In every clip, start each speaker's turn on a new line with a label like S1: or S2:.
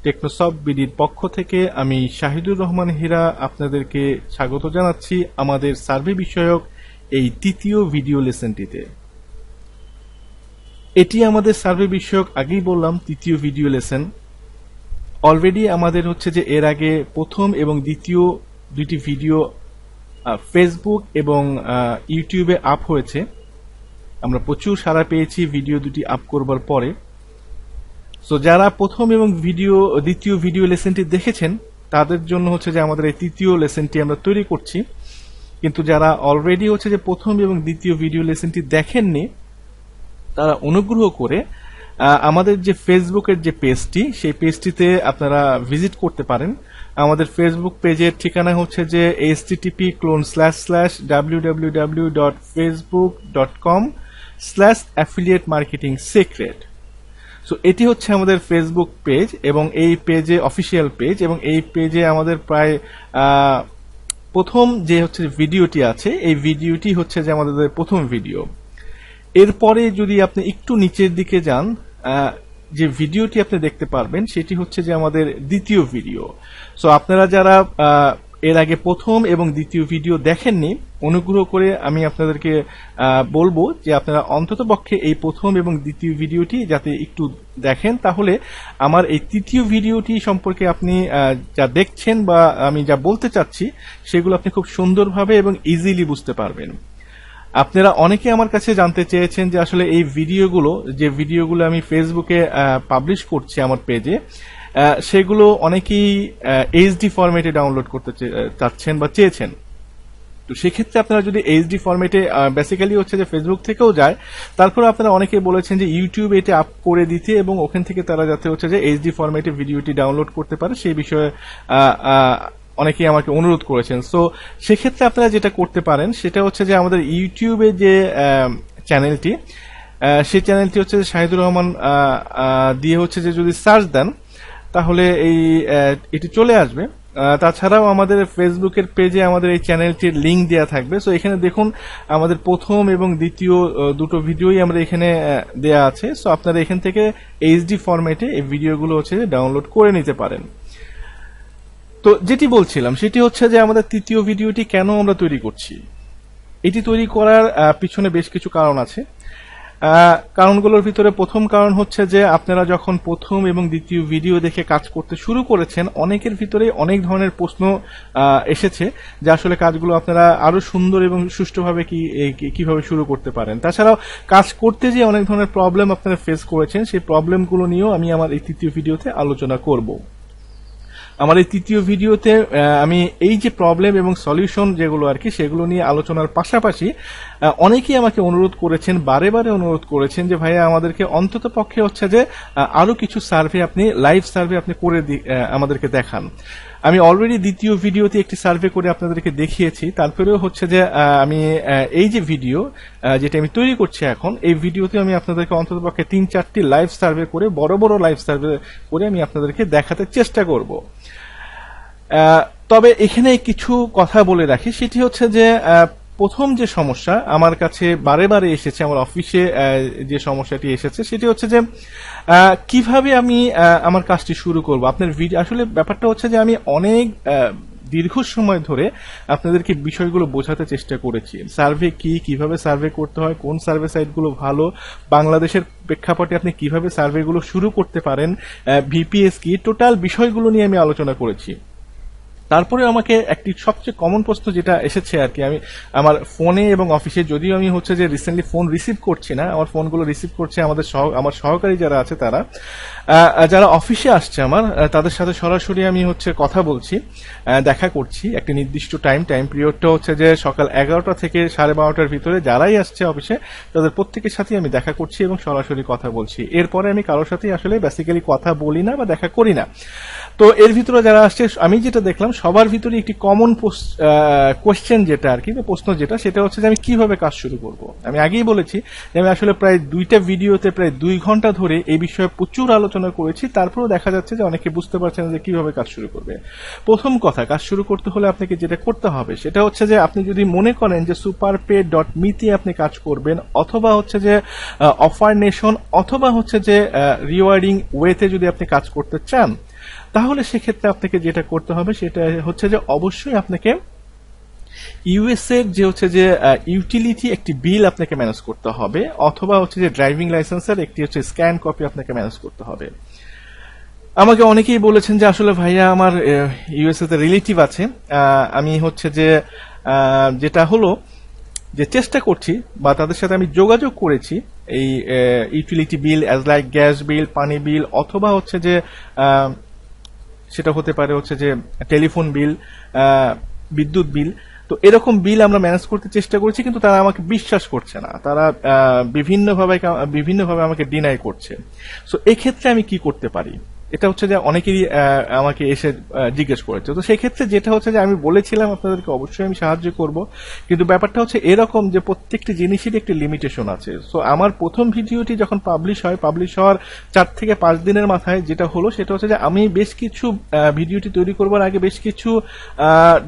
S1: টেকনোসফ বিডির পক্ষ থেকে আমি শাহিদুর রহমান হীরা আপনাদেরকে স্বাগত জানাচ্ছি আমাদের সার্ভে বিষয়ক এই তৃতীয় ভিডিও লেসনটিতে। এটি আমাদের সার্ভে বিষয়ক, আগেই বললাম, তৃতীয় ভিডিও লেসন। অলরেডি আমাদের হচ্ছে যে এর আগে প্রথম এবং দ্বিতীয় দুইটি ভিডিও ফেসবুক এবং ইউটিউবে আপ হয়েছে। আমরা প্রচুর সাড়া পেয়েছি ভিডিও দুটি আপ করবার পরে। সো যারা প্রথম এবং দ্বিতীয় ভিডিও লেসনটি দেখেছেন তাদের জন্য হচ্ছে যে আমাদের এই তৃতীয় লেসনটি আমরা তৈরি করছি। কিন্তু যারা অলরেডি হচ্ছে যে প্রথম এবং দ্বিতীয় ভিডিও লেসনটি দেখেননি তারা অনুগ্রহ করে আমাদের যে ফেসবুকের যে পেজটি, সেই পেজটিতে আপনারা ভিজিট করতে পারেন। আমাদের ফেসবুক পেজের ঠিকানা হচ্ছে যে http://www.facebook.com/affiliate-marketing-secret। সো এটি হচ্ছে আমাদের ফেসবুক পেজ এবং এই পেজে অফিসিয়াল পেজ, এবং এই পেজে আমাদের প্রায় প্রথম যে হচ্ছে ভিডিওটি আছে, এই ভিডিওটি হচ্ছে যে আমাদের প্রথম ভিডিও। এরপরে যদি আপনি একটু নিচের দিকে যান, যে ভিডিওটি আপনি দেখতে পারবেন সেটি হচ্ছে যে আমাদের দ্বিতীয় ভিডিও। সো আপনারা যারা এর আগে প্রথম এবং দ্বিতীয় ভিডিও দেখেননি, অনুগ্রহ করে আমি আপনাদেরকে বলবো যে আপনারা অন্ততপক্ষে এই প্রথম এবং দ্বিতীয় ভিডিওটি যাতে একটু দেখেন, তাহলে আমার এই তৃতীয় ভিডিওটি সম্পর্কে আপনি যা দেখছেন বা আমি যা বলতে চাচ্ছি সেগুলো আপনি খুব সুন্দরভাবে এবং ইজিলি বুঝতে পারবেন। আপনারা অনেকে আমার কাছে জানতে চেয়েছেন যে আসলে এই যে ভিডিওগুলো আমি ফেসবুকে পাবলিশ করছি আমার পেজে, সেগুলো অনেকেই এইচডি ফরম্যাটে ডাউনলোড করতে চাচ্ছেন বা চেয়েছেন। তো সেক্ষেত্রে আপনারা যদি এইচডি ফরম্যাটে, বেসিক্যালি হচ্ছে যে ফেসবুক থেকেও যায়, তারপর আপনারা অনেকে বলেছেন যে ইউটিউবে এটা আপ করে দিতে এবং ওখান থেকে তারা যাতে হচ্ছে যে এইচডি ফরম্যাটে ভিডিওটি ডাউনলোড করতে পারে সেই বিষয়ে অনেকেই আমাকে অনুরোধ করেছেন। সো সেক্ষেত্রে আপনারা যেটা করতে পারেন সেটা হচ্ছে যে আমাদের ইউটিউবে যে চ্যানেলটি, সেই চ্যানেলটি হচ্ছে যে শাহিদুর রহমান দিয়ে হচ্ছে যে যদি সার্চ দেন তাহলে এটি চলে আসবে। তাছাড়াও আমাদের ফেসবুকের পেজে আমাদের এই চ্যানেলটির লিংক দেওয়া থাকবে। সো এখানে দেখুন আমাদের প্রথম এবং দ্বিতীয় দুটো ভিডিওই আমরা এখানে দেয়া আছে। সো আপনারা এখান থেকে এইচডি ফরম্যাটে এই ভিডিওগুলো হচ্ছে ডাউনলোড করে নিতে পারেন। তো যেটি বলছিলাম সেটি হচ্ছে যে আমাদের তৃতীয় ভিডিওটি কেন আমরা তৈরি করছি। এটি তৈরি করার পিছনে বেশ কিছু কারণ আছে। কারণগুলোর ভিতরে প্রথম কারণ হচ্ছে যে আপনারা যখন প্রথম এবং দ্বিতীয় ভিডিও দেখে কাজ করতে শুরু করেছেন, অনেকের ভিতরে অনেক ধরনের প্রশ্ন এসেছে যে আসলে কাজগুলো আপনারা আরো সুন্দর এবং সুষ্ঠুভাবে কিভাবে শুরু করতে পারেন। তাছাড়াও কাজ করতে যে অনেক ধরনের প্রবলেম আপনারা ফেস করেছেন, সেই প্রবলেমগুলো নিয়েও আমি আমার এই তৃতীয় ভিডিওতে আলোচনা করব। আমার এই তৃতীয় ভিডিওতে আমি এই যে প্রবলেম এবং সলিউশন যেগুলো আর কি, সেগুলো নিয়ে আলোচনার পাশাপাশি অনেকেই আমাকে অনুরোধ করেছেন, বারে বারে অনুরোধ করেছেন যে ভাইয়া আমাদেরকে অন্তত পক্ষে হচ্ছে যে আরো কিছু সার্ভে আপনি, লাইভ সার্ভে আপনি করে আমাদেরকে দেখান। আমি অলরেডি দ্বিতীয় ভিডিওতে একটি সার্ভে করে আপনাদেরকে দেখিয়েছি, তারপরেও হচ্ছে যে আমি এই যে ভিডিও যেটা আমি তৈরি করছি এখন, এই ভিডিওতে আমি আপনাদেরকে অন্ততপক্ষে 3-4টি লাইভ সার্ভে করে, বড় বড় লাইভ সার্ভে করে আমি আপনাদেরকে দেখাতে চেষ্টা করব। তবে এখানে কিছু কথা বলে রাখি, সেটি হচ্ছে যে প্রথম যে সমস্যা আমার কাছে বারে বারে এসেছে, আমার অফিসে যে সমস্যাটি এসেছে সেটি হচ্ছে যে কিভাবে আমি আমার কাজটি শুরু করব। আপনার ভিডিও, আসলে ব্যাপারটা হচ্ছে যে আমি অনেক দীর্ঘ সময় ধরে আপনাদেরকে বিষয়গুলো বোঝাতে চেষ্টা করেছি। সার্ভে কিভাবে সার্ভে করতে হয়, কোন সার্ভে সাইটগুলো ভালো, বাংলাদেশের প্রেক্ষাপটে আপনি কিভাবে সার্ভেগুলো শুরু করতে পারেন, ভিপিএস কি, টোটাল বিষয়গুলো নিয়ে আমি আলোচনা করেছি। তারপরে আমাকে একটি সবচেয়ে কমন প্রশ্ন যেটা এসেছে আর কি, আমি আমার ফোনে এবং অফিসে, যদিও আমি হচ্ছে যে রিসেন্টলি ফোন রিসিভ করছি না, আমার ফোনগুলো রিসিভ করছে আমার সহকারী যারা আছে, তারা যারা অফিসে আসছে আমার, তাদের সাথে সরাসরি আমি হচ্ছে কথা বলছি, দেখা করছি একটি নির্দিষ্ট টাইম পিরিয়ডটা হচ্ছে যে সকাল 11টা থেকে 12:30টার ভিতরে যারাই আসছে অফিসে তাদের প্রত্যেকের সাথে আমি দেখা করছি এবং সরাসরি কথা বলছি। এরপরে আমি কারোর সাথে আসলে বেসিক্যালি কথা বলি না বা দেখা করি না। তো এর ভিতরে যারা আসছে, আমি যেটা দেখলাম সবার ভিতরে একটি কমন কোয়েশ্চেন যেটা আর কি, প্রশ্ন যেটা, সেটা হচ্ছে যে আমি কিভাবে কাজ শুরু করব। আমি আগেই বলেছি যে আমি আসলে প্রায় 2টা ভিডিওতে প্রায় 2 ঘন্টা ধরে এই বিষয়ে প্রচুর আলোচনা করেছি, তারপরেও দেখা যাচ্ছে যে অনেকে বুঝতে পারছেন যে কিভাবে কাজ শুরু করবে। প্রথম কথা, কাজ শুরু করতে হলে আপনাকে যেটা করতে হবে সেটা হচ্ছে যে আপনি যদি মনে করেন যে superpay.me তে আপনি কাজ করবেন, অথবা হচ্ছে যে অফার নেশন, অথবা হচ্ছে যে রিওয়ার্ডিং ওয়েতে যদি আপনি কাজ করতে চান, তাহলে সেক্ষেত্রে আপনাকে যেটা করতে হবে সেটা হচ্ছে যে অবশ্যই আপনাকে ইউএস এর যে হচ্ছে যে ইউটিলিটি একটি বিল আপনাকে ম্যানেজ করতে হবে, অথবা হচ্ছে যে ড্রাইভিং লাইসেন্সের একটি হচ্ছে স্ক্যান কপি আপনাকে ম্যানেজ করতে হবে। আমাকে অনেকেই বলেছেন যে আসলে ভাইয়া আমার ইউএসএ তে রিলেটিভ আছে, আমি হচ্ছে যে যেটা হলো যে চেষ্টা করছি বা তাদের সাথে আমি যোগাযোগ করেছি এই utility bill as like gas bill, পানি বিল, অথবা হচ্ছে যে সেটা হতে পারে হচ্ছে যে টেলিফোন বিল, বিদ্যুৎ বিল। তো এরকম বিল আমরা ম্যানেজ করতে চেষ্টা করছি, কিন্তু তারা আমাকে বিশ্বাস করছে না, তারা বিভিন্নভাবে আমাকে ডিনাই করছে। সো এক্ষেত্রে আমি কি করতে পারি, এটা হচ্ছে যে অনেকেরই আমাকে এসে জিজ্ঞেস করেছে। তো সেই ক্ষেত্রে যেটা হচ্ছে যে আমি বলেছিলাম আপনাদেরকে অবশ্যই আমি সাহায্য করব, কিন্তু ব্যাপারটা হচ্ছে এরকম যে প্রত্যেকটি জিনিসেরই একটি লিমিটেশন আছে। সো আমার প্রথম ভিডিওটি যখন পাবলিশ হওয়ার 4 থেকে 5 দিনের মাথায় যেটা হলো সেটা হচ্ছে যে আমি বেশ কিছু ভিডিওটি তৈরি করবার আগে বেশ কিছু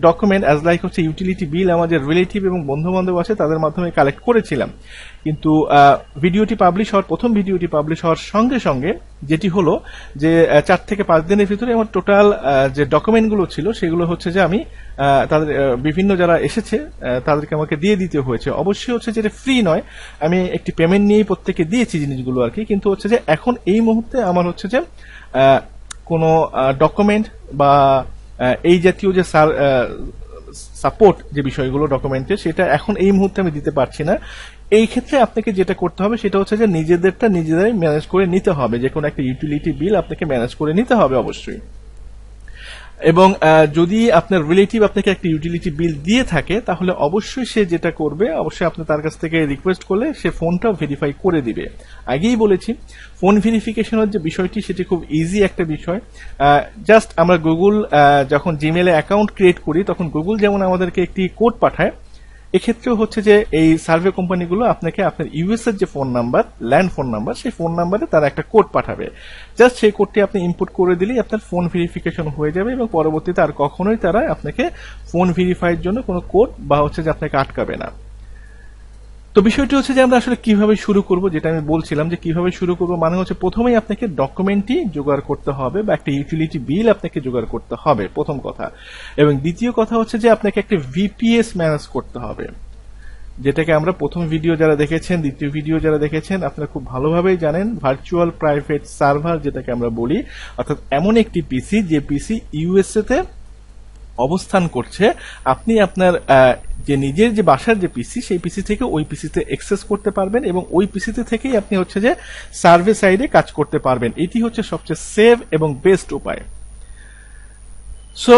S1: ডকুমেন্ট অ্যাজ লাইক হচ্ছে ইউটিলিটি বিল আমাদের রিলেটিভ এবং বন্ধু বান্ধব আছে তাদের মাধ্যমে কালেক্ট করেছিলাম। কিন্তু প্রথম ভিডিওটি পাবলিশ হওয়ার সঙ্গে সঙ্গে যেটি হলো যে 4 থেকে 5 দিনের ভিতরে আমার টোটাল যে ডকুমেন্টগুলো ছিল সেগুলো হচ্ছে যে আমি তাদের বিভিন্ন যারা এসেছে তাদেরকে আমাকে দিয়ে দিতে হয়েছে। অবশ্যই হচ্ছে যে এটা ফ্রি নয়, আমি একটি পেমেন্ট নিয়েই প্রত্যেকে দিয়েছি জিনিসগুলো আর কি। কিন্তু হচ্ছে যে এখন এই মুহূর্তে আমার হচ্ছে যে কোনো ডকুমেন্ট বা এই জাতীয় যে সাপোর্ট যে বিষয়গুলো ডকুমেন্টে, সেটা এখন এই মুহূর্তে আমি দিতে পারছি না। এই ক্ষেত্রে আপনাকে যেটা করতে হবে সেটা হচ্ছে যে নিজেদেরটা নিজেরাই ম্যানেজ করে নিতে হবে, যে কোনো একটা ইউটিলিটি বিল আপনাকে ম্যানেজ করে নিতে হবে অবশ্যই। এবং যদি আপনার রিলেটিভ আপনাকে একটা ইউটিলিটি বিল দিয়ে থাকে তাহলে অবশ্যই সে যেটা করবে, অবশ্যই আপনি তার কাছ থেকে রিকোয়েস্ট করলে সে ফোনটাও ভেরিফাই করে দিবে। আগেই বলেছি ফোন ভেরিফিকেশনের যে বিষয়টি সেটি খুব ইজি একটা বিষয়। জাস্ট আমরা গুগল যখন জিমেলে অ্যাকাউন্ট ক্রিয়েট করি তখন গুগল যেমন আমাদেরকে একটি কোড পাঠায়, এক্ষেত্রেও হচ্ছে যে এই সার্ভে কোম্পানিগুলো আপনাকে আপনার ইউএস এর যে phone number, land phone number, সেই ফোন নাম্বারে তারা একটা কোড পাঠাবে। জাস্ট সেই কোডটি আপনি ইনপুট করে দিলেই আপনার ফোন ভেরিফিকেশন হয়ে যাবে এবং পরবর্তীতে আর কখনোই তারা আপনাকে ফোন ভেরিফাইয়ের জন্য কোনো কোড বা হচ্ছে যে আপনাকে আটকাবে না। তো বিষয়টি হচ্ছে যে আমরা আসলে কিভাবে শুরু করব, যেটা আমি বলছিলাম যে কিভাবে শুরু করব মানে হচ্ছে প্রথমেই আপনাকে ডকুমেন্টটি জোগাড় করতে হবে বা একটা ইউটিলিটি বিল আপনাকে জোগাড় করতে হবে, প্রথম কথা। এবং দ্বিতীয় কথা হচ্ছে যে আপনাকে একটা ভিপিএস ম্যানেজ করতে হবে, যেটাকে আমরা প্রথম ভিডিও যারা দেখেছেন, দ্বিতীয় ভিডিও যারা দেখেছেন আপনারা খুব ভালোভাবেই জানেন, ভার্চুয়াল প্রাইভেট সার্ভার যেটাকে আমরা বলি, অর্থাৎ এমন একটি পিসি যে পিসি ইউএসএ তে অবস্থান করছে, আপনি আপনার যে নিজের যে বাসার যে পিসি সেই পিসি থেকে ওই পিসিতে অ্যাক্সেস করতে পারবেন এবং ওই পিসিতে থেকেই আপনি হচ্ছে যে সার্ভে সাইডে কাজ করতে পারবেন। এটি হচ্ছে সবচেয়ে সেভ এবং বেস্ট উপায়। সো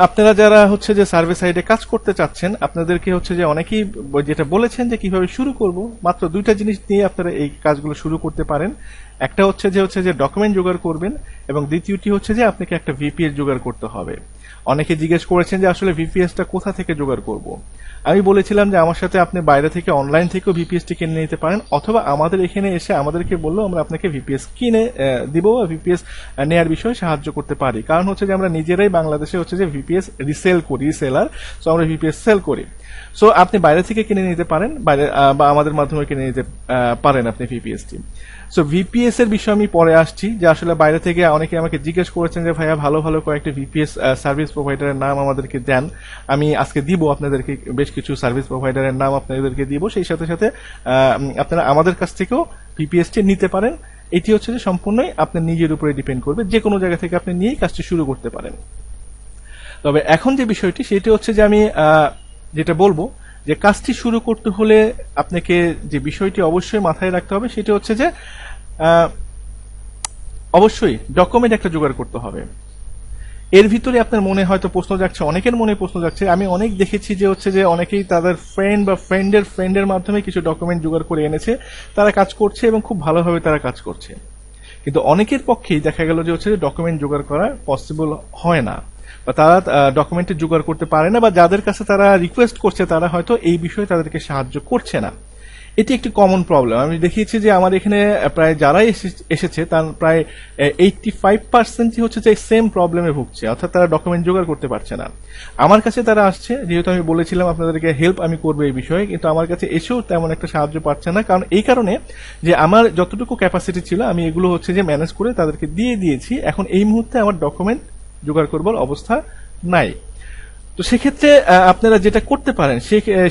S1: আপনারা যারা হচ্ছে যে সার্ভে সাইডে কাজ করতে চাচ্ছেন, আপনাদেরকে হচ্ছে যে অনেকেই যেটা বলেছেন যে কিভাবে শুরু করব, মাত্র 2টা জিনিস নিয়ে আপনারা এই কাজগুলো শুরু করতে পারেন। একটা হচ্ছে যে ডকুমেন্ট জোগাড় করবেন এবং দ্বিতীয়টি হচ্ছে যে আপনাকে একটা ভিপিএস জোগাড় করতে হবে। অনেকে জিজ্ঞেস করেছেন যে আসলে ভিপিএসটা কোথা থেকে জোগাড় করব। আমি বলেছিলাম যে আমার সাথে আপনি বাইরে থেকে অনলাইন থেকেও ভিপিএসটি কিনে নিতে পারেন, অথবা আমাদের এখানে এসে আমাদেরকে বললেও আমরা আপনাকে ভিপিএস কিনে দিব বা ভিপিএস নেয়ার বিষয়ে সাহায্য করতে পারি। কারণ হচ্ছে যে আমরা নিজেরাই বাংলাদেশে হচ্ছে যে ভিপিএস রিসেল করি, রিসেলার। সো আমরা ভিপিএস সেল করি। সো আপনি বাইরে থেকে কিনে নিতে পারেন, বাইরে বা আমাদের মাধ্যমে কিনে নিতে পারেন আপনি ভিপিএসটি। সো ভিপিএস এর বিষয়ে আমি পরে আসছি, যে আসলে বাইরে থেকে অনেকে আমাকে জিজ্ঞেস করেছেন যে ভাইয়া ভালো ভালো কয়েকটা ভিপিএস সার্ভিস প্রোভাইডারের নাম আমাদেরকে দেন। আমি আজকে দিব আপনাদেরকে বেশ কিছু সার্ভিস প্রোভাইডারের নাম আপনাদেরকে দিব, সেই সাথে সাথে আপনারা আমাদের কাছ থেকেও ভিপিএসটি নিতে পারেন। এটি হচ্ছে যে সম্পূর্ণই আপনার নিজের উপরে ডিপেন্ড করবে, যে কোনো জায়গা থেকে আপনি নিয়েই কাজটি শুরু করতে পারেন। তবে এখন যে বিষয়টি সেটি হচ্ছে যে আমি যেটা বলবো যে কাজটি শুরু করতে হলে আপনাকে যে বিষয়টি অবশ্যই মাথায় রাখতে হবে সেটা হচ্ছে যে অবশ্যই ডকুমেন্ট একটা জোগাড় করতে হবে। এর ভিতরে আপনার মনে হয়তো প্রশ্ন যাচ্ছে, অনেকের মনে প্রশ্ন যাচ্ছে, আমি অনেক দেখেছি যে হচ্ছে যে অনেকেই তাদের ফ্রেন্ড বা ফ্রেন্ডের মাধ্যমে কিছু ডকুমেন্ট জোগাড় করে এনেছে, তারা কাজ করছে এবং খুব ভালোভাবে তারা কাজ করছে। কিন্তু অনেকের পক্ষেই দেখা গেল যে হচ্ছে যে ডকুমেন্ট জোগাড় করা পসিবল হয় না, বা তারা ডকুমেন্টে জোগাড় করতে পারে না, বা যাদের কাছে তারা রিকোয়েস্ট করছে তারা হয়তো এই বিষয়ে তাদেরকে সাহায্য করছে না। এটি একটি কমন প্রবলেম। আমি দেখিয়েছি যে আমার এখানে প্রায় যারাই এসেছে তার প্রায় 85% হচ্ছে যে সেম প্রবলেমে ভুগছে, অর্থাৎ তারা ডকুমেন্ট জোগাড় করতে পারছে না। আমার কাছে তারা আসছে, যেহেতু আমি বলেছিলাম আপনাদেরকে হেল্প আমি করবো এই বিষয়ে, কিন্তু আমার কাছে এসেও তেমন একটা সাহায্য পাচ্ছে না। কারণ এই কারণে যে আমার যতটুকু ক্যাপাসিটি ছিল আমি এগুলো হচ্ছে যে ম্যানেজ করে তাদেরকে দিয়ে দিয়েছি। এখন এই মুহূর্তে আমার ডকুমেন্ট জোগাড় করবার অবস্থা নাই। তো সেক্ষেত্রে আপনারা যেটা করতে পারেন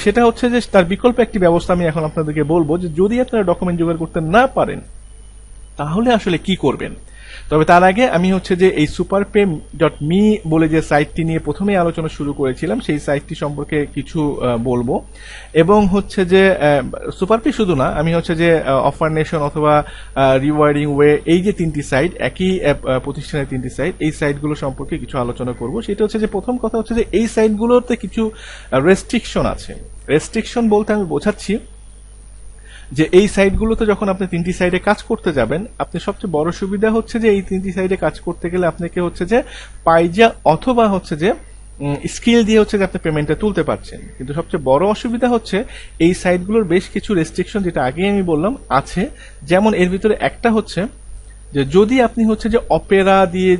S1: সেটা হচ্ছে যে তার বিকল্প একটি ব্যবস্থা আমি এখন আপনাদেরকে বলবো, যে যদি আপনারা ডকুমেন্ট জোগাড় করতে না পারেন তাহলে আসলে কি করবেন। তবে তার আগে আমি হচ্ছে যে এই superpay.me বলে যে সাইটটি নিয়ে প্রথমেই আলোচনা শুরু করেছিলাম সেই সাইটটি সম্পর্কে কিছু বলবো। এবং হচ্ছে যে সুপারপে শুধু না, আমি হচ্ছে যে অফার নেশন অথবা রিওয়ার্ডিং ওয়ে, এই যে তিনটি সাইট, একই প্রতিষ্ঠানের তিনটি সাইট, এই সাইটগুলো সম্পর্কে কিছু আলোচনা করব। সেটা হচ্ছে যে প্রথম কথা হচ্ছে যে এই সাইটগুলোতে কিছু রেস্ট্রিকশন আছে। রেস্ট্রিকশন বলতে আমি বোঝাচ্ছি যে এই সাইটগুলোতে যখন আপনি তিনটি সাইডে কাজ করতে যাবেন, আপনি সবচেয়ে বড় সুবিধা হচ্ছে যে এই তিনটি সাইডে কাজ করতে গেলে আপনাকে হচ্ছে যে পাইজা অথবা হচ্ছে যে স্কিল দিয়ে হচ্ছে যে আপনি পেমেন্টটা তুলতে পারছেন। কিন্তু সবচেয়ে বড় অসুবিধা হচ্ছে এই সাইটগুলোর বেশ কিছু রেস্ট্রিকশন, যেটা আগে আমি বললাম আছে। যেমন এর ভিতরে একটা হচ্ছে যে যদি আপনি হচ্ছে যে অপেরা দিয়ে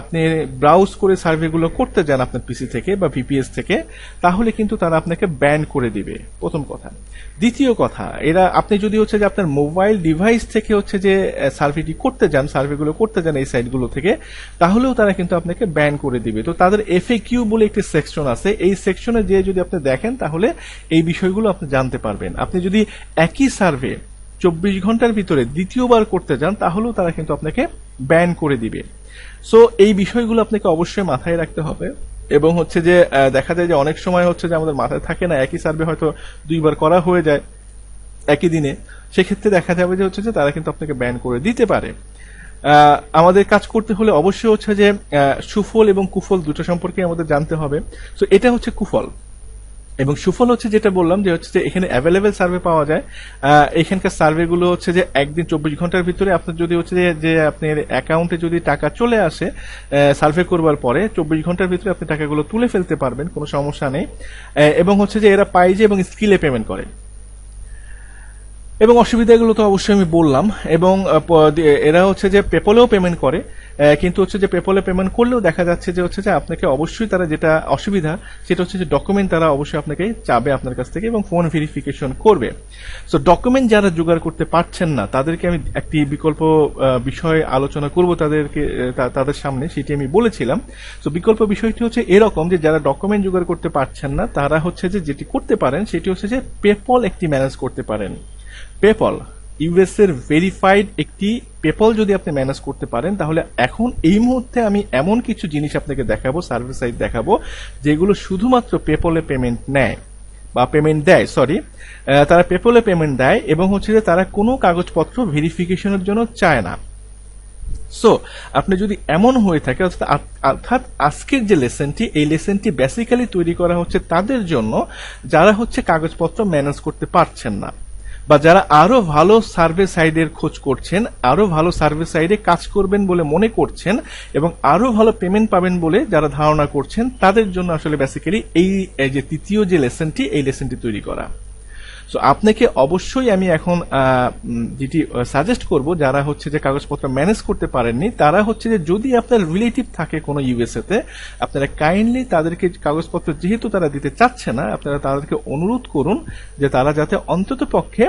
S1: আপনি ব্রাউজ করে সার্ভেগুলো করতে যান আপনার পিসি থেকে বা ভিপিএস থেকে, তাহলে কিন্তু তারা আপনাকে ব্যান করে দিবে, প্রথম কথা। দ্বিতীয় কথা, আপনি যদি হচ্ছে যে আপনার মোবাইল ডিভাইস থেকে হচ্ছে যে সার্ভেগুলো করতে যান এই সাইটগুলো থেকে, তাহলেও তারা কিন্তু আপনাকে ব্যান করে দিবে। তো তাদের এফএকিউ বলে একটি সেকশন আছে, এই সেকশনে যে যদি আপনি দেখেন তাহলে এই বিষয়গুলো আপনি জানতে পারবেন। আপনি যদি একই সার্ভে 24 ঘন্টার ভিতরে দ্বিতীয়বার করতে যান তাহলেও তারা কিন্তু আপনাকে ব্যান করে দিবে। সো এই বিষয়গুলো আপনাকে অবশ্যই মাথায় রাখতে হবে। এবং হচ্ছে যে দেখা যায় যে অনেক সময় হচ্ছে যে আমাদের মাথায় থাকে না, একই সার্ভে হয়তো দুইবার করা হয়ে যায় একই দিনে, সেক্ষেত্রে দেখা যাবে যে হচ্ছে যে তারা কিন্তু আপনাকে ব্যান করে দিতে পারে। আমাদের কাজ করতে হলে অবশ্যই হচ্ছে যে সুফল এবং কুফল দুটো সম্পর্কে আমাদের জানতে হবে। সো এটা হচ্ছে কুফল। এবং সুফল হচ্ছে যেটা বললাম যে হচ্ছে যে এখানে অ্যাভেলেবেল সার্ভে পাওয়া যায়। এখানকার সার্ভেগুলো হচ্ছে যে একদিন 24 ঘন্টার ভিতরে আপনার যদি হচ্ছে যে আপনার অ্যাকাউন্টে যদি টাকা চলে আসে সার্ভে করবার পরে 24 ঘন্টার ভিতরে আপনি টাকাগুলো তুলে ফেলতে পারবেন, কোনো সমস্যা নেই। এবং হচ্ছে যে এরা পাইজে এবং স্কিলে পেমেন্ট করে। এবং অসুবিধাগুলো তো অবশ্যই আমি বললাম। এবং এরা হচ্ছে যে পেপলেও পেমেন্ট করে, কিন্তু হচ্ছে যে পেপলে পেমেন্ট করলেও দেখা যাচ্ছে যে হচ্ছে যে আপনাকে অবশ্যই তারা যেটা অসুবিধা সেটা হচ্ছে যে ডকুমেন্ট তারা অবশ্যই আপনাকে চাবে আপনার কাছ থেকে এবং ফোন ভেরিফিকেশন করবে। সো ডকুমেন্ট যারা জোগাড় করতে পারছেন না তাদেরকে আমি একটি বিকল্প বিষয় আলোচনা করব তাদের সামনে, সেটি আমি বলেছিলাম। সো বিকল্প বিষয়টি হচ্ছে এরকম যে যারা ডকুমেন্ট জোগাড় করতে পারছেন না তারা হচ্ছে যে যেটি করতে পারেন সেটি হচ্ছে যে পেপল একটি ম্যানেজ করতে পারেন। পেপল ইউএস এর ভেরিফাইড একটি পেপল যদি আপনি ম্যানেজ করতে পারেন, তাহলে এখন এই মুহূর্তে আমি এমন কিছু জিনিস আপনাকে দেখাবো, সার্ভিস সাইট দেখাবো, যেগুলো শুধুমাত্র পেপলে পেমেন্ট নেয় বা পেমেন্ট দেয়, তারা পেপলে পেমেন্ট দেয় এবং হচ্ছে যে তারা কোনো কাগজপত্র ভেরিফিকেশনের জন্য চায় না। সো আপনি যদি এমন হয়ে থাকে, অর্থাৎ আজকের যে লেসনটি, এই লেসনটি বেসিক্যালি তৈরি করা হচ্ছে তাদের জন্য যারা হচ্ছে কাগজপত্র ম্যানেজ করতে পারছেন না, বা যারা আরো ভালো সার্ভে সাইডের খোঁজ করছেন, আরো ভালো সার্ভে সাইডে কাজ করবেন বলে মনে করছেন এবং আরো ভালো পেমেন্ট পাবেন বলে যারা ধারণা করছেন, তাদের জন্য আসলে বেসিক্যালি এই যে তৃতীয় যে লেসনটি, এই লেসনটি তৈরি করা। সো আপনাকে অবশ্যই আমি এখন যেটি সাজেস্ট করব, যারা হচ্ছে যে কাগজপত্র ম্যানেজ করতে পারেননি তারা হচ্ছে যে যদি আপনার রিলেটিভ থাকে কোনো ইউএসএ তে, আপনারা কাইন্ডলি তাদেরকে কাগজপত্র যেহেতু তারা দিতে চাচ্ছে না, আপনারা তাদেরকে অনুরোধ করুন যে তারা যাতে অন্তত পক্ষে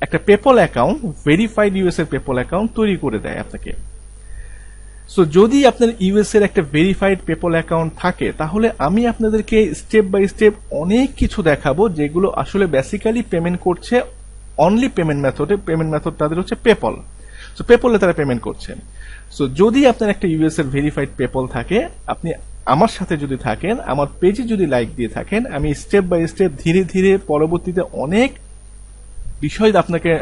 S1: একটা পেপল অ্যাকাউন্ট, ভেরিফাইড ইউএস এর পেপল অ্যাকাউন্ট তৈরি করে দেয় আপনাকে। সো যদি আপনার ইউএস এর একটা ভেরিফাইড পেপল অ্যাকাউন্ট থাকে তাহলে আমি আপনাদেরকে স্টেপ বাই স্টেপ অনেক কিছু দেখাবো যেগুলো আসলে বেসিক্যালি পেমেন্ট করছে অনলি পেমেন্ট মেথড তাদের হচ্ছে পেপল। সো পেপলে তারা পেমেন্ট করছে। সো যদি আপনার একটা ইউএস এর ভেরিফাইড পেপল থাকে, আপনি আমার সাথে যদি থাকেন, আমার পেজে যদি লাইক দিয়ে থাকেন, আমি স্টেপ বাই স্টেপ ধীরে ধীরে পরবর্তীতে অনেক বিষয়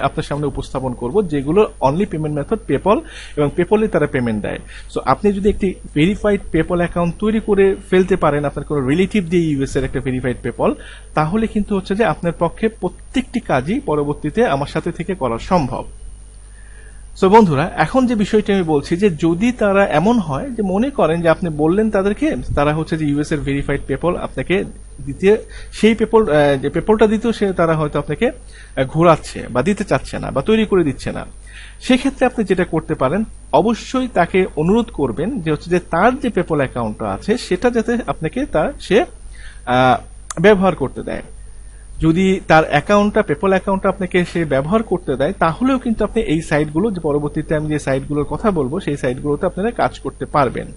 S1: আপনার সামনে উপস্থাপন করব যেগুলো অনলি পেমেন্ট মেথড পেপল, এবং পেপলে তারা পেমেন্ট দেয়। সো আপনি যদি একটি ভেরিফাইড পেপল অ্যাকাউন্ট তৈরি করে ফেলতে পারেন, আপনার কোনো রিলেটিভ দিয়ে ইউএস এর একটা ভেরিফাইড পেপল, তাহলে কিন্তু হচ্ছে যে আপনার পক্ষে প্রত্যেকটি কাজই পরবর্তীতে আমার সাথে থেকে করা সম্ভব। সো বন্ধুরা, এখন যে বিষয়টি আমি বলছি যে যদি তারা এমন হয় যে মনে করেন যে আপনি বললেন তাদেরকে, তারা হচ্ছে যে ইউএস এর ভেরিফাইড পেপল আপনাকে দিতে, সেই পেপল যে পেপলটা দিত সে তারা হয়তো আপনাকে ঘোরাচ্ছে বা দিতে চাচ্ছে না বা তৈরি করে দিচ্ছে না, সেক্ষেত্রে আপনি যেটা করতে পারেন, অবশ্যই তাকে অনুরোধ করবেন যে হচ্ছে যে তার যে পেপল অ্যাকাউন্টটা আছে সেটা যাতে আপনাকে সে ব্যবহার করতে দেয়। যদি তার অ্যাকাউন্টটা, পেপল অ্যাকাউন্টটা আপনাকে সে ব্যবহার করতে দেয়, তাহলেও কিন্তু আপনি এই সাইটগুলো, যে পরবর্তীতে আমি যে সাইটগুলোর কথা বলবো সেই সাইটগুলোতে আপনারা কাজ করতে পারবেন।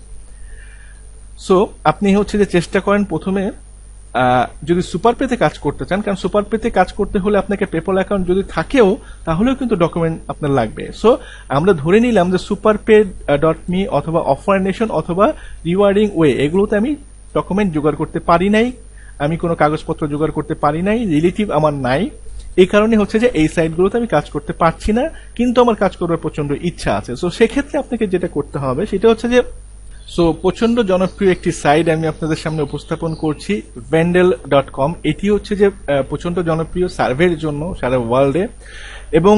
S1: সো আপনি হচ্ছে যে চেষ্টা করেন প্রথমে যদি সুপার পেতে কাজ করতে চান, কারণ সুপার পেতে কাজ করতে হলে আপনাকে পেপল অ্যাকাউন্ট যদি থাকেও তাহলেও কিন্তু ডকুমেন্ট আপনার লাগবে। সো আমরা ধরে নিলাম যে superpay.me অথবা অফার নেশন অথবা রিওয়ার্ডিং ওয়ে, এগুলোতে আমি ডকুমেন্ট জোগাড় করতে পারি নাই, আমি কোনো কাগজপত্র জোগাড় করতে পারি নাই, রিলেটিভ আমার নাই, এই কারণে হচ্ছে যে এই সাইটগুলোতে আমি কাজ করতে পারছি না, কিন্তু আমার কাজ করার প্রচন্ড ইচ্ছা আছে। সো সেক্ষেত্রে আপনাকে যেটা করতে হবে সেটা হচ্ছে যে, সো প্রচন্ড জনপ্রিয় একটি সাইট আমি আপনাদের সামনে উপস্থাপন করছি, vendel.com। এটি হচ্ছে যে প্রচন্ড জনপ্রিয় সার্ভের জন্য সারা ওয়ার্ল্ডে, এবং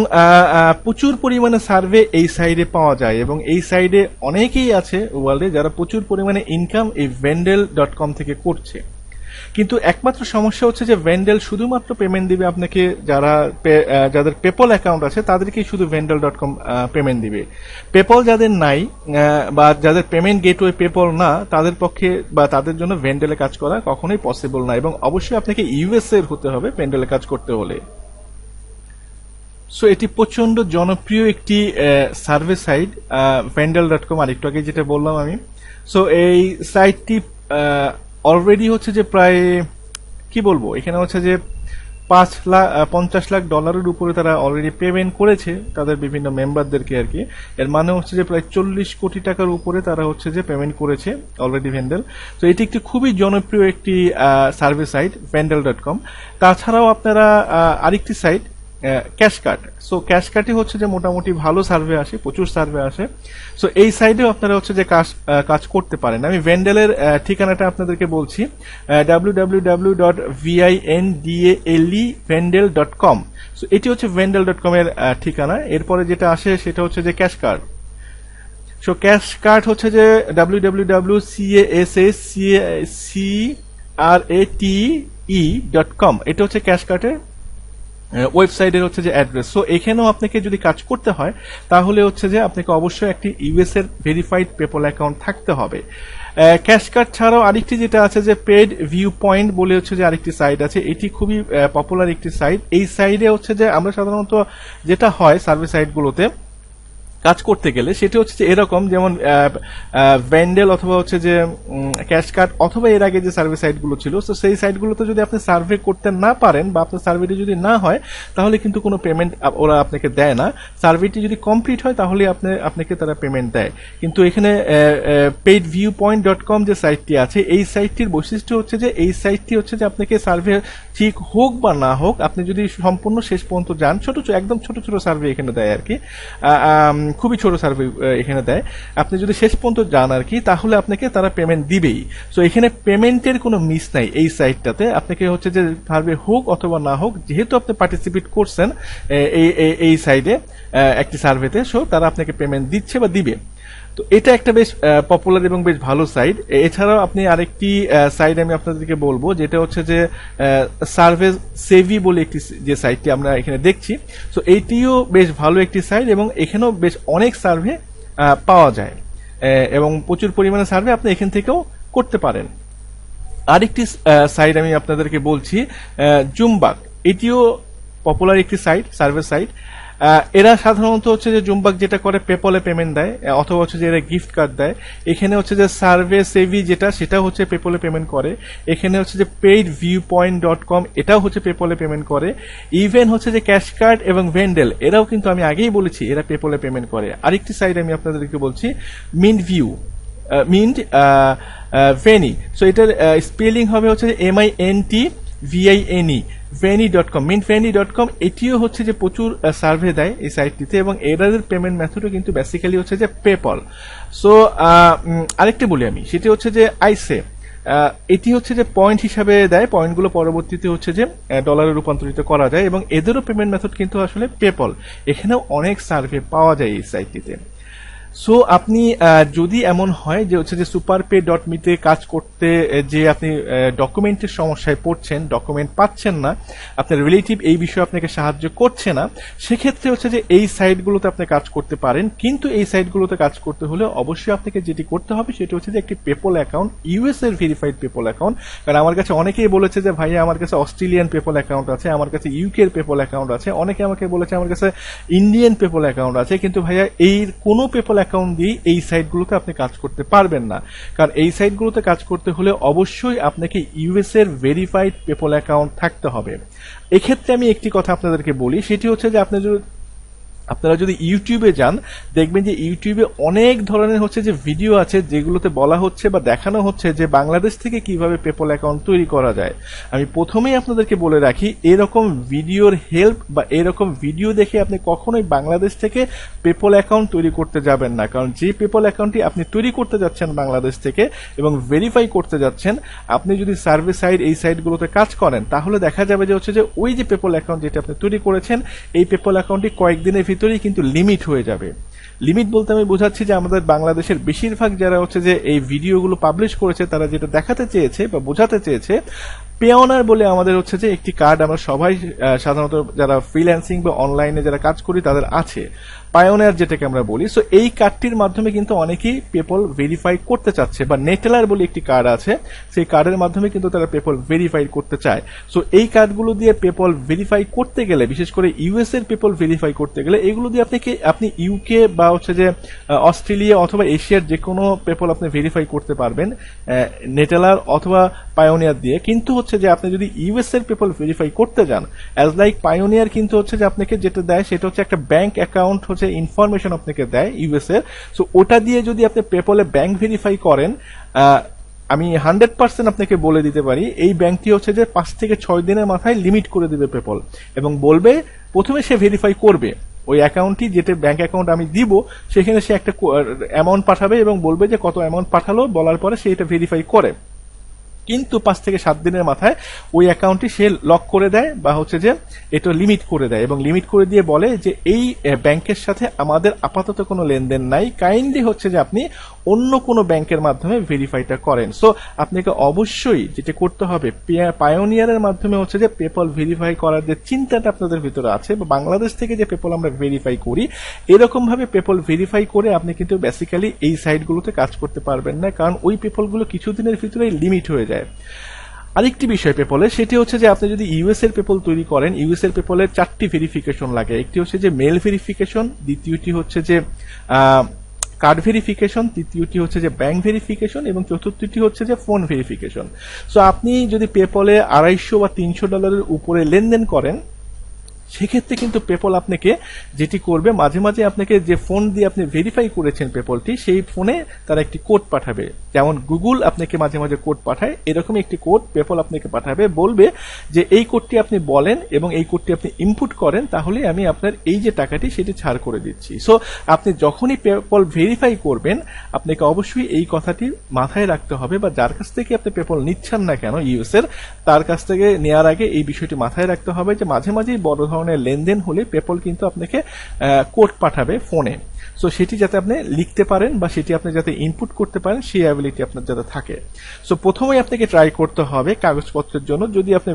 S1: প্রচুর পরিমাণে সার্ভে এই সাইডে পাওয়া যায়, এবং এই সাইডে অনেকেই আছে ওয়ার্ল্ডে যারা প্রচুর পরিমাণে ইনকাম এই vendel.com থেকে করছে। কিন্তু একমাত্র সমস্যা হচ্ছে যে ভেন্ডেল শুধুমাত্র পেমেন্ট দিবে আপনাকে যাদের পেপল অ্যাকাউন্ট আছে তাদেরকেই শুধু vendel.com পেমেন্ট দিবে। পেপল যাদের নাই বা যাদের পেমেন্ট গেটওয়ে পেপল না, তাদের পক্ষে বা তাদের জন্য ভেন্ডেলে কাজ করা কখনোই পসিবল না, এবং অবশ্যই আপনাকে ইউএস এর হতে হবে ভেন্ডেলে কাজ করতে হলে। সো এটি প্রচন্ড জনপ্রিয় একটি সার্ভে সাইট vendel.com, আরেকটু আগে যেটা বললাম আমি। সো এই সাইটটি অলরেডি হচ্ছে যে প্রায় কি বলবো, এখানে হচ্ছে যে 50 লাখ ডলারের উপরে তারা অলরেডি পেমেন্ট করেছে তাদের বিভিন্ন মেম্বারদেরকে আর কি। এর মানে হচ্ছে যে প্রায় 40 কোটি টাকার উপরে তারা হচ্ছে যে পেমেন্ট করেছে অলরেডি ভেন্ডেল। তো এটি একটি খুবই জনপ্রিয় একটি সার্ভে সাইট vendel.com। তাছাড়াও আপনারা আরেকটি সাইট ক্যাশকার্ট। সো ক্যাশকার্টে হচ্ছে যে মোটামুটি ভালো সার্ভে আসে, প্রচুর সার্ভে আসে। সো এই সাইডেও আপনারা হচ্ছে যে কাজ করতে পারেন। আমি ভেন্ডেলের ঠিকানাটা আপনাদেরকে বলছি, www.vendel.com। সো এটি হচ্ছে vendel.com এর ঠিকানা। এরপরে যেটা আসে সেটা হচ্ছে যে ক্যাশকার্ট। সো ক্যাশকার্ট হচ্ছে যে www.casscrate.com। এটা হচ্ছে ক্যাশকার্টের ওয়েবসাইটের হচ্ছে যে অ্যাড্রেস। সো এখানেও আপনাকে যদি কাজ করতে হয় তাহলে হচ্ছে যে আপনাকে অবশ্যই একটি ইউএস এর ভেরিফাইড পেপল অ্যাকাউন্ট থাকতে হবে। ক্যাশকার্ট ছাড়াও আরেকটি যেটা আছে যে পেড ভিউ পয়েন্ট বলে হচ্ছে যে আরেকটি সাইট আছে, এটি খুবই পপুলার একটি সাইট। এই সাইটে হচ্ছে যে আমরা সাধারণত যেটা হয় সার্ভে সাইটগুলোতে কাজ করতে গেলে সেটা হচ্ছে যে এরকম, যেমন ভেন্ডেল অথবা হচ্ছে যে ক্যাশকার্ট অথবা এর আগে যে সার্ভে সাইটগুলো ছিল, তো সেই সাইটগুলোতে যদি আপনি সার্ভে করতে না পারেন বা আপনার সার্ভেটি যদি না হয় তাহলে কিন্তু কোনো পেমেন্ট ওরা আপনাকে দেয় না। সার্ভেটি যদি কমপ্লিট হয় তাহলে আপনাকে তারা পেমেন্ট দেয়। কিন্তু এখানে paidviewpoint.com যে সাইটটি আছে, এই সাইটটির বৈশিষ্ট্য হচ্ছে যে এই সাইটটি হচ্ছে যে আপনাকে সার্ভে ঠিক হোক বা না হোক, আপনি যদি সম্পূর্ণ শেষ পর্যন্ত যান, একদম ছোট ছোট সার্ভে এখানে দেয় আর কি, খুবই ছোট সার্ভে এখানে দেয়, আপনি যদি শেষ পর্যন্ত যান আর কি, তাহলে আপনাকে তারা পেমেন্ট দিবেই। সো এখানে পেমেন্টের কোনো মিস নাই এই সাইটটাতে। আপনাকে হচ্ছে যে সার্ভে হোক অথবা না হোক, যেহেতু আপনি পার্টিসিপেট করছেন এই সাইডে একটি সার্ভেতে, সো তারা আপনাকে পেমেন্ট দিচ্ছে বা দিবে। তো এটা একটা বেশ পপুলার এবং বেশ ভালো সাইট। এছাড়াও আপনি আরেকটি সাইট আমি আপনাদেরকে বলবো, যেটা হচ্ছে যে সার্ভে সেভি বলে একটি যে সাইটটি আমরা এখানে দেখছি। সো এইটিও বেশ ভালো একটি সাইট এবং এখানেও বেশ অনেক সার্ভে পাওয়া যায় এবং প্রচুর পরিমাণে সার্ভে আপনি এখান থেকেও করতে পারেন। আরেকটি সাইট আমি আপনাদেরকে বলছি, জুমবাক। এটিও পপুলার একটি সাইট, সার্ভে সাইট। এরা সাধারণত হচ্ছে যে জুমবাক যেটা করে পেপলে পেমেন্ট দেয় অথবা হচ্ছে যে এরা গিফট কার্ড দেয়। এখানে হচ্ছে যে সার্ভে সেভি সেটা হচ্ছে পেপলে পেমেন্ট করে। এখানে হচ্ছে যে paidviewpoint.com, এটাও হচ্ছে পেপলে পেমেন্ট করে। ইভেন হচ্ছে যে ক্যাশকার্ট এবং ভেন্ডেল, এরাও কিন্তু আমি আগেই বলেছি এরা পেপলে পেমেন্ট করে। আরেকটি সাইট আমি আপনাদেরকে বলছি, মিন্ট ভেনি। সো এটার স্পেলিং হবে হচ্ছে MINTVINE, ভেনি.com, mintveni.com। এটিও হচ্ছে যে প্রচুর সার্ভে দেয় এই সাইটটিতে এবং এদের পেমেন্ট মেথডও কিন্তু বেসিক্যালি হচ্ছে যে পেপল। সো আরেকটি বলি আমি, সেটি হচ্ছে যে আইসে। এটি হচ্ছে যে পয়েন্ট হিসাবে দেয়, পয়েন্টগুলো পরবর্তীতে হচ্ছে যে ডলারে রূপান্তরিত করা যায়, এবং এদেরও পেমেন্ট মেথড কিন্তু আসলে পেপল। এখানেও অনেক সার্ভে পাওয়া যায় এই সাইটটিতে। সো আপনি যদি এমন হয় যে হচ্ছে যে superpay.me-তে কাজ করতে যে আপনি ডকুমেন্টের সমস্যায় পড়ছেন, ডকুমেন্ট পাচ্ছেন না, আপনার রিলেটিভ এই বিষয়ে আপনাকে সাহায্য করছে না, সেক্ষেত্রে হচ্ছে যে এই সাইটগুলোতে আপনি কাজ করতে পারেন। কিন্তু এই সাইটগুলোতে কাজ করতে হলে অবশ্যই আপনাকে যেটি করতে হবে সেটা হচ্ছে যে একটি পেপল অ্যাকাউন্ট, ইউএস এর ভেরিফাইড পেপল অ্যাকাউন্ট। কারণ আমার কাছে অনেকেই বলেছে যে ভাইয়া আমার কাছে অস্ট্রেলিয়ান পেপল অ্যাকাউন্ট আছে, আমার কাছে ইউকে এর পেপল অ্যাকাউন্ট আছে, অনেকে আমাকে বলেছে আমার কাছে ইন্ডিয়ান পেপল অ্যাকাউন্ট আছে, কিন্তু ভাইয়া এই কোনো পেপল অ্যাকাউন্ট দিয়ে এই সাইটগুলোতে আপনি কাজ করতে পারবেন না। কারণ এই সাইটগুলোতে কাজ করতে হলে অবশ্যই আপনাকে ইউএস এর ভেরিফাইড পেপল অ্যাকাউন্ট থাকতে হবে। এক্ষেত্রে আমি একটি কথা আপনাদেরকে বলি, সেটি হচ্ছে যে আপনারা যদি ইউটিউবে যান, দেখবেন যে ইউটিউবে অনেক ধরনের হচ্ছে যে ভিডিও আছে যেগুলোতে বলা হচ্ছে বা দেখানো হচ্ছে যে বাংলাদেশ থেকে কিভাবে পেপল অ্যাকাউন্ট তৈরি করা যায়। আমি প্রথমেই আপনাদেরকে বলে রাখি, এরকম ভিডিওর হেল্প বা এরকম ভিডিও দেখে আপনি কখনোই বাংলাদেশ থেকে পেপল অ্যাকাউন্ট তৈরি করতে যাবেন না। কারণ যে পেপল অ্যাকাউন্টটি আপনি তৈরি করতে যাচ্ছেন বাংলাদেশ থেকে এবং ভেরিফাই করতে যাচ্ছেন, আপনি যদি সার্ভে সাইট এই সাইটগুলোতে কাজ করেন, তাহলে দেখা যাবে যে হচ্ছে যে ওই যে পেপল অ্যাকাউন্ট যেটা আপনি তৈরি করেছেন, এই পেপল অ্যাকাউন্টটি কয়েকদিনের ভিতরেই কিন্তু লিমিট হয়ে যাবে। লিমিট বলতে আমি বোঝাচ্ছি যে আমাদের বাংলাদেশের বেশিরভাগ যারা হচ্ছে যে এই ভিডিওগুলো পাবলিশ করেছে, তারা যেটা দেখাতে চেয়েছে বা বোঝাতে চেয়েছে, পেওনার বলে আমাদের হচ্ছে যে একটি কার্ড আমরা সবাই সাধারণত যারা ফ্রিল্যান্সিং বা অনলাইনে যারা কাজ করি তাদের আছে, পায়োনিয়ার যেটাকে আমরা বলি। সো এই কার্ডটির মাধ্যমে কিন্তু অনেকেই পেপল ভেরিফাই করতে চাচ্ছে, বা নেটেলার বলে একটি কার্ড আছে, সেই কার্ডের মাধ্যমে কিন্তু তারা পেপল ভেরিফাই করতে চায়। সো এই কার্ডগুলো দিয়ে পেপল ভেরিফাই করতে গেলে, বিশেষ করে ইউএস এর পেপল ভেরিফাই করতে গেলে, এগুলো দিয়ে আপনি ইউকে বা হচ্ছে যে অস্ট্রেলিয়া অথবা এশিয়ার যে কোনো পেপল আপনি ভেরিফাই করতে পারবেন নেটেলার অথবা পায়োনিয়ার দিয়ে। কিন্তু হচ্ছে যে আপনি যদি ইউএস এর পেপল ভেরিফাই করতে যান, অ্যাজ লাইক পায়োনিয়ার কিন্তু হচ্ছে যে আপনাকে যেটা দেয় সেটা হচ্ছে একটা ব্যাংক অ্যাকাউন্ট হচ্ছে ইনফরমেশন আপনাকে দেয় ইউএস এর। সো ওটা দিয়ে যদি আপনি পেপলে ব্যাংক ভেরিফাই করেন, আমি 100% আপনাকে বলে দিতে পারি এই ব্যাংকটি হচ্ছে যে 5 থেকে 6 দিনের মাথায় লিমিট করে দিবে পেপল, এবং বলবে প্রথমে সে ভেরিফাই করবে ওই অ্যাকাউন্টটি, যেটা ব্যাংক অ্যাকাউন্ট আমি দিব, সেখানে সে একটা অ্যামাউন্ট পাঠাবে এবং বলবে যে কত অ্যামাউন্ট পাঠালো, বলার পরে সে এটা ভেরিফাই করে। কিন্তু 5 থেকে 7 দিনের মাথায় ওই অ্যাকাউন্টটি সে লক করে দেয় বা হচ্ছে যে এটা লিমিট করে দেয়, এবং লিমিট করে দিয়ে বলে যে এই ব্যাংকের সাথে আমাদের আপাতত কোনো লেনদেন নাই, কাইন্ডলি হচ্ছে যে আপনি অন্য কোনো ব্যাংকের মাধ্যমে ভেরিফাইটা করেন। সো আপনাকে অবশ্যই যেটা করতে হবে, পায়োনিয়ারের মাধ্যমে হচ্ছে যে পেপল ভেরিফাই করার যে চিন্তাটা আপনাদের ভিতরে আছে, বা বাংলাদেশ থেকে যে পেপল আমরা ভেরিফাই করি, এরকম ভাবে পেপল ভেরিফাই করে আপনি কিন্তু বেসিক্যালি এই সাইটগুলোতে কাজ করতে পারবেন না, কারণ ওই পেপলগুলো কিছুদিনের ভিতরেই লিমিট হয়ে যায়। আরেকটি বিষয় পেপলে, সেটি হচ্ছে যে আপনি যদি ইউএস এর পেপল তৈরি করেন, ইউএস এর পেপলের 4টি ভেরিফিকেশন লাগে। একটি হচ্ছে যে মেল ভেরিফিকেশন, দ্বিতীয়টি হচ্ছে যে কার্ড ভেরিফিকেশন, তৃতীয়টি হচ্ছে যে ব্যাংক ভেরিফিকেশন, এবং চতুর্থটি হচ্ছে যে ফোন ভেরিফিকেশন। সো আপনি যদি পেপলে $250 বা $300 উপরে লেনদেন করেন, সেক্ষেত্রে কিন্তু পেপল আপনাকে যেটি করবে, মাঝে মাঝে আপনাকে যে ফোন দিয়ে আপনি ভেরিফাই করেছেন পেপলটি, সেই ফোনে তারা একটি কোড পাঠাবে। যেমন গুগল আপনাকে মাঝে মাঝে কোড পাঠায়, এরকম একটি কোড পেপল আপনাকে পাঠাবে, বলবে যে এই কোডটি আপনি বলেন এবং এই কোডটি আপনি ইনপুট করেন, তাহলে আমি আপনার এই যে টাকাটি সেটি ছাড় করে দিচ্ছি। সো আপনি যখনই পেপল ভেরিফাই করবেন, আপনাকে অবশ্যই এই কথাটি মাথায় রাখতে হবে, বা যার কাছ থেকে আপনি পেপল নিচ্ছেন না কেন ইউএস এর, তার কাছ থেকে নেওয়ার আগে এই বিষয়টি মাথায় রাখতে হবে যে মাঝে মাঝেই বড় ধরনের লেনদেন হলে পেপল কিন্তু আপনাকে কোড পাঠাবে ফোনে। সো সেটি যাতে আপনি লিখতে পারেন বা সেটি আপনি যাতে ইনপুট করতে পারেন, সেই অ্যাবিলিটি আপনার যাতে থাকে। সো প্রথমেই আপনাকে ট্রাই করতে হবে কাগজপত্রের জন্য, যদি আপনি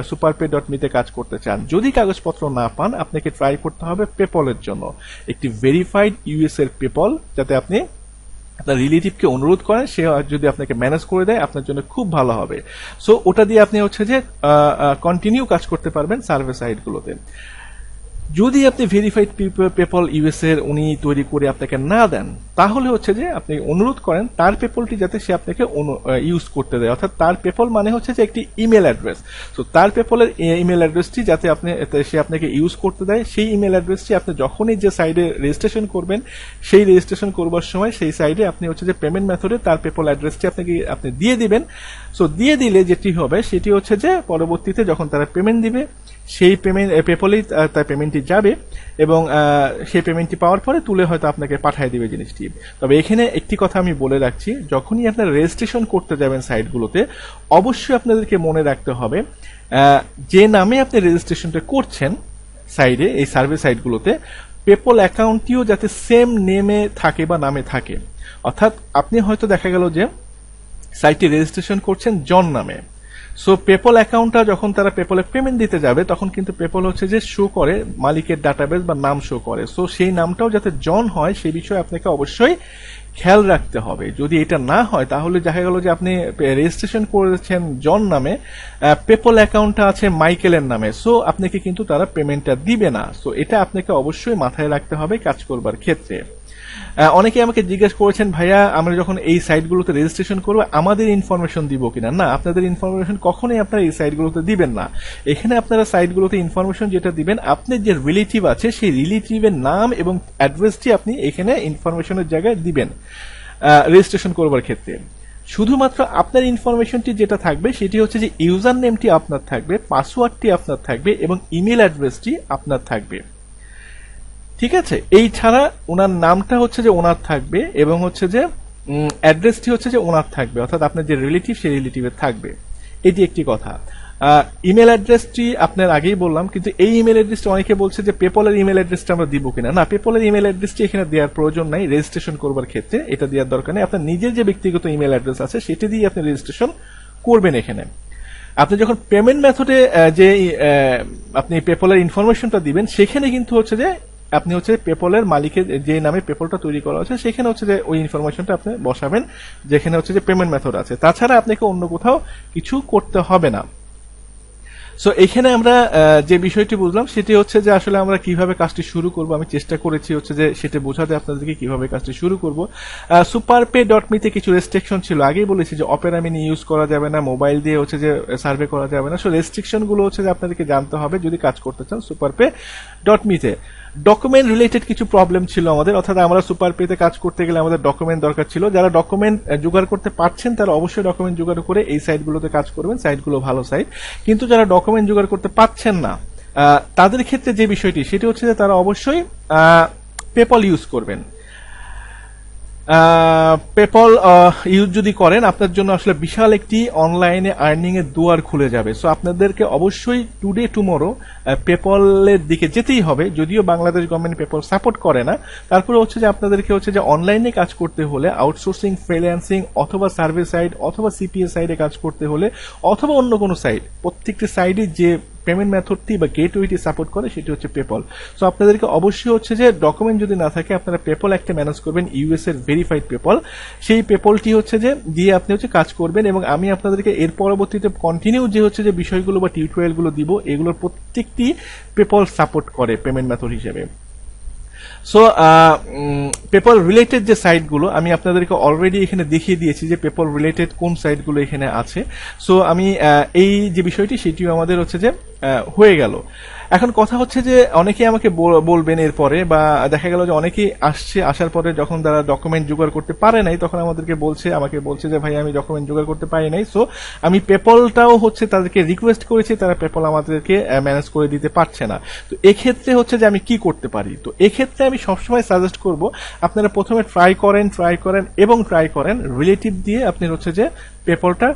S1: superpay.me তে কাজ করতে চান। যদি কাগজপত্র না পান, আপনাকে ট্রাই করতে হবে পেপলের জন্য একটি ভেরিফাইড ইউএস এর পেপল, যাতে আপনি আপনার রিলেটিভকে অনুরোধ করেন, সে যদি আপনাকে ম্যানেজ করে দেয় আপনার জন্য খুব ভালো হবে। সো ওটা দিয়ে আপনি হচ্ছে যে কন্টিনিউ কাজ করতে পারবেন সার্ভে সাইটগুলোতে। যদি আপনি ভেরিফাইড পেপল ইউএস এর উনি তৈরি করে আপনাকে না দেন, তাহলে হচ্ছে যে আপনি অনুরোধ করেন তার পেপলটি যাতে সে আপনাকে ইউজ করতে দেয়। অর্থাৎ তার পেপল মানে হচ্ছে যে একটি ইমেল অ্যাড্রেস। তো তার পেপলের ইমেল অ্যাড্রেসটি যাতে সে আপনাকে ইউজ করতে দেয়, সেই ইমেল অ্যাড্রেসটি আপনি যখনই যে সাইডে রেজিস্ট্রেশন করবেন, সেই রেজিস্ট্রেশন করবার সময় সেই সাইডে আপনি হচ্ছে যে পেমেন্ট মেথডে তার পেপল অ্যাড্রেসটি আপনি দিয়ে দিবেন। সো দিয়ে দিলে যেটি হবে সেটি হচ্ছে যে পরবর্তীতে যখন তারা পেমেন্ট দিবে, সেই পেমেন্ট পেপলেই তার পেমেন্টটি পেমেন্টটি যাবে এবং সেই পেমেন্টটি পাওয়ার পরে তুলে হয়তো আপনাকে পাঠিয়ে দিবে জিনিসটি। তবে এখানে একটি কথা আমি বলে রাখছি, যখনই আপনারা রেজিস্ট্রেশন করতে যাবেন সাইটগুলোতে, অবশ্যই আপনাদেরকে মনে রাখতে হবে যে নামে আপনি রেজিস্ট্রেশনটা করছেন সাইডে, এই সার্ভে সাইটগুলোতে, পেপল অ্যাকাউন্টটিও যাতে সেম নেমে থাকে বা নামে থাকে। অর্থাৎ আপনি হয়তো দেখা গেল যে সাইটটি রেজিস্ট্রেশন করছেন জন নামে, সো পেপল অ্যাকাউন্টটা যখন তারা পেপলে পেমেন্ট দিতে যাবে তখন কিন্তু পেপল হচ্ছে যে শো করে মালিকের ডাটাবেস বা নাম শো করে, সো সেই নামটাও যাতে জন হয় সেই বিষয়ে আপনাকে অবশ্যই খেয়াল রাখতে হবে। যদি এটা না হয় তাহলে দেখা গেল যে আপনি রেজিস্ট্রেশন করেছেন জন নামে, পেপল অ্যাকাউন্টটা আছে মাইকেলের নামে, সো আপনাকে কিন্তু তারা পেমেন্টটা দিবে না। সো এটা আপনাকে অবশ্যই মাথায় রাখতে হবে কাজ করবার ক্ষেত্রে। অনেকে আমাকে জিজ্ঞেস করেছেন, ভাইয়া আমরা যখন এই সাইটগুলোতে রেজিস্ট্রেশন করবো আমাদের ইনফরমেশন দিব কিনা। না, আপনাদের ইনফরমেশন কখনোই আপনারা এই সাইটগুলোতে দিবেন না। এখানে আপনারা সাইটগুলোতে ইনফরমেশন যেটা দিবেন, আপনার যে রিলেটিভ আছে সেই রিলেটিভের নাম এবং অ্যাড্রেসটি আপনি এখানে ইনফরমেশনের জায়গায় দিবেন রেজিস্ট্রেশন করবার ক্ষেত্রে। শুধুমাত্র আপনার ইনফরমেশনটি যেটা থাকবে সেটি হচ্ছে যে ইউজার নেমটি আপনার থাকবে, পাসওয়ার্ডটি আপনার থাকবে এবং ইমেল অ্যাড্রেসটি আপনার থাকবে। ঠিক আছে, এই ছাড়া ওনার নামটা হচ্ছে যে ওনার থাকবে এবং হচ্ছে যে অ্যাড্রেসটি হচ্ছে যে ওনার থাকবে, অর্থাৎ আপনার যে রিলেটিভ সেই রিলেটিভের থাকবে। এটি একটি কথা। ইমেল অ্যাড্রেসটি আপনার আগেই বললাম, কিন্তু এই ইমেল অ্যাড্রেসটি অনেকে বলছে যে পেপলের ইমেল অ্যাড্রেসটা আমরা দিব কিনা। না, পেপলের ইমেল অ্যাড্রেসটি এখানে দেওয়ার প্রয়োজন নাই, রেজিস্ট্রেশন করবার ক্ষেত্রে এটা দেওয়ার দরকার নেই। আপনার নিজের যে ব্যক্তিগত ইমেল অ্যাড্রেস আছে সেটি দিয়ে আপনি রেজিস্ট্রেশন করবেন। এখানে আপনি যখন পেমেন্ট মেথডে যে আপনি পেপলের ইনফরমেশনটা দিবেন সেখানে কিন্তু হচ্ছে যে আপনি হচ্ছে পেপলের মালিকের যে নামে পেপলটা তৈরি করা হচ্ছে সেখানে হচ্ছে যে ওই ইনফরমেশনটা আপনি বসাবেন যেখানে হচ্ছে যে পেমেন্ট মেথড আছে। তাছাড়া আপনাকে অন্য কোথাও কিছু করতে হবে না। সো এখানে আমরা যে বিষয়টি বুঝলাম সেটি হচ্ছে যে আসলে আমরা কিভাবে কাজটি শুরু করব। আমি চেষ্টা করেছি হচ্ছে যে সেটা বোঝাতে আপনাদেরকে কিভাবে কাজটি শুরু করব। superpay.me তে কিছু রেস্ট্রিকশন ছিল, আগেই বলেছি যে অপেরা মিনি ইউজ করা যাবে না, মোবাইল দিয়ে হচ্ছে যে সার্ভে করা যাবে না। সো রেস্ট্রিকশন গুলো হচ্ছে যে আপনাদেরকে জানতে হবে যদি কাজ করতে চান superpay.me তে। ডকুমেন্ট রিলেটেড কিছু প্রবলেম ছিল আমাদের, অর্থাৎ আমরা সুপারপেতে কাজ করতে গেলে আমাদের ডকুমেন্ট দরকার ছিল। যারা ডকুমেন্ট জোগাড় করতে পারছেন তারা অবশ্যই ডকুমেন্ট জোগাড় করে এই সাইটগুলোতে কাজ করবেন, সাইটগুলো ভালো সাইট। কিন্তু যারা ডকুমেন্ট জোগাড় করতে পারছেন না তাদের ক্ষেত্রে যে বিষয়টি সেটি হচ্ছে যে তারা অবশ্যই পেপল ইউজ করবেন। পেপল ইউজ যদি করেন আপনার জন্য আসলে বিশাল একটি অনলাইনে আর্নিং এর দুয়ার খুলে যাবে। সো আপনাদেরকে অবশ্যই টুডে টুমরো পেপলের দিকে যেতেই হবে। যদিও বাংলাদেশ গভর্নমেন্ট পেপল সাপোর্ট করে না, তারপরে হচ্ছে যে আপনাদেরকে হচ্ছে যে অনলাইনে কাজ করতে হলে আউটসোর্সিং, ফ্রিল্যান্সিং অথবা সার্ভে সাইট অথবা সিপিএস সাইডে কাজ করতে হলে অথবা অন্য কোনো সাইট, প্রত্যেকটি সাইডে যে পেমেন্ট মেথডটি বা গেটওয়েটি সাপোর্ট করে সেটি হচ্ছে পেপল। সো আপনাদেরকে অবশ্যই হচ্ছে যে ডকুমেন্ট যদি না থাকে আপনারা পেপল একটা ম্যানেজ করবেন, ইউএস এর ভেরিফাইড পেপল। সেই পেপলটি হচ্ছে যে দিয়ে আপনি হচ্ছে কাজ করবেন এবং আমি আপনাদেরকে এর পরবর্তীতে কন্টিনিউ যে হচ্ছে যে বিষয়গুলো বা টিউটোরিয়ালগুলো দিব এগুলোর প্রত্যেকটি পেপল সাপোর্ট করে পেমেন্ট মেথড হিসেবে। সো পেপল রিলেটেড যে সাইটগুলো আমি আপনাদেরকে অলরেডি এখানে দেখিয়ে দিয়েছি যে পেপল রিলেটেড কোন সাইটগুলো এখানে আছে। সো আমি এই যে বিষয়টি সেটিও আমাদের হচ্ছে যে হয়ে গেল। এখন কথা হচ্ছে যে অনেকেই আমাকে বলবেন এরপরে, বা দেখা গেল যে অনেকেই আসার পরে যখন তারা ডকুমেন্ট জোগাড় করতে পারে নাই তখন আমাকে বলছে যে ভাই আমি ডকুমেন্ট জোগাড় করতে পারি নাই। সো আমি পেপলটাও হচ্ছে তাদেরকে রিকোয়েস্ট করেছি, তারা পেপল আমাদেরকে ম্যানেজ করে দিতে পারছে না। তো এক্ষেত্রে হচ্ছে যে আমি কি করতে পারি, তো এক্ষেত্রে আমি সবসময় সাজেস্ট করব আপনারা প্রথমে ট্রাই করেন রিলেটিভ দিয়ে আপনি হচ্ছে যে পেপলটা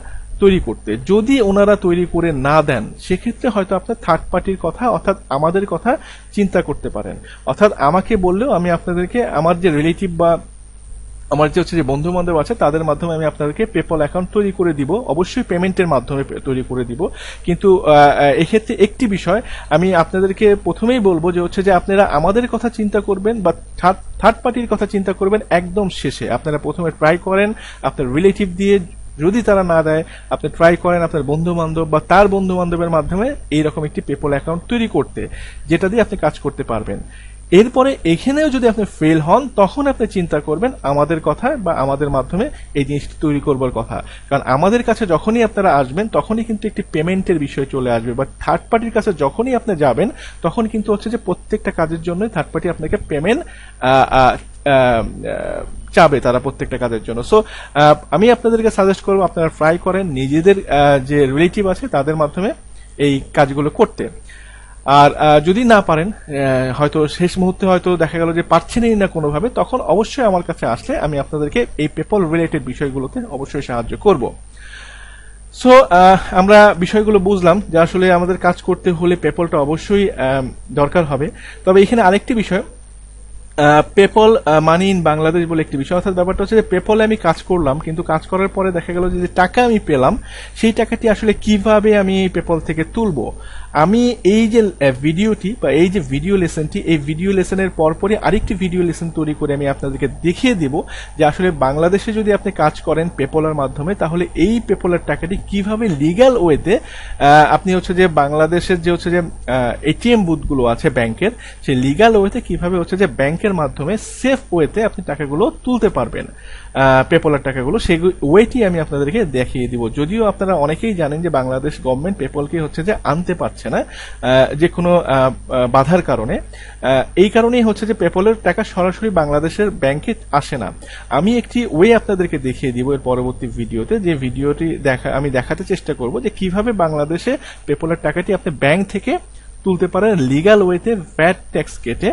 S1: তৈরি করতে। যদি ওনারা তৈরি করে না দেন সেক্ষেত্রে হয়তো আপনার থার্ড পার্টির কথা অর্থাৎ আমাদের কথা চিন্তা করতে পারেন। অর্থাৎ আমাকে বললেও আমি আপনাদেরকে আমার যে রিলেটিভ বা আমার যে হচ্ছে যে বন্ধু বান্ধব আছে তাদের মাধ্যমে আমি আপনাদেরকে পেপল অ্যাকাউন্ট তৈরি করে দিব, অবশ্যই পেমেন্টের মাধ্যমে তৈরি করে দিব। কিন্তু এক্ষেত্রে একটি বিষয় আমি আপনাদেরকে প্রথমেই বলবো যে হচ্ছে যে আপনারা আমাদের কথা চিন্তা করবেন বা থার্ড পার্টির কথা চিন্তা করবেন একদম শেষে। আপনারা প্রথমে ট্রাই করেন আপনার রিলেটিভ দিয়ে, যদি তারা না দেয় আপনি ট্রাই করেন আপনার বন্ধু বান্ধব বা তার বন্ধু বান্ধবের মাধ্যমে এইরকম একটি পেপল অ্যাকাউন্ট তৈরি করতে, যেটা দিয়ে আপনি কাজ করতে পারবেন। এরপরে এখানেও যদি আপনি ফেল হন তখন আপনি চিন্তা করবেন আমাদের কথা বা আমাদের মাধ্যমে এই জিনিসটি তৈরি করবার কথা। কারণ আমাদের কাছে যখনই আপনারা আসবেন তখনই কিন্তু একটি পেমেন্টের বিষয় চলে আসবে, বা থার্ড পার্টির কাছে যখনই আপনি যাবেন তখন কিন্তু হচ্ছে যে প্রত্যেকটা কাজের জন্য থার্ড পার্টি আপনাকে পেমেন্ট চাবে তারা প্রত্যেকটা কাজের জন্য। সো আমি আপনাদেরকে সাজেস্ট করবো আপনারা ট্রাই করেন নিজেদের যে রিলেটিভ আছে তাদের মাধ্যমে এই কাজগুলো করতে। আর যদি না পারেন, হয়তো শেষ মুহূর্তে হয়তো দেখা গেল যে পারছেনই না কোনোভাবে, তখন অবশ্যই আমার কাছে আসলে আমি আপনাদেরকে এই পেপল রিলেটেড বিষয়গুলোতে অবশ্যই সাহায্য করব। সো আমরা বিষয়গুলো বুঝলাম যে আসলে আমাদের কাজ করতে হলে পেপলটা অবশ্যই দরকার হবে। তবে এখানে আরেকটি বিষয়, পেপল মানি ইন বাংলাদেশ বলে একটি বিষয়, অর্থাৎ ব্যাপারটা হচ্ছে যে পেপলে আমি কাজ করলাম, কিন্তু কাজ করার পরে দেখা গেল যে টাকা আমি পেলাম, সেই টাকাটি আসলে কিভাবে আমি পেপল থেকে তুলবো। আমি এই যে ভিডিওটি বা এই যে ভিডিও লেসনটি, এই ভিডিও লেসনের পরপরই আরেকটি ভিডিও লেসন তৈরি করে আমি আপনাদেরকে দেখিয়ে দিব যে আসলে বাংলাদেশে যদি আপনি কাজ করেন পেপলের মাধ্যমে, তাহলে এই পেপলের টাকাটি কিভাবে লিগ্যাল ওয়েতে আপনি হচ্ছে যে বাংলাদেশের যে হচ্ছে যে এটিএম বুথগুলো আছে ব্যাংকের, সেই লিগ্যাল ওয়েতে কিভাবে হচ্ছে যে ব্যাংকের মাধ্যমে সেফ ওয়েতে আপনি টাকাগুলো তুলতে পারবেন, পেপলের টাকাগুলো, সেই ওয়েটি আমি আপনাদেরকে দেখিয়ে দিব। যদিও আপনারা অনেকেই জানেন যে বাংলাদেশ গভর্নমেন্ট পেপলকে হচ্ছে যে আনতে পারছে না যে কোনো বাধার কারণে। এই কারণেই হচ্ছে যে পেপলের টাকা সরাসরি বাংলাদেশের ব্যাংকে আসে না। আমি একটি ওয়ে আপনাদেরকে দেখিয়ে দিব এর পরবর্তী ভিডিওতে, যে ভিডিওটি আমি দেখাতে চেষ্টা করব যে কিভাবে বাংলাদেশে পেপলের টাকাটি আপনি ব্যাংক থেকে তুলতে পারেন লিগ্যাল ওয়েতে, ভ্যাট ট্যাক্স কেটে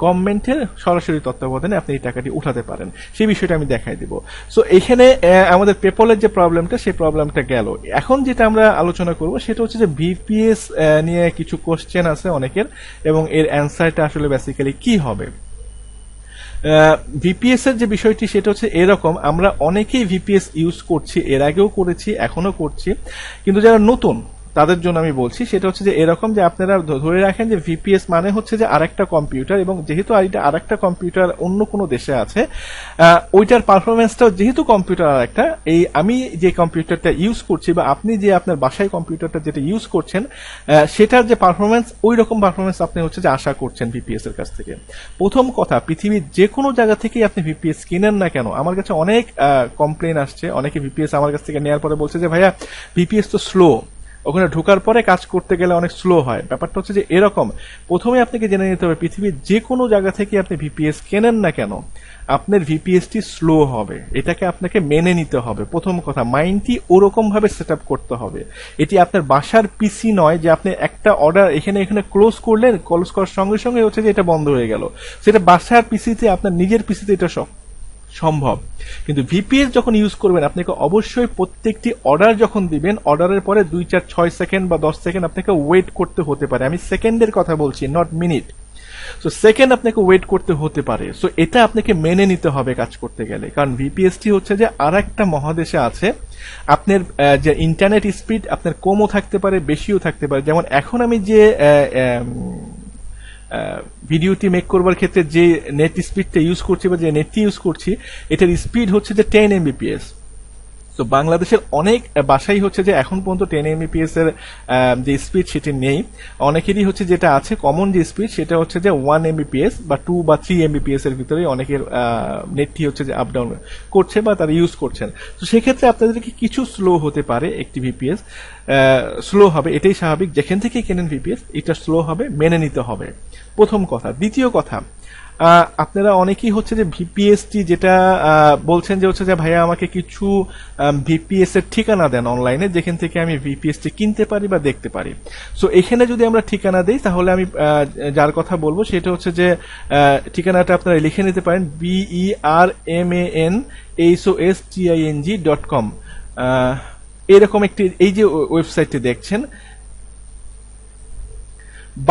S1: গভর্নমেন্টের সরাসরি তত্ত্বাবধানে আপনি এই টাকাটি উঠাতে পারেন, সেই বিষয়টা আমি দেখাই দিব। সো এখানে আমাদের পেপলের যে প্রবলেমটা, সেই প্রবলেমটা গেল। এখন যেটা আমরা আলোচনা করব সেটা হচ্ছে যে ভিপিএস নিয়ে কিছু কোশ্চেন আছে অনেকের, এবং এর অ্যান্সারটা আসলে বেসিক্যালি কি হবে। ভিপিএস এর যে বিষয়টি সেটা হচ্ছে এরকম, আমরা অনেকেই ভিপিএস ইউজ করছি, এর আগেও করেছি, এখনো করছি, কিন্তু যারা নতুন তাদের জন্য আমি বলছি সেটা হচ্ছে যে এরকম, যে আপনারা ধরে রাখেন যে ভিপিএস মানে হচ্ছে যে আরেকটা কম্পিউটার, এবং যেহেতু এটা আরেকটা কম্পিউটার অন্য কোনো দেশে আছে, ওইটার পারফরমেন্সটাও যেহেতু কম্পিউটার আরেকটা, এই আমি যে কম্পিউটারটা ইউজ করছি বা আপনি যে আপনার বাসায় কম্পিউটারটা যেটা ইউজ করছেন, সেটার যে পারফরমেন্স, ওই রকম পারফরমেন্স আপনি হচ্ছে যে আশা করছেন ভিপিএস এর কাছ থেকে। প্রথম কথা, পৃথিবীর যে কোনো জায়গা থেকেই আপনি ভিপিএস কিনেন না কেন, আমার কাছে অনেক কমপ্লেন আসছে, অনেকে ভিপিএস আমার কাছ থেকে নেওয়ার পরে বলছে যে ভাইয়া ভিপিএস তো স্লো, ওখানে ঢোকার পরে কাজ করতে গেলে অনেক স্লো হয়। ব্যাপারটা হচ্ছে যে এরকম, প্রথমে আপনাকে জেনে নিতে হবে পৃথিবীর যে কোনো জায়গা থেকে আপনি ভিপিএস কেনেন না কেন, আপনার ভিপিএসটি স্লো হবে, এটাকে আপনাকে মেনে নিতে হবে। প্রথম কথা, মাইন্ডটি ওরকম ভাবে সেট আপ করতে হবে। এটি আপনার বাসার পিসি নয় যে আপনি একটা অর্ডার এখানে ক্লোজ করলেন, ক্লোজ করার সঙ্গে সঙ্গে হচ্ছে যে এটা বন্ধ হয়ে গেল। সেটা বাসার পিসিতে, আপনার নিজের পিসিতে এটা সম্ভব। কিন্তু ভিপিএস যখন ইউজ করবেন, আপনাকে অবশ্যই প্রত্যেকটি অর্ডার যখন দিবেন, অর্ডারের পরে 2, 4, 6 সেকেন্ড বা 10 সেকেন্ড আপনাকে ওয়েট করতে হতে পারে। আমি সেকেন্ডের কথা বলছি, নট মিনিট। সো সেকেন্ড আপনাকে ওয়েট করতে হতে পারে। সো এটা আপনাকে মেনে নিতে হবে কাজ করতে গেলে, কারণ ভিপিএসটি হচ্ছে যে আর একটা মহাদেশে আছে। আপনার যে ইন্টারনেট স্পিড আপনার কমও থাকতে পারে, বেশিও থাকতে পারে। যেমন এখন আমি যে ভিডিওটি মেক করবার ক্ষেত্রে যে নেট স্পিডটা ইউজ করছি বা যে নেটটি ইউজ করছি, এটার স্পিড হচ্ছে যে 10 Mbps। তো বাংলাদেশের অনেক বাসাই হচ্ছে যে এখন পর্যন্ত 10 Mbps এর যে স্পিড সেটি নেই। অনেকেরই হচ্ছে যেটা আছে কমন যে স্পিড, সেটা হচ্ছে যে 1 Mbps বা 2 বা 3 Mbps এর ভিতরে অনেকের নেটটি হচ্ছে যে আপ ডাউন করছে বা তারা ইউজ করছেন। তো সেক্ষেত্রে আপনাদেরকে কিছু স্লো হতে পারে, একটি ভিপিএস স্লো হবে, এটাই স্বাভাবিক। যেখান থেকে কেনেন ভিপিএস, এটা স্লো হবে, মেনে নিতে হবে, প্রথম কথা। দ্বিতীয় কথা, আপনারা অনেকেই হচ্ছে যে ভিপিএসটি যেটা বলছেন যে হচ্ছে যে ভাইয়া আমাকে কিছু ভিপিএস এর ঠিকানা দেন অনলাইনে, যেখান থেকে আমি ভিপিএসটি কিনতে পারি বা দেখতে পারি। সো এখানে যদি আমরা ঠিকানা দিই, তাহলে আমি যার কথা বলবো সেটা হচ্ছে যে ঠিকানাটা আপনারা লিখে নিতে পারেন, BERMANHOSTING.com। এরকম একটি, এই যে ওয়েবসাইটটি দেখছেন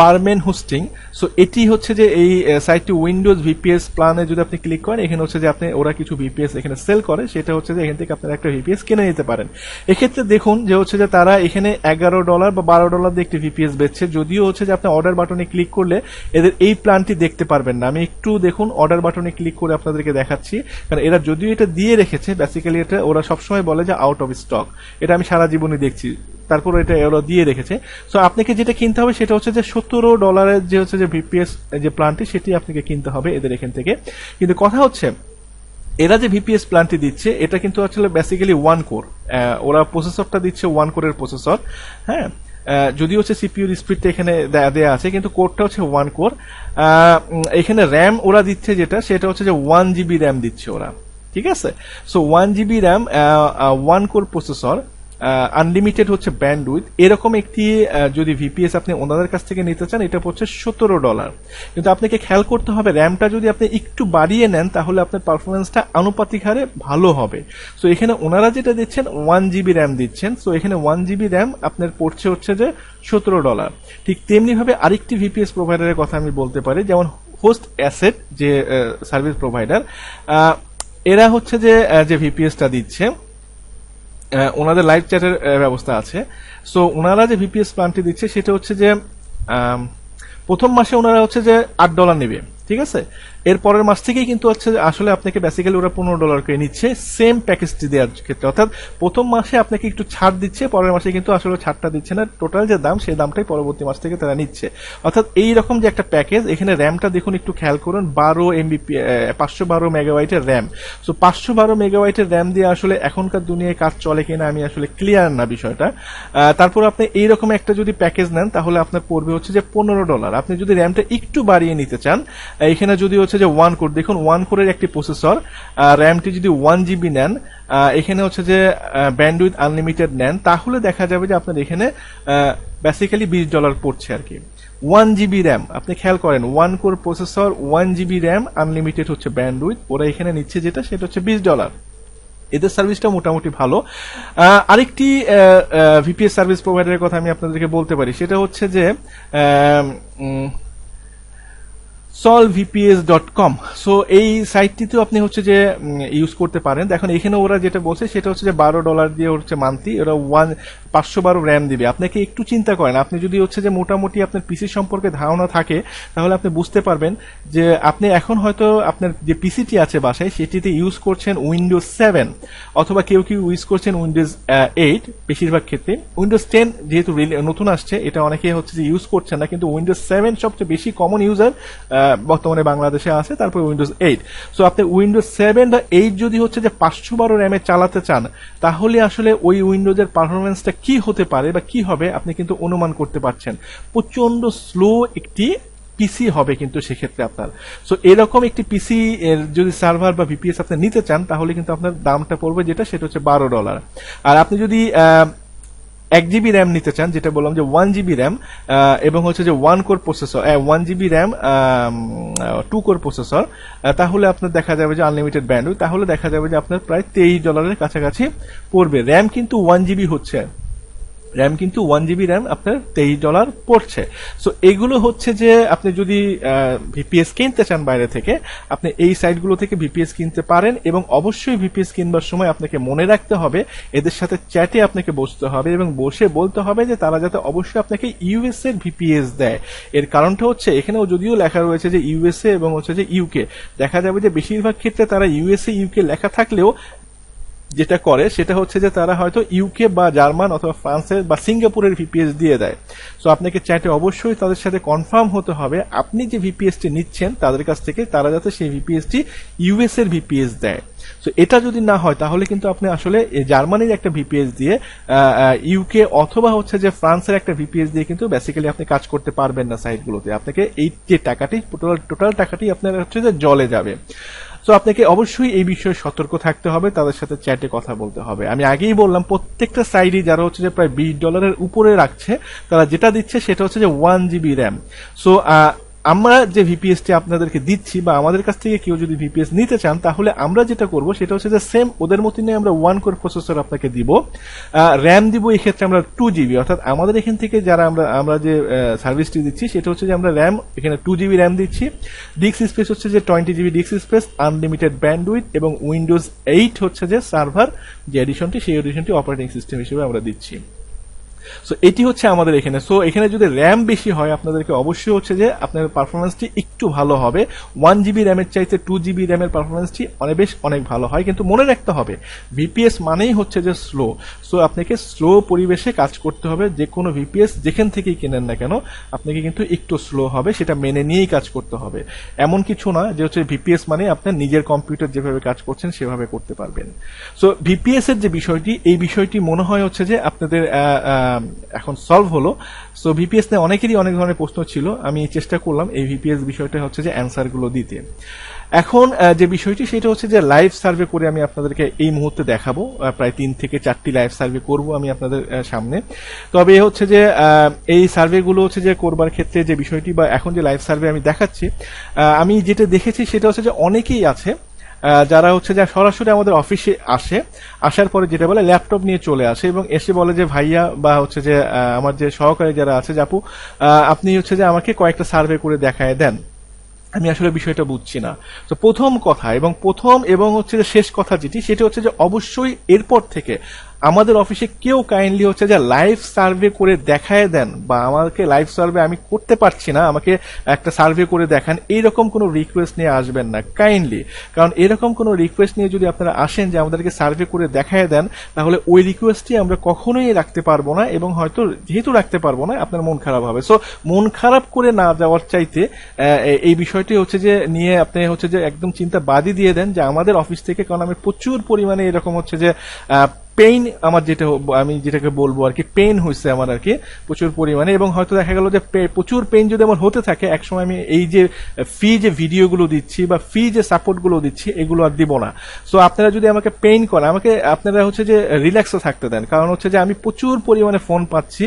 S1: বারম্যান হোস্টিং, সো এটি হচ্ছে যে এই সাইটটি উইন্ডোজ ভিপিএস প্ল্যানে যদি আপনি ক্লিক করেন, এখানে হচ্ছে যে আপনি ওরা কিছু ভিপিএস এখানে সেল করে, সেটা হচ্ছে যে এখান থেকে আপনারা একটা ভিপিএস কিনে নিতে পারেন। এক্ষেত্রে দেখুন যে হচ্ছে যে তারা এখানে $11 বা $12 দিয়ে একটি ভিপিএস বেচছে, যদিও হচ্ছে যে আপনি অর্ডার বাটনে ক্লিক করলে এদের এই প্ল্যানটি দেখতে পারবেন না। আমি একটু দেখুন অর্ডার বাটনে ক্লিক করে আপনাদেরকে দেখাচ্ছি, কারণ এরা যদিও এটা দিয়ে রেখেছে, বেসিক্যালি এটা ওরা সবসময় বলে যে আউট অফ স্টক। এটা আমি সারা জীবনই দেখছি, তারপর এটা ওরা দিয়ে রেখেছে। সো আপনাকে যেটা কিনতে হবে সেটা হচ্ছে যে $17 যে হচ্ছে যে ভিপিএস যে প্ল্যানটি, সেটি আপনাকে কিনতে হবে এদের এখান থেকে। কিন্তু কথা হচ্ছে এরা যে ভিপিএস প্ল্যানটি দিচ্ছে, এটা কিন্তু আসলে বেসিক্যালি 1 কোর, ওরা প্রসেসরটা দিচ্ছে 1 কোরের প্রসেসর। হ্যাঁ, যদি হচ্ছে সিপিইউর স্পিডটা এখানে দেয়া আছে, কিন্তু কোরটা হচ্ছে 1 কোর। এখানে র্যাম ওরা দিচ্ছে যেটা, সেটা হচ্ছে যে 1 GB র্যাম দিচ্ছে ওরা, ঠিক আছে। So 1 GB RAM, 1 core processor, unlimited হচ্ছে ব্যান্ডউইথ, এরকম একটি যদি ভিপিএস আপনি ওনাদের কাছ থেকে নিতে চান, এটা পড়ছে $17। কিন্তু আপনাকে খেয়াল করতে হবে র্যামটা যদি আপনি একটু বাড়িয়ে নেন তাহলে আপনার পারফরমেন্সটা আনুপাতিক হারে ভালো হবে। সো এখানে ওনারা যেটা দিচ্ছেন 1 GB র্যাম দিচ্ছেন, সো এখানে 1 GB র্যাম আপনার পড়ছে হচ্ছে যে $17। ঠিক তেমনি ভাবে আরেকটি ভিপিএস প্রোভাইডারের কথা আমি বলতে পারি, যেমন হোস্ট অ্যাসেট যে সার্ভিস প্রোভাইডার, এরা হচ্ছে যে ভিপিএসটা দিচ্ছে, ওনাদের লাইভ চ্যাটের ব্যবস্থা আছে। সো ওনারা যে ভিপিএস প্ল্যানটি দিচ্ছে সেটা হচ্ছে যে প্রথম মাসে ওনারা হচ্ছে যে $8 নেবে, ঠিক আছে। এর পরের মাস থেকেই কিন্তু হচ্ছে আসলে আপনাকে বেসিক্যালি ওরা $15 করে নিচ্ছে সেম প্যাকেজটি দেওয়ার ক্ষেত্রে, অর্থাৎ প্রথম মাসে আপনাকে একটু ছাড় দিচ্ছে, পরের মাসে কিন্তু আসলে ছাড়টা দিচ্ছে না, টোটাল যে দাম সেই দামটাই পরবর্তী মাস থেকে তারা নিচ্ছে। অর্থাৎ এই রকম যে একটা প্যাকেজ, এখানে র্যামটা দেখুন একটু খেয়াল করুন, 12 MB 512 মেগাবাইটের র্যাম। সো 512 মেগাবাইটের র্যাম দিয়ে আসলে এখনকার দুনিয়ায় কাজ চলে কিনা আমি আসলে ক্লিয়ার না বিষয়টা। তারপর আপনি এইরকম একটা যদি প্যাকেজ নেন তাহলে আপনার পড়বে হচ্ছে যে $15। আপনি যদি র্যামটা একটু বাড়িয়ে নিতে চান, এখানে যদি হচ্ছে যে 1 কোর, দেখুন 1 কোরের একটি প্রসেসর, র্যামটি যদি 1 GB নেন, এখানে হচ্ছে যে ব্যান্ডউইথ আনলিমিটেড নেন, তাহলে দেখা যাবে যে আপনার এখানে বেসিক্যালি $20 পড়ছে আর কি। 1 GB র্যাম, আপনি খেয়াল করেন 1 core processor, 1 GB RAM, unlimited হচ্ছে ব্যান্ডউইথ, ওরা এখানে নিচ্ছে যেটা সেটা হচ্ছে $20। এদের সার্ভিসটা মোটামুটি ভালো। আরেকটি ভিপিএস সার্ভিস প্রোভাইডারের কথা আমি আপনাদেরকে বলতে পারি, সেটা হচ্ছে যে solvvps.com। সো এই সাইটটিতেও আপনি হচ্ছে যে ইউজ করতে পারেন। দেখুন এখানে ওরা যেটা বলছে সেটা হচ্ছে যে $12 দিয়ে হচ্ছে মান্থলি, ওরা 512 র্যাম দিবে। আপনাকে একটু চিন্তা করেন, আপনি যদি হচ্ছে যে মোটামুটি আপনার পিসি সম্পর্কে ধারণা থাকে তাহলে আপনি বুঝতে পারবেন যে আপনি এখন হয়তো আপনার যে পিসিটি আছে বাসায় সেটিতে ইউজ করছেন উইন্ডোজ 7, অথবা কেউ কেউ ইউজ করছেন উইন্ডোজ 8, বেশিরভাগ ক্ষেত্রে উইন্ডোজ 10 যেহেতু নতুন আসছে এটা অনেকে হচ্ছে যে ইউজ করছেন না, কিন্তু উইন্ডোজ 7 সবচেয়ে বেশি কমন ইউজার বর্তমানে বাংলাদেশে আছে, তারপর উইন্ডোজ 8। সো আপনি উইন্ডোজ 7 বা 8 যদি হচ্ছে যে 512 র্যামে চালাতে চান তাহলে আসলে ওই উইন্ডোজের পারফরমেন্সটা কি হতে পারে বা কি হবে আপনি কিন্তু অনুমান করতে পারছেন। প্রচন্ড স্লো একটি পিসি হবে কিন্তু সেক্ষেত্রে আপনার। সো এরকম একটি পিসি এর যদি সার্ভার বা ভিপিএস আপনি নিতে চান তাহলে কিন্তু আপনার দামটা পড়বে যেটা সেটা হচ্ছে $12। আর আপনি যদি 1 GB র্যাম নিতে চান, যেটা বললাম যে 1 GB র্যাম এবং হচ্ছে যে 1 core processor, 1 GB RAM 2 core processor, তাহলে আপনার দেখা যাবে যে আনলিমিটেড ব্যান্ডউইথ, তাহলে দেখা যাবে যে আপনার প্রায় $23 কাছাকাছি পড়বে। র্যাম কিন্তু 1 GB হচ্ছে, র্যাম কিন্তু 1 GB র্যাম আপনার $23 পড়ছে। সো এগুলো হচ্ছে যে আপনি যদি ভিপিএস কিনতে চান বাইরে থেকে, আপনি এই সাইটগুলো থেকে ভিপিএস কিনতে পারেন, এবং অবশ্যই ভিপিএস কিনবার সময় আপনাকে মনে রাখতে হবে এদের সাথে চ্যাটে আপনাকে বসতে হবে এবং বসে বলতে হবে যে তারা যাতে অবশ্যই আপনাকে ইউএস এর ভিপিএস দেয়। এর কারণটা হচ্ছে এখানেও যদিও লেখা রয়েছে যে ইউএসএ এবং হচ্ছে যে ইউকে, দেখা যাবে যে বেশিরভাগ ক্ষেত্রে তারা ইউএসএ ইউকে লেখা থাকলেও যেটা করে সেটা হচ্ছে যে তারা হয়তো ইউকে বা জার্মান অথবা ফ্রান্সের বা সিঙ্গাপুরের ভিপিএস দিয়ে দেয়। সো আপনাকে চ্যাটে অবশ্যই তাদের সাথে কনফার্ম হতে হবে আপনি যে ভিপিএসটি নিচ্ছেন তাদের কাছ থেকে তারা যাতে সেই ভিপিএসটি ইউএস এর ভিপিএস দেয়। সো এটা যদি না হয় তাহলে কিন্তু আপনি আসলে জার্মানির একটা ভিপিএস দিয়ে ইউকে অথবা হচ্ছে যে ফ্রান্সের একটা ভিপিএস দিয়ে কিন্তু বেসিক্যালি আপনি কাজ করতে পারবেন না সাইটগুলোতে। আপনাকে এই যে টাকাটি টোটাল টাকাটি আপনার হচ্ছে যে জলে যাবে। সো আপনাকে অবশ্যই এই বিষয়ে সতর্ক থাকতে হবে, তাদের সাথে চ্যাটে কথা বলতে হবে। আমি আগেই বললাম প্রত্যেকটা সাইডই যারা হচ্ছে যে প্রায় $20 উপরে রাখছে তারা যেটা দিচ্ছে সেটা হচ্ছে যে 1 GB র্যাম। সো আমরা যে ভিপিএসটি আপনাদেরকে দিচ্ছি বা আমাদের কাছ থেকে কেউ যদি ভিপিএস নিতে চান তাহলে আমরা যেটা করব সেটা হচ্ছে যে সেম ওদের মতনই আমরা 1 কোর প্রসেসর আপনাকে দিব, র্যাম দিব এই ক্ষেত্রে আমরা 2 GB, অর্থাৎ আমাদের এখান থেকে যারা আমরা যে সার্ভিসটি দিচ্ছি সেটা হচ্ছে যে আমরা র্যাম এখানে 2 GB র্যাম দিচ্ছি, ডিস্ক স্পেস হচ্ছে যে 20 GB disk space, unlimited bandwidth এবং উইন্ডোজ 8 হচ্ছে যে সার্ভার যে এডিশনটি সেই এডিশনটি অপারেটিং সিস্টেম হিসেবে আমরা দিচ্ছি। সো এটি হচ্ছে আমাদের এখানে। সো এখানে যদি র্যাম বেশি হয় আপনাদেরকে অবশ্যই হচ্ছে যে আপনার পারফরমেন্সটি একটু ভালো হবে। 1 GB র্যামের চাইতে 2 GB র্যামের পারফরমেন্সটি অনেক ভালো হয়, কিন্তু মনে রাখতে হবে ভিপিএস মানেই হচ্ছে যে স্লো। সো আপনাকে স্লো পরিবেশে কাজ করতে হবে, যে কোনো ভিপিএস যেখান থেকেই কেনেন না কেন আপনাকে কিন্তু একটু স্লো হবে, সেটা মেনে নিয়েই কাজ করতে হবে। এমন কিছু না যে হচ্ছে ভিপিএস মানে আপনার নিজের কম্পিউটার যেভাবে কাজ করছেন সেভাবে করতে পারবেন। সো ভিপিএস এর যে বিষয়টি, এই বিষয়টি মনে হয় হচ্ছে যে আপনাদের এখন সলভ হলো। সো ভিপিএস নিয়ে অনেকেরই অনেক ধরনের প্রশ্ন ছিল, আমি চেষ্টা করলাম এই ভিপিএস বিষয়টা হচ্ছে যে অ্যান্সার গুলো দিতে। এখন যে বিষয়টি সেটা হচ্ছে যে লাইভ সার্ভে করে আমি আপনাদেরকে এই মুহূর্তে দেখাবো, প্রায় 3 থেকে 4টি লাইভ সার্ভে করব আমি আপনাদের সামনে। তবে হচ্ছে যে এই সার্ভেগুলো হচ্ছে যে করবার ক্ষেত্রে যে বিষয়টি বা এখন যে লাইভ সার্ভে আমি দেখাচ্ছি, আমি যেটা দেখেছি সেটা হচ্ছে যে অনেকেই আছে যারা হচ্ছে যে সরাসরি আমাদের অফিসে আসার পরে যেটা বলে ল্যাপটপ নিয়ে চলে আসে এবং এসে বলে যে ভাইয়া বা হচ্ছে যে আমার যে সহকারী যারা আছে যে আপু আপনি হচ্ছে যে আমাকে কয়েকটা সার্ভে করে দেখায় দেন। আমি আসলে বিষয়টা বুঝছি না। তো প্রথম কথা এবং হচ্ছে যে শেষ কথা যেটি সেটা হচ্ছে যে অবশ্যই এরপর থেকে আমাদের অফিসে কেউ কাইন্ডলি হচ্ছে যে লাইভ সার্ভে করে দেখায় দেন বা আমাকে লাইভ সার্ভে আমি করতে পারছি না আমাকে একটা সার্ভে করে দেখান এইরকম কোনো রিকোয়েস্ট নিয়ে আসবেন না কাইন্ডলি। কারণ এরকম কোনো রিকোয়েস্ট নিয়ে যদি আপনারা আসেন যে আমাদেরকে সার্ভে করে দেখায় দেন, তাহলে ওই রিকোয়েস্টটি আমরা কখনোই রাখতে পারবো না এবং হয়তো যেহেতু রাখতে পারবো না আপনার মন খারাপ হবে। সো মন খারাপ করে না যাওয়ার চাইতে এই বিষয়টি হচ্ছে যে নিয়ে আপনি হচ্ছে যে একদম চিন্তা বাদই দিয়ে দেন যে আমাদের অফিস থেকে, কারণ আমি প্রচুর পরিমাণে এরকম হচ্ছে যে পেইন আমার আমি যেটাকে বলবো আর কি পেইন হয়েছে আমার আর কি প্রচুর পরিমাণে, এবং হয়তো দেখা গেল যে প্রচুর পেইন যদি আমার হতে থাকে একসময় আমি এই যে ফ্রি যে ভিডিওগুলো দিচ্ছি বা ফ্রি যে সাপোর্টগুলো দিচ্ছি এগুলো আর দিব না। সো আপনারা যদি আমাকে পেইন করেন আপনারা হচ্ছে যে রিল্যাক্সে থাকতে দেন, কারণ হচ্ছে যে আমি প্রচুর পরিমাণে ফোন পাচ্ছি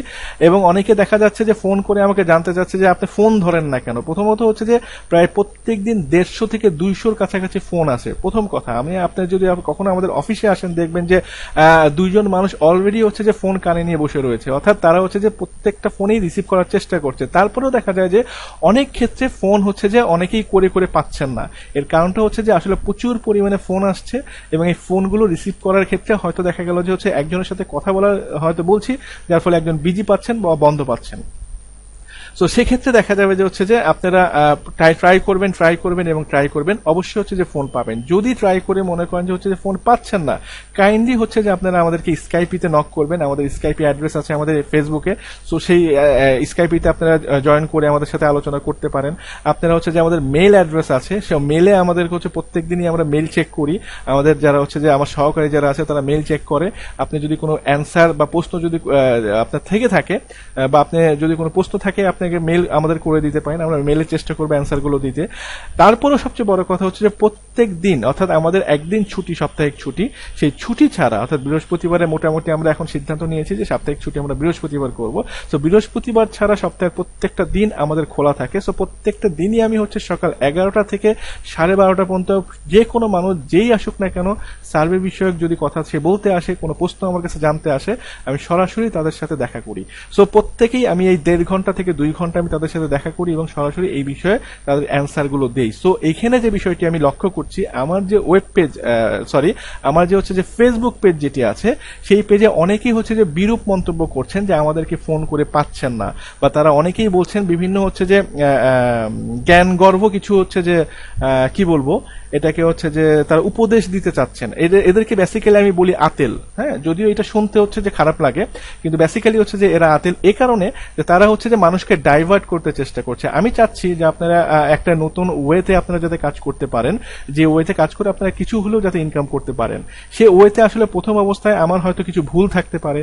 S1: এবং অনেকে দেখা যাচ্ছে যে ফোন করে আমাকে জানতে চাচ্ছে যে আপনি ফোন ধরেন না কেন। প্রথমত হচ্ছে যে প্রায় প্রত্যেক দিন 150 থেকে 200-র কাছাকাছি ফোন আসে। প্রথম কথা, আপনি যদি কখনো আমাদের অফিসে আসেন দেখবেন যে 2জন মানুষ অলরেডি হচ্ছে যে ফোন কানে নিয়ে বসে রয়েছে, অর্থাৎ তারা হচ্ছে যে প্রত্যেকটা ফোনেই রিসিভ করার চেষ্টা করছে। তারপরেও দেখা যায় যে অনেক ক্ষেত্রে ফোন হচ্ছে যে অনেকেই করে পাচ্ছেন না। এর কারণটা হচ্ছে যে আসলে প্রচুর পরিমাণে ফোন আসছে এবং এই ফোনগুলো রিসিভ করার ক্ষেত্রে হয়তো দেখা গেল যে হচ্ছে একজনের সাথে কথা বলার হয়তো বলছি, যার ফলে একজন বিজি পাচ্ছেন বা বন্ধ পাচ্ছেন। সো সেক্ষেত্রে দেখা যাবে যে হচ্ছে যে আপনারা ট্রাই করবেন অবশ্যই হচ্ছে যে ফোন পাবেন। যদি ট্রাই করে মনে করেন যে হচ্ছে যে ফোন পাচ্ছেন না, কাইন্ডলি হচ্ছে যে আপনারা আমাদেরকে স্কাইপিতে নক করবেন। আমাদের স্কাইপি অ্যাড্রেস আছে আমাদের ফেসবুকে। সো সেই স্কাইপিতে আপনারা জয়েন করে আমাদের সাথে আলোচনা করতে পারেন। আপনারা হচ্ছে যে আমাদের মেল অ্যাড্রেস আছে, সে মেলে আমাদের হচ্ছে প্রত্যেকদিনই আমরা মেল চেক করি। আমাদের যারা হচ্ছে যে আমার সহকারী যারা আছে তারা মেল চেক করে। আপনি যদি কোনো অ্যান্সার বা প্রশ্ন যদি আপনার থেকে থাকে বা আপনি যদি কোনো প্রশ্ন থাকে আপনাকে মেল আমাদের করে দিতে পারেন, আমরা মেলের চেষ্টা করবো অ্যান্সারগুলো দিতে। তারপরেও সবচেয়ে বড় কথা হচ্ছে যে প্রত্যেক দিন অর্থাৎ আমাদের একদিন ছুটি, সাপ্তাহিক ছুটি, সেই ছুটি ছাড়া অর্থাৎ বৃহস্পতিবারে মোটামুটি আমরা এখন সিদ্ধান্ত নিয়েছি যে সাপ্তাহিক ছুটি আমরা বৃহস্পতিবার করব। সো বৃহস্পতিবার ছাড়া সপ্তাহের প্রত্যেকটা দিন আমাদের খোলা থাকে। সো প্রত্যেকটা দিনই আমি হচ্ছে সকাল 11টা থেকে 12:30 পর্যন্ত যে কোনো মানুষ যেই আসুক না কেন সার্ভে বিষয়ক যদি কথা সে বলতে আসে, কোনো প্রশ্ন আমার কাছে জানতে আসে, আমি সরাসরি তাদের সাথে দেখা করি। সো প্রত্যেকেই আমি এই 1.5 ঘন্টা থেকে 2 ঘন্টা আমি তাদের সাথে দেখা করি এবং সরাসরি এই বিষয়ে তাদের অ্যান্সার গুলো দেই। সো এইখানে যে বিষয়টি আমি লক্ষ্য করছি, আমার যে ওয়েব পেজ আমার যে হচ্ছে যে ফেসবুক পেজ যেটি আছে সেই পেজে অনেকেই হচ্ছে যে বিরূপ মন্তব্য করছেন যে আমাদেরকে ফোন করে পাচ্ছেন না, বা তারা অনেকেই বলছেন বিভিন্ন হচ্ছে যে জ্ঞান গর্ভ কিছু হচ্ছে যে কি বলবো এটাকে হচ্ছে যে তারা উপদেশ দিতে চাচ্ছেন। এদেরকে বেসিক্যালি আমি বলি আতেল। হ্যাঁ, যদিও এটা শুনতে হচ্ছে যে খারাপ লাগে, কিন্তু বেসিক্যালি হচ্ছে যে এরা আতেল এই কারণে যে তারা হচ্ছে যে মানুষকে ডাইভার্ট করতে চেষ্টা করছে। আমি চাচ্ছি যে আপনারা একটা নতুন ওয়েতে আপনারা যাতে কাজ করতে পারেন, যে ওয়েতে কাজ করে আপনারা কিছু হলেও যাতে ইনকাম করতে পারেন। সে ওয়েতে আসলে প্রথম অবস্থায় আমার হয়তো কিছু ভুল থাকতে পারে,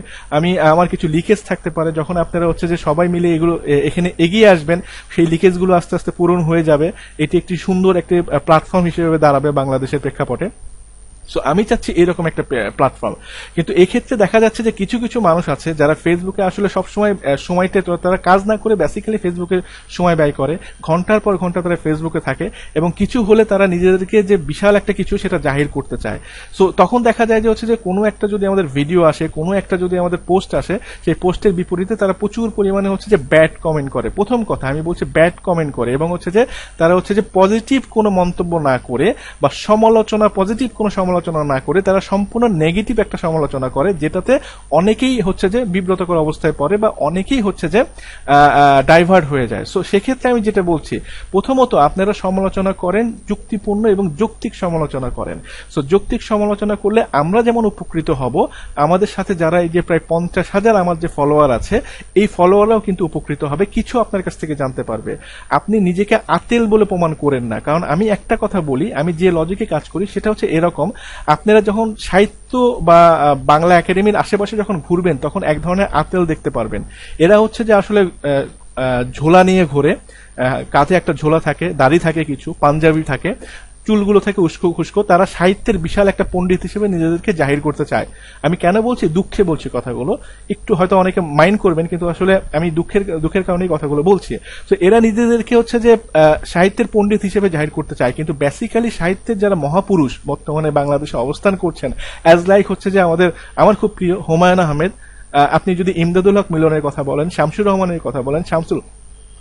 S1: আমার কিছু লিকেজ থাকতে পারে। যখন আপনারা হচ্ছে যে সবাই মিলে এগুলো এখানে এগিয়ে আসবেন, সেই লিকেজগুলো আস্তে আস্তে পূরণ হয়ে যাবে। এটি একটি সুন্দর একটি প্ল্যাটফর্ম হিসেবে দাঁড়াবে বাংলাদেশের প্রেক্ষাপটে। সো আমি চাচ্ছি এরকম একটা প্ল্যাটফর্ম। কিন্তু এক্ষেত্রে দেখা যাচ্ছে যে কিছু কিছু মানুষ আছে যারা ফেসবুকে আসলে সবসময় সময়টা তারা কাজ না করে বেসিক্যালি ফেসবুকে সময় ব্যয় করে, ঘন্টার পর ঘন্টা তারা ফেসবুকে থাকে এবং কিছু হলে তারা নিজেদেরকে যে বিশাল একটা কিছু সেটা জাহির করতে চায়। সো তখন দেখা যায় যে হচ্ছে যে কোনো একটা যদি আমাদের ভিডিও আসে, কোনো একটা যদি আমাদের পোস্ট আসে, সেই পোস্টের বিপরীতে তারা প্রচুর পরিমাণে হচ্ছে যে ব্যাড কমেন্ট করে। প্রথম কথা আমি বলছি ব্যাড কমেন্ট করে, এবং হচ্ছে যে তারা হচ্ছে যে পজিটিভ কোনো মন্তব্য না করে বা পজিটিভ কোনো সমালোচনা না করে তারা সম্পূর্ণ নেগেটিভ একটা সমালোচনা করে, যেটাতে অনেকেই হচ্ছে যে বিব্রতকর অবস্থায় পড়ে বা অনেকেই হচ্ছে যে ডাইভার্ট হয়ে যায়। সো সেক্ষেত্রে আমি যেটা বলছি, প্রথমত আপনারা সমালোচনা করেন যুক্তিপূর্ণ এবং যৌক্তিক সমালোচনা করেন। সো যৌক্তিক সমালোচনা করলে আমরা যেমন উপকৃত হব, আমাদের সাথে যারা এই যে প্রায় 50,000 আমার যে ফলোয়ার আছে এই ফলোয়াররাও কিন্তু উপকৃত হবে, কিছু আপনার কাছ থেকে জানতে পারবে। আপনি নিজেকে আতেল বলে প্রমাণ করেন না, কারণ আমি একটা কথা বলি, আমি যে লজিকে কাজ করি সেটা হচ্ছে এরকম, আপনারা যখন সাহিত্য বা বাংলা একাডেমির আশেপাশে যখন ঘুরবেন তখন এক ধরনের আতেল দেখতে পারবেন। এরা হচ্ছে যে আসলে ঝোলা নিয়ে ঘোরে, কাঁধে একটা ঝোলা থাকে, দাড়ি থাকে, কিছু পাঞ্জাবি থাকে, চুলগুলো থেকে উস্কো খুস্কো, তারা সাহিত্যের বিশাল একটা পণ্ডিত হিসেবে নিজেদেরকে জাহির করতে চায়। আমি কেন বলছি, দুঃখে বলছি কথাগুলো, একটু হয়তো অনেকে মাইন্ড করবেন, কিন্তু আসলে আমি দুঃখের কারণেই কথাগুলো বলছি। তো এরা নিজেদেরকে হচ্ছে যে সাহিত্যের পণ্ডিত হিসেবে জাহির করতে চায়, কিন্তু বেসিক্যালি সাহিত্যের যারা মহাপুরুষ বর্তমানে বাংলাদেশে অবস্থান করছেন, অ্যাজ লাইক হচ্ছে যে আমার খুব প্রিয় হুমায়ুন আহমেদ, আপনি যদি ইমদাদুল হক মিলনের কথা বলেন, শামসুর রহমানের কথা বলেন, শামসুল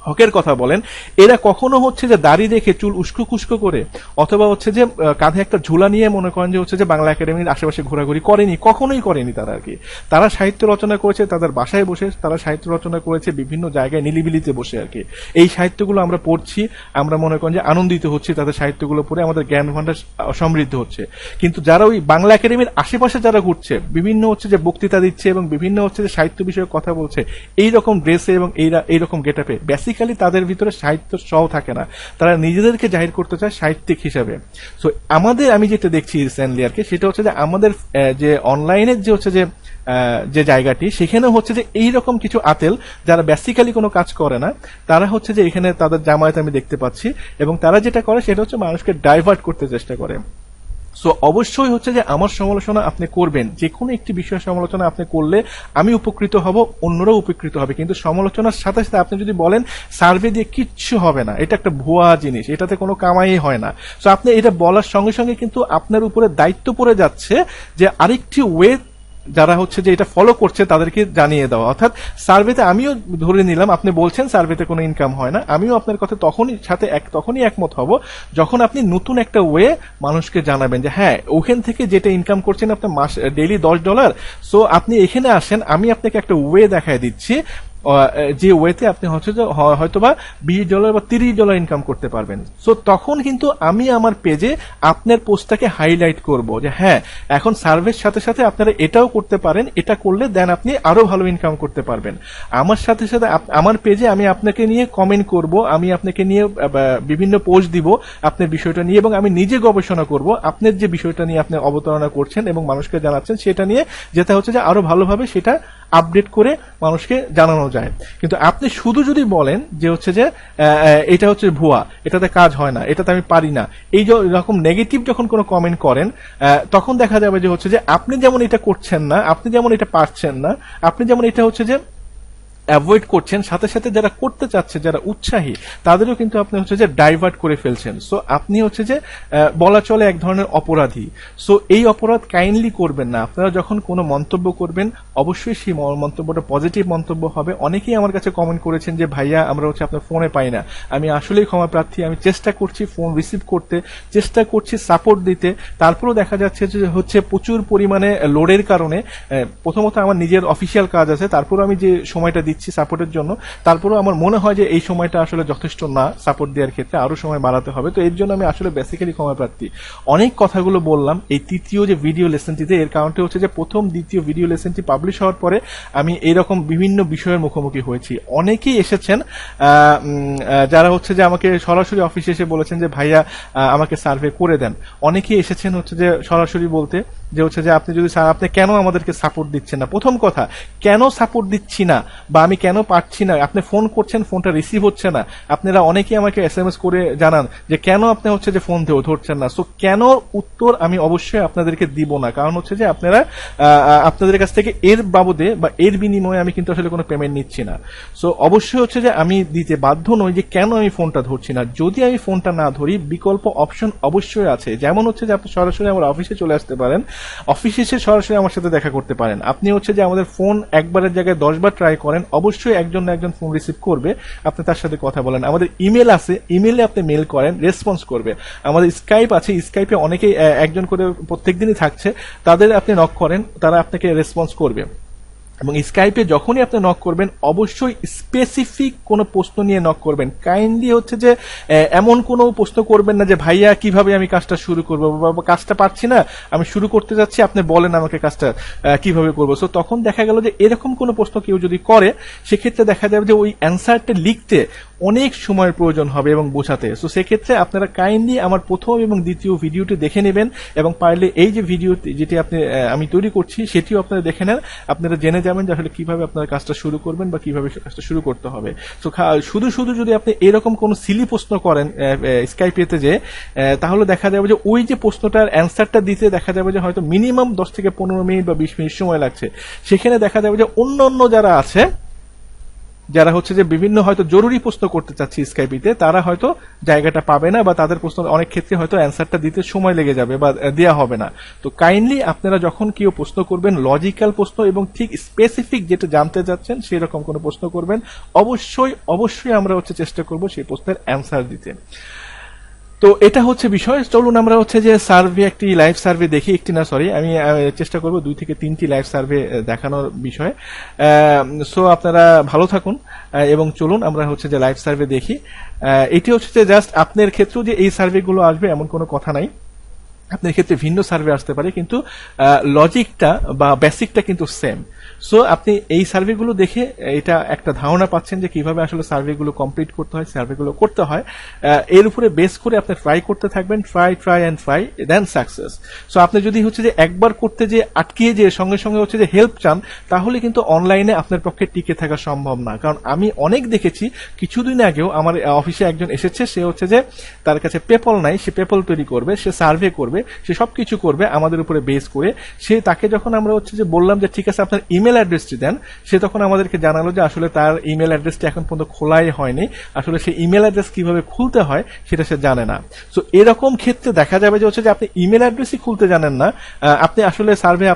S1: হকের কথা বলেন, এরা কখনো হচ্ছে যে দাড়ি রেখে চুল উস্কো খুস্কো করে অথবা হচ্ছে যে কাঁধে একটা ঝোলা নিয়ে মনে করেন যে হচ্ছে যে বাংলা একাডেমির আশেপাশে ঘোরাঘুরি করেনি, কখনোই করেনি তারা আর কি। তারা সাহিত্য রচনা করেছে তাদের বাসায় বসে, তারা সাহিত্য রচনা করেছে বিভিন্ন জায়গায় নিলিবিলিতে বসে আর কি। এই সাহিত্যগুলো আমরা পড়ছি, আমরা মনে করেন যে আনন্দিত হচ্ছি তাদের সাহিত্যগুলো পড়ে, আমাদের জ্ঞান ভান্ডার সমৃদ্ধ হচ্ছে। কিন্তু যারা ওই বাংলা একাডেমির আশেপাশে যারা ঘুরছে, বিভিন্ন হচ্ছে যে বক্তৃতা দিচ্ছে এবং বিভিন্ন হচ্ছে যে সাহিত্য বিষয়ে কথা বলছে এইরকম ড্রেসে এবং এইরকম গেটআপে, বেসিক্যালি তাদের ভিতরে সাহিত্য সহ থাকে না, তারা নিজেদেরকে জাহির করতে চায় সাহিত্যিক হিসাবে। সো আমি যেটা দেখছি রিসেন্টলি আর কি, সেটা হচ্ছে যে আমাদের যে অনলাইনের যে হচ্ছে যে জায়গাটি, সেখানে হচ্ছে যে এইরকম কিছু আতেল যারা বেসিক্যালি কোনো কাজ করে না, তারা হচ্ছে যে এখানে তাদের জামায়াত আমি দেখতে পাচ্ছি, এবং তারা যেটা করে সেটা হচ্ছে মানুষকে ডাইভার্ট করতে চেষ্টা করে। সো অবশ্যই হচ্ছে যে আমার সমালোচনা আপনি করবেন, যে কোনো একটি বিষয়ের সমালোচনা আপনি করলে আমি উপকৃত হব, অন্যরাও উপকৃত হবে, কিন্তু সমালোচনার সাথে সাথে আপনি যদি বলেন সার্ভে দিয়ে কিচ্ছু হবে না, এটা একটা ভুয়া জিনিস, এটাতে কোনো কামাই হয় না, সো আপনি এটা বলার সঙ্গে সঙ্গে কিন্তু আপনার উপরে দায়িত্ব পড়ে যাচ্ছে যে আরেকটি ওয়ে যারা হচ্ছে যে এটা ফলো করছে তাদেরকে জানিয়ে দেওয়া। অর্থাৎ সার্ভেতে আমিও ধরে নিলাম আপনি বলছেন সার্ভেতে কোনো ইনকাম হয় না, আমিও আপনার কথা তখনই একমত হব যখন আপনি নতুন একটা ওয়ে মানুষকে জানাবেন যে হ্যাঁ ওখান থেকে যেটা ইনকাম করছেন আপনার ডেইলি $10, সো আপনি এখানে আসেন, আমি আপনাকে একটা ওয়ে দেখায় দিচ্ছি যে ওয়েতে আপনি হয়তোবা $20 বা $30 ইনকাম করতে পারবেন। সো তখন কিন্তু আমি আমার পেজে আপনার পোস্টটাকে হাইলাইট করব যে হ্যাঁ এখন সার্ভের সাথে সাথে আপনারা এটাও করতে পারেন, এটা করলে দেন আপনি আরো ভালো ইনকাম করতে পারবেন। আমার সাথে সাথে আমার পেজে আমি আপনাকে নিয়ে কমেন্ট করব, আমি আপনাকে নিয়ে বিভিন্ন পোস্ট দিব আপনার বিষয়টা নিয়ে, এবং আমি নিজে গবেষণা করব আপনার যে বিষয়টা নিয়ে আপনি অবতারণা করছেন এবং মানুষকে জানাচ্ছেন সেটা নিয়ে, যেটা হচ্ছে যে আরো ভালোভাবে সেটা আপডেট করে মানুষকে জানানো যায়। কিন্তু আপনি শুধু যদি বলেন যে হচ্ছে যে এটা হচ্ছে ভুয়া, এটাতে কাজ হয় না, এটাতে আমি পারি না, এই রকম নেগেটিভ যখন কোনো কমেন্ট করেন, তখন দেখা যাবে যে হচ্ছে যে আপনি যেমন এটা করছেন না, আপনি যেমন এটা পারছেন না, আপনি যেমন এটা হচ্ছে যে অ্যাভয়েড করছেন, সাথে সাথে যারা করতে চাচ্ছে, যারা উৎসাহী, তাদেরও কিন্তু আপনি হচ্ছে যে ডাইভার্ট করে ফেলছেন। সো আপনি হচ্ছে যে বলা চলে এক ধরনের অপরাধী। সো এই অপরাধ কাইন্ডলি করবেন না। আপনারা যখন কোনো মন্তব্য করবেন অবশ্যই সেই মন্তব্যটা পজিটিভ মন্তব্য হবে। অনেকেই আমার কাছে কমেন্ট করেছেন যে ভাইয়া আমরা হচ্ছে আপনার ফোনে পাই না, আমি আসলেই ক্ষমা প্রার্থী, আমি চেষ্টা করছি ফোন রিসিভ করতে, চেষ্টা করছি সাপোর্ট দিতে, তারপরেও দেখা যাচ্ছে যে হচ্ছে প্রচুর পরিমাণে লোডের কারণে, প্রথমত আমার নিজের অফিসিয়াল কাজ আছে, তারপরও আমি যে সময়টা দিচ্ছি সাপোর্টের জন্য, তারপরেও আমার মনে হয় যে এই সময়টা আসলে যথেষ্ট না সাপোর্ট দেওয়ার ক্ষেত্রে, আরো সময় বাড়াতে হবে। তো এর জন্য আমি আসলে বেসিক্যালি ক্ষমা প্রার্থী। অনেক কথাগুলো বললাম এই তৃতীয় যে ভিডিও লেসনটিতে, এর কারণটা হচ্ছে যে প্রথম দ্বিতীয় ভিডিও লেসনটি পাবলিশ হওয়ার পরে আমি এরকম বিভিন্ন বিষয়ের মুখোমুখি হয়েছি। অনেকেই এসেছেন যারা হচ্ছে যে আমাকে সরাসরি অফিসে এসে বলেছেন যে ভাইয়া আমাকে সার্ভে করে দেন। অনেকেই এসেছেন হচ্ছে যে সরাসরি বলতে যে হচ্ছে যে আপনি কেন আমাদেরকে সাপোর্ট দিচ্ছেন না। প্রথম কথা, কেন সাপোর্ট দিচ্ছি না বা আমি কেন পারছি না, আপনি ফোন করছেন ফোনটা রিসিভ হচ্ছে না, আপনারা অনেকেই আমাকে SMS করে জানান যে কেন আপনি হচ্ছে যে ফোন ধরছেন না। সো কেন উত্তর আমি অবশ্যই আপনাদেরকে দিব না, কারণ হচ্ছে যে আপনাদের কাছ থেকে এর বাবদে বা এর বিনিময়ে আমি কিন্তু আসলে কোনো পেমেন্ট নিচ্ছি না। সো অবশ্যই হচ্ছে যে আমি দিতে বাধ্য নই যে কেন আমি ফোনটা ধরছি না। যদি আমি ফোনটা না ধরি বিকল্প অপশন অবশ্যই আছে, যেমন হচ্ছে যে আপনি সরাসরি আমার অফিসে চলে আসতে পারেন, অফিসে এসে সরাসরি আমার সাথে দেখা করতে পারেন। আপনি হচ্ছে যে আমাদের ফোন একবারের জায়গায় 10 বার ট্রাই করেন, অবশ্যই একজন না একজন ফোন রিসিভ করবে, আপনি তার সাথে কথা বলেন। আমাদের ইমেল আছে, ইমেলে আপনি মেল করেন, রেসপন্স করবে। আমাদের স্কাইপ আছে, স্কাইপে অনেকেই একজন করে প্রত্যেকদিনই থাকছে, তাদের আপনি নক করেন, তারা আপনাকে রেসপন্স করবে। এবং স্কাইপে যখনই আপনি নক করবেন অবশ্যই স্পেসিফিক কোনো প্রশ্ন নিয়ে নক করবেন। কাইন্ডলি হচ্ছে যে এমন কোনো প্রশ্ন করবেন না যে ভাইয়া কিভাবে আমি কাজটা শুরু করবো বা কাজটা পারছি না, আমি শুরু করতে যাচ্ছি, আপনি বলেন আমাকে কাজটা কিভাবে করবো। সো তখন দেখা গেল যে এরকম কোনো প্রশ্ন কেউ যদি করে, সেক্ষেত্রে দেখা যাবে যে ওই অ্যান্সারটা লিখতে অনেক সময়ের প্রয়োজন হবে এবং বোঝাতে। সো সেক্ষেত্রে আপনারা কাইন্ডলি আমার প্রথম এবং দ্বিতীয় ভিডিওটি দেখে নেবেন, এবং পারলে এই যে ভিডিও যেটি আমি তৈরি করছি সেটিও আপনারা দেখে নেন। আপনারা জেনে যাবেন যে আসলে কিভাবে আপনারা কাজটা শুরু করবেন বা কিভাবে কাজটা শুরু করতে হবে। সো শুধু শুধু যদি আপনি এরকম কোনো সিলি প্রশ্ন করেন স্কাইপেতে, যে তাহলে দেখা যাবে যে ওই যে প্রশ্নটার অ্যান্সারটা দিতে দেখা যাবে যে হয়তো মিনিমাম 10 থেকে 15 মিনিট বা 20 মিনিট সময় লাগছে। সেখানে দেখা যাবে যে অন্য যারা আছে, যারা হচ্ছে যে বিভিন্ন হয়তো জরুরি প্রশ্ন করতে চাচ্ছে স্কাইপিতে, তারা হয়তো জায়গাটা পাবে না, বা তাদের প্রশ্ন অনেক ক্ষেত্রে হয়তো অ্যান্সারটা দিতে সময় লেগে যাবে বা দেওয়া হবে না। তো কাইন্ডলি আপনারা যখন কেউ প্রশ্ন করবেন, লজিক্যাল প্রশ্ন এবং ঠিক স্পেসিফিক যেটা জানতে যাচ্ছেন সেরকম কোনো প্রশ্ন করবেন। অবশ্যই আমরা হচ্ছে চেষ্টা করব সেই প্রশ্নের অ্যান্সার দিতে। তো এটা হচ্ছে বিষয়। চলুন আমরা হচ্ছে যে সার্ভে, একটি লাইভ সার্ভে দেখি, আমি চেষ্টা করব 2 থেকে 3টি লাইভ সার্ভে দেখানোর বিষয়ে। সো আপনারা ভালো থাকুন এবং চলুন আমরা হচ্ছে যে লাইভ সার্ভে দেখি। এটি হচ্ছে যে জাস্ট আপনার ক্ষেত্রেও যে এই সার্ভেগুলো আসবে এমন কোনো কথা নাই, আপনার ক্ষেত্রে ভিন্ন সার্ভে আসতে পারে, কিন্তু লজিকটা বা বেসিকটা কিন্তু সেম। সো আপনি এই সার্ভেগুলো দেখে এটা একটা ধারণা পাচ্ছেন যে কিভাবে আসলে সার্ভেগুলো কমপ্লিট করতে হয়, সার্ভেগুলো করতে হয়। এর উপরে বেস করে আপনি ট্রাই করতে থাকবেন, try and try then success. So আপনি যদি হচ্ছে যে একবার করতে যে আটকিয়ে যে সঙ্গে সঙ্গে হচ্ছে যে হেল্প চান, তাহলে কিন্তু অনলাইনে আপনার পক্ষে টিকে থাকা সম্ভব না। কারণ আমি অনেক দেখেছি, কিছুদিন আগেও আমার অফিসে একজন এসেছে, সে হচ্ছে যে তার কাছে পেপল নাই, সে পেপল তৈরি করবে, সে সার্ভে করবে, সে সবকিছু করবে আমাদের উপরে বেস করে। তাকে যখন আমরা হচ্ছে যে বললাম যে ঠিক আছে আপনার ইমেল অ্যাড্রেসটি দেন, সে তখন আমাদেরকে জানালো যে আসলে তার ইমেল অ্যাড্রেসটি এখন পর্যন্ত খোলাই হয়নি, আসলে সে ইমেল অ্যাড্রেস কিভাবে খুলতে হয় সেটা সে জানে না। সো এরকম ক্ষেত্রে দেখা যাবে যে হচ্ছে যে আপনি ইমেল অ্যাড্রেসই খুলতে জানেন না, আপনি আসলে সার্ভে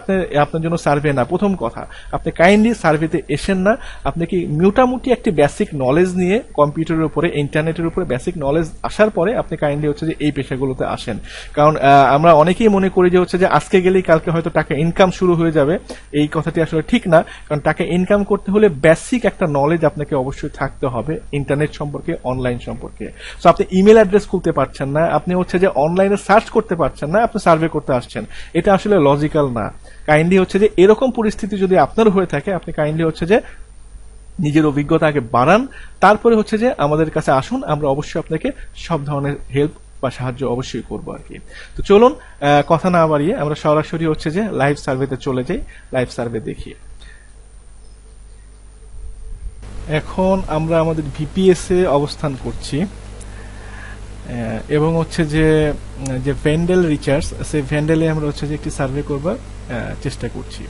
S1: আপনার জন্য সার্ভে না। প্রথম কথা, আপনি কাইন্ডলি সার্ভেতে এসেন না, আপনি কি মোটামুটি একটি বেসিক নলেজ নিয়ে কম্পিউটারের উপরে, ইন্টারনেটের উপরে বেসিক নলেজ আসার পরে আপনি কাইন্ডলি হচ্ছে যে এই পেশাগুলোতে আসেন। কারণ আমরা অনেকেই মনে করি যে হচ্ছে যে আজকে গেলেই কালকে হয়তো টাকা ইনকাম শুরু হয়ে যাবে। এই কথাটি আসলে ঠিক না, কারণ টাকা ইনকাম করতে হলে বেসিক একটা নলেজ আপনাকে অবশ্যই থাকতে হবে ইন্টারনেট সম্পর্কে, অনলাইন সম্পর্কে। সো আপনি ইমেল অ্যাড্রেস খুলতে পারছেন না, আপনি হচ্ছে যে অনলাইনে সার্চ করতে পারছেন না, আপনি সার্ভে করতে আসছেন, এটা আসলে লজিক্যাল না। কাইন্ডলি হচ্ছে যে এরকম পরিস্থিতি যদি আপনার হয়ে থাকে, আপনি কাইন্ডলি হচ্ছে যে নিজের অভিজ্ঞতা আগে বাড়ান, তারপরে হচ্ছে যে আমাদের কাছে আসুন, আমরা অবশ্যই আপনাকে সব ধরনের হেল্প বা সাহায্য অবশ্যই করবো আর কি। তো চলুন কথা না বাড়িয়ে আমরা সরাসরি হচ্ছে যে লাইভ সার্ভেতে চলে যাই, লাইভ সার্ভে দেখি। এখন আমরা আমাদের ভিপিএস এ অবস্থান করছি এবং হচ্ছে যে ভেন্ডেল রিচার্জ, সেই ভেন্ডেলে আমরা হচ্ছে যে একটি সার্ভে করবার চেষ্টা করছি।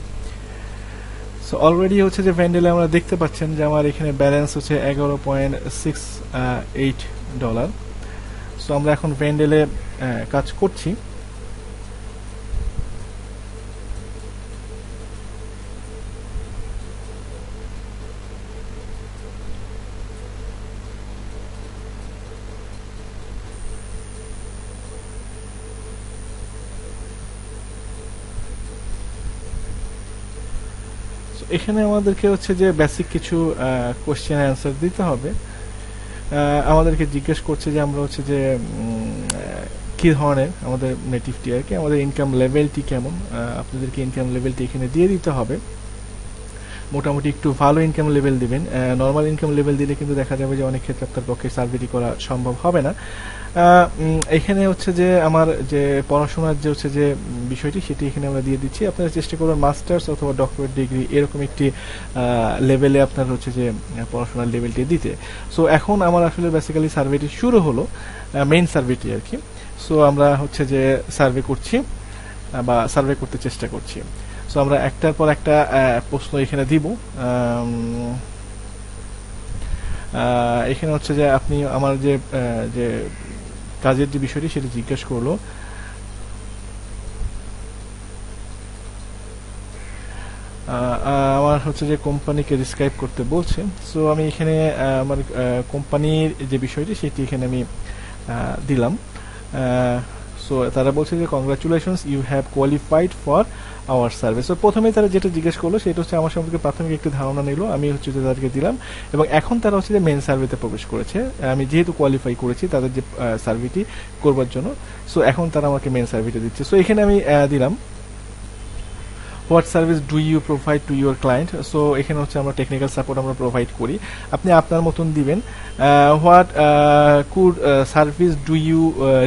S1: সো অলরেডি হচ্ছে যে ভেন্ডেলে আমরা দেখতে পাচ্ছেন যে আমার এখানে ব্যালেন্স হচ্ছে $11.68। সো আমরা এখন ভেন্ডেলে কাজ করছি। এখানে আমাদেরকে হচ্ছে যে বেসিক কিছু কোশ্চেন অ্যান্সার দিতে হবে। আমাদেরকে জিজ্ঞেস করছে যে আমরা হচ্ছে যে কি ধরনের আমাদের নেটিভটি আর কি, আমাদের ইনকাম লেভেলটি কেমন, আপনাদেরকে ইনকাম লেভেলটি এখানে দিয়ে দিতে হবে। মোটামুটি একটু ভালো ইনকাম লেভেল দিবেন, নর্মাল ইনকাম লেভেল দিলে কিন্তু দেখা যাবে যে অনেক ক্ষেত্রে আপনার পক্ষে সার্ভেটি করা সম্ভব হবে না। এখানে হচ্ছে যে আমার যে পড়াশোনার যে হচ্ছে যে বিষয়টি সেটি এখানে আমরা দিয়ে দিচ্ছি। আপনারা চেষ্টা করবেন মাস্টার্স অথবা ডক্টরেট ডিগ্রি এরকম একটি লেভেলে আপনার হচ্ছে যে পড়াশোনার লেভেলটি দিতে। সো এখন আমার আসলে বেসিক্যালি সার্ভেটি শুরু হলো, মেইন সার্ভেটি আর কি। সো আমরা হচ্ছে যে সার্ভে করছি বা সার্ভে করতে চেষ্টা করছি। সো আমরা একটার পর একটা প্রশ্ন এখানে দিব। এখানে হচ্ছে যে আপনি আমার যে কাজের যে বিষয়টি সেটা জিজ্ঞেস করলো। আমার হচ্ছে যে কোম্পানিকে ডিসক্রাইব করতে বলছে। সো আমি এখানে আমার কোম্পানির যে বিষয়টি সেটি এখানে আমি দিলাম। সো তারা বলছে যে congratulations, you have qualified for our service. So প্রথমেই তারা যেটা জিজ্ঞেস করলো সেটা হচ্ছে আমার সম্পর্কে প্রাথমিক একটি ধারণা নিল, আমি হচ্ছে যে তাদেরকে দিলাম, এবং এখন তারা হচ্ছে যে মেন সার্ভেতে প্রবেশ করেছে। আমি যেহেতু কোয়ালিফাই করেছি তাদের যে সার্ভেটি করবার জন্য, সো এখন তারা আমাকে মেন সার্ভেটি দিচ্ছে। সো এখানে আমি দিলাম what service do you provide to your client. So এখানে হচ্ছে আমরা টেকনিক্যাল সাপোর্ট আমরা প্রোভাইড করি, আপনি আপনার মতন দিবেন। What could service do you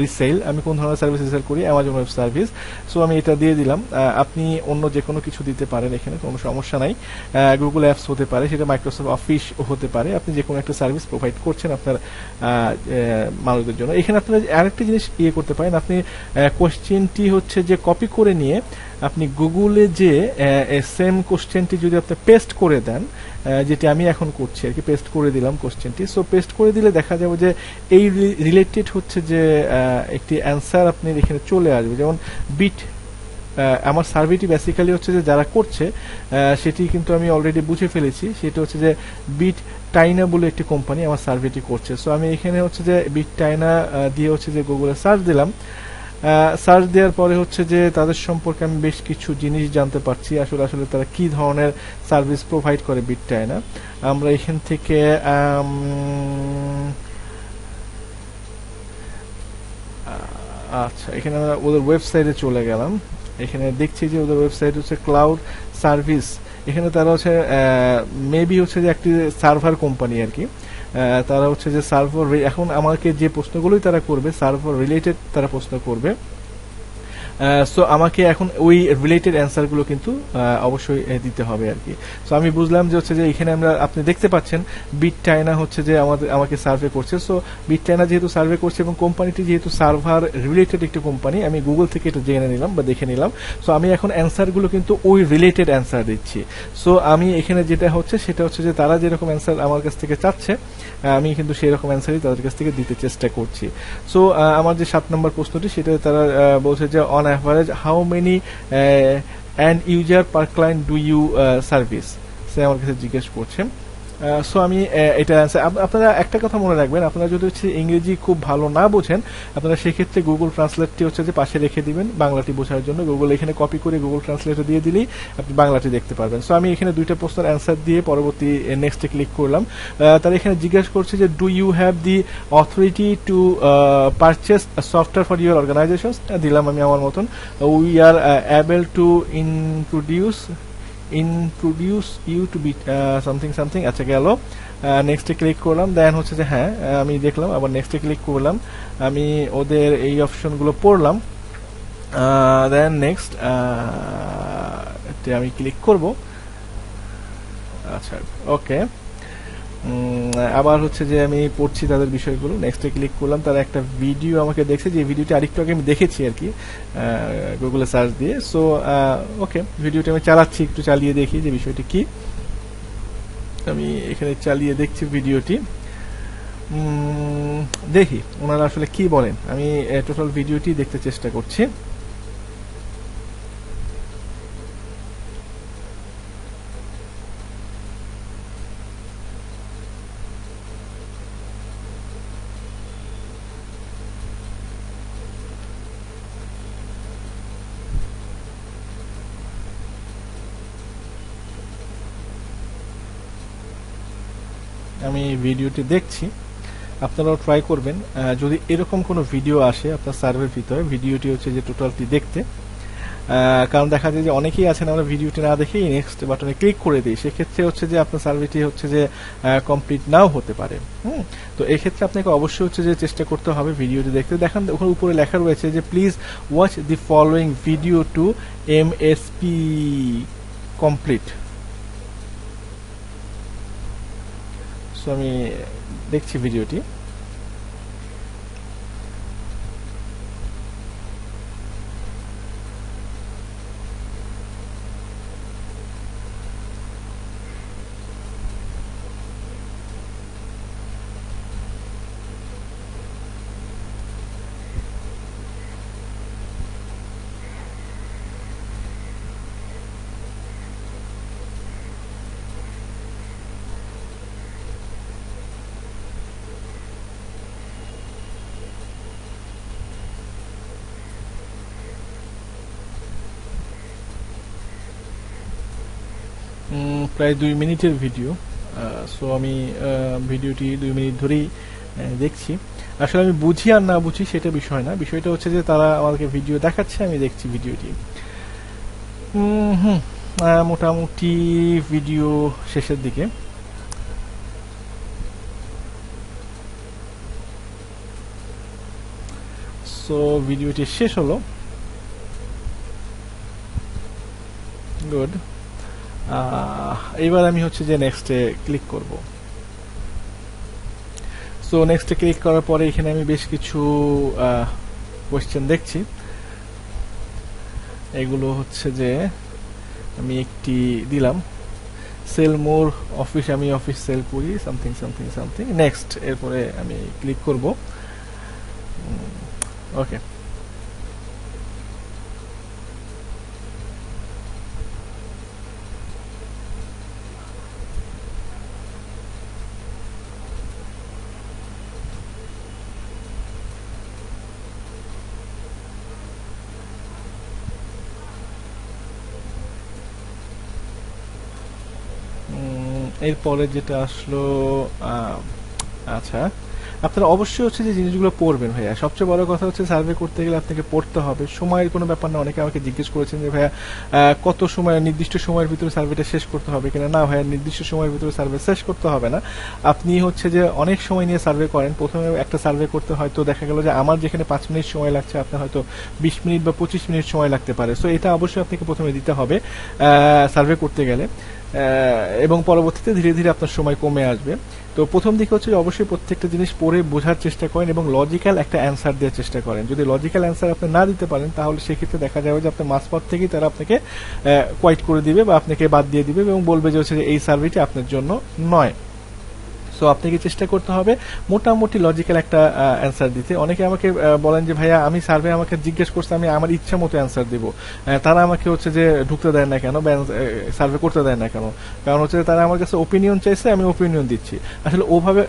S1: resell, আমি কোন ধরনের সার্ভিস রিসেল করি, অ্যামাজন ওয়েব সার্ভিস। সো আমি এটা দিয়ে দিলাম। আপনি অন্য যে কোনো কিছু দিতে পারেন, এখানে কোনো সমস্যা নাই। গুগল অ্যাপস হতে পারে, সেটা মাইক্রোসফট অফিস হতে পারে, আপনি যে কোনো একটা সার্ভিস প্রোভাইড করছেন আপনার মানুষদের জন্য। এখানে আপনারা আরেকটা জিনিস করতে পারেন, আপনি কোশ্চেনটি হচ্ছে যে কপি করে নিয়ে আপনি গুগলে যে সেম কোশ্চেনটি যদি আপনি পেস্ট করে দেন, যেটি আমি এখন করছি আর কি, পেস্ট করে দিলাম কোশ্চেনটি। সো পেস্ট করে দিলে দেখা যাবে যে এই রিলেটেড হচ্ছে যে একটি অ্যান্সার আপনি এখানে চলে আসবে। যেমন বিট, আমার সার্ভেটি বেসিক্যালি হচ্ছে যে যারা করছে সেটি কিন্তু আমি অলরেডি বুঝে ফেলেছি, সেটা হচ্ছে যে বিট টাইনা বলে একটি কোম্পানি আমার সার্ভেটি করছে। সো আমি এখানে হচ্ছে যে বিট টাইনা দিয়ে হচ্ছে যে গুগলে সার্চ দিলাম। সার্চ দেওয়ার পরে হচ্ছে যে তাদের সম্পর্কে আমি বেশ কিছু জিনিস জানতে পারছি, আসলে তারা কি ধরনের সার্ভিস প্রোভাইড করে বিট টাইনা। আমরা এখান থেকে আচ্ছা, এখানে আমরা ওদের ওয়েবসাইটে চলে গেলাম। এখানে দেখছি যে ওদের ওয়েবসাইট হচ্ছে ক্লাউড সার্ভিস। এখানে তারা হচ্ছে মেবি হচ্ছে যে একটি সার্ভার কোম্পানি আর কি। তারা হচ্ছে যে সার্ভার, এখন আমাকে যে প্রশ্নগুলোই তারা করবে সার্ভার রিলেটেড তারা প্রশ্ন করবে। সো আমাকে এখন ওই রিলেটেড অ্যান্সারগুলো কিন্তু অবশ্যই দিতে হবে আর কি। সো আমি বুঝলাম যে হচ্ছে যে এখানে আপনি দেখতে পাচ্ছেন বিট টাইনা হচ্ছে যে আমাকে সার্ভে করছে। সো বিট টাইনা যেহেতু সার্ভে করছে এবং কোম্পানিটি যেহেতু সার্ভার রিলেটেড একটি কোম্পানি, আমি গুগল থেকে এটা জেনে নিলাম বা দেখে নিলাম। সো আমি এখন অ্যান্সারগুলো কিন্তু ওই রিলেটেড অ্যান্সার দিচ্ছি। সো আমি এখানে যেটা হচ্ছে সেটা হচ্ছে যে তারা যেরকম অ্যান্সার আমার কাছ থেকে চাচ্ছে, আমি কিন্তু সেই রকম অ্যান্সারই তাদের কাছ থেকে দিতে চেষ্টা করছি। সো আমার যে 7 নম্বর প্রশ্নটি, সেটা তারা বলছে যে on average how many end user per client do you service, সে আমার কাছে জিজ্ঞেস করছে। সো আমি এটা আপনারা একটা কথা মনে রাখবেন, আপনারা যদি হচ্ছে ইংরেজি খুব ভালো না বোঝেন, আপনারা সেক্ষেত্রে গুগল ট্রান্সলেটটি হচ্ছে যে পাশে রেখে দিবেন বাংলাটি বোঝার জন্য। গুগল এখানে কপি করে গুগল ট্রান্সলেটে দিয়ে দিলেই আপনি বাংলাটি দেখতে পারবেন। সো আমি এখানে 2টা প্রশ্নের অ্যান্সার দিয়ে পরবর্তী নেক্সটে ক্লিক করলাম। তারা এখানে জিজ্ঞাসা করছে যে do you have the authority to purchase software for your organisation, দিলাম আমি আমার মতন। We are able to introduce you to be something. আচ্ছা, গেল। নেক্সটে ক্লিক করলাম, দেন হচ্ছে যে হ্যাঁ আমি দেখলাম, আবার নেক্সটে ক্লিক করলাম, আমি ওদের এই অপশনগুলো পড়লাম। দেন নেক্সট আমি ক্লিক করব। আচ্ছা, ওকে। আবার হচ্ছে যে আমি পড়ছি তাদের বিষয়গুলো, নেক্সটে ক্লিক করলাম। তারা একটা ভিডিও আমাকে দেখছে, যে ভিডিওটি আরেকটু আগে আমি দেখেছি আর কি গুগলে সার্চ দিয়ে। সো ওকে, ভিডিওটি আমি চালাচ্ছি, একটু চালিয়ে দেখি যে বিষয়টি কি। আমি এখানে চালিয়ে দেখছি ভিডিওটি, দেখি ওনারা আসলে কি বলেন। আমি টোটাল ভিডিওটি দেখতে চেষ্টা করছি। আমি ভিডিওটি দেখছি, আপনারাও ট্রাই করবেন। যদি এরকম কোনো ভিডিও আসে আপনার সার্ভের ভিতরে, ভিডিওটি হচ্ছে যে টোটালটি দেখতে, কারণ দেখা যায় যে অনেকেই আছেন আমরা ভিডিওটি না দেখেই নেক্সট বাটনে ক্লিক করে দিই, সেক্ষেত্রে হচ্ছে যে আপনার সার্ভেটি হচ্ছে যে কমপ্লিট নাও হতে পারে। তো এক্ষেত্রে আপনাকে অবশ্যই হচ্ছে যে চেষ্টা করতে হবে ভিডিওটি দেখতে। দেখেন ওখানে উপরে লেখা রয়েছে যে please watch the following video to MSP complete. So আমি দেখছি ভিডিওটি। প্রায় 2 মিনিটের ভিডিও। সো আমি ভিডিওটি 2 মিনিট ধরেই দেখছি। আসলে আমি বুঝি আর না বুঝি সেটা বিষয় না, বিষয়টা হচ্ছে যে তারা আমাকে ভিডিও দেখাচ্ছে, আমি দেখছি ভিডিওটি। মোটামুটি ভিডিও শেষের দিকে। সো ভিডিওটি শেষ হলো। গুড। এবার আমি হচ্ছে যে নেক্সটে ক্লিক করব। সো নেক্সটে ক্লিক করার পরে এখানে আমি বেশ কিছু কোয়েশ্চেন দেখছি। এগুলো হচ্ছে যে আমি একটি দিলাম, সেল মোর অফিস, আমি অফিস সেল করি সামথিং সামথিং সামথিং, নেক্সট। এরপরে আমি ক্লিক করব। ওকে, এরপরে যেটা আসলো, আচ্ছা, আপনারা অবশ্যই হচ্ছে যে জিনিসগুলো পড়বেন ভাইয়া। সবচেয়ে বড় কথা হচ্ছে সার্ভে করতে গেলে আপনাকে পড়তে হবে। সময়ের কোনো ব্যাপার না। অনেকে আমাকে জিজ্ঞেস করেছেন যে ভাইয়া কত সময়, নির্দিষ্ট সময়ের ভিতরে সার্ভেটা শেষ করতে হবে কিনা। না ভাইয়া, নির্দিষ্ট সময়ের ভিতরে সার্ভে শেষ করতে হবে না। আপনি হচ্ছে যে অনেক সময় নিয়ে সার্ভে করেন। প্রথমে একটা সার্ভে করতে হয়তো দেখা গেল যে আমার যেখানে 5 মিনিট সময় লাগছে, আপনার হয়তো 20 মিনিট বা 25 মিনিট সময় লাগতে পারে। সো এটা অবশ্যই আপনাকে প্রথমে দিতে হবে সার্ভে করতে গেলে, এবং পরবর্তীতে ধীরে ধীরে আপনার সময় কমে আসবে। তো প্রথম দিকে হচ্ছে অবশ্যই প্রত্যেকটা জিনিস পড়ে বোঝার চেষ্টা করেন এবং লজিক্যাল একটা অ্যান্সার দেওয়ার চেষ্টা করেন। যদি লজিক্যাল অ্যান্সার আপনি না দিতে পারেন, তাহলে সেক্ষেত্রে দেখা যাবে যে আপনার মাঝপথ থেকেই তারা আপনাকে কোয়াইট করে দিবে বা আপনাকে বাদ দিয়ে দিবে এবং বলবে যে হচ্ছে এই সার্ভেটি আপনার জন্য নয়। সো আপনাকে চেষ্টা করতে হবে মোটামুটি লজিক্যাল একটা অ্যান্সার দিতে। অনেকে আমাকে বলেন যে ভাইয়া আমি সার্ভে আমাকে জিজ্ঞেস করছে, আমি আমার ইচ্ছা মতো অ্যান্সার দিব, তারা আমাকে হচ্ছে যে ঢুকতে দেয় না কেন, সার্ভে করতে দেয় না কেন? কারণ হচ্ছে তারা আমার কাছে ওপিনিয়ন চাইছে, আমি ওপিনিয়ন দিচ্ছি। আসলে ওভাবে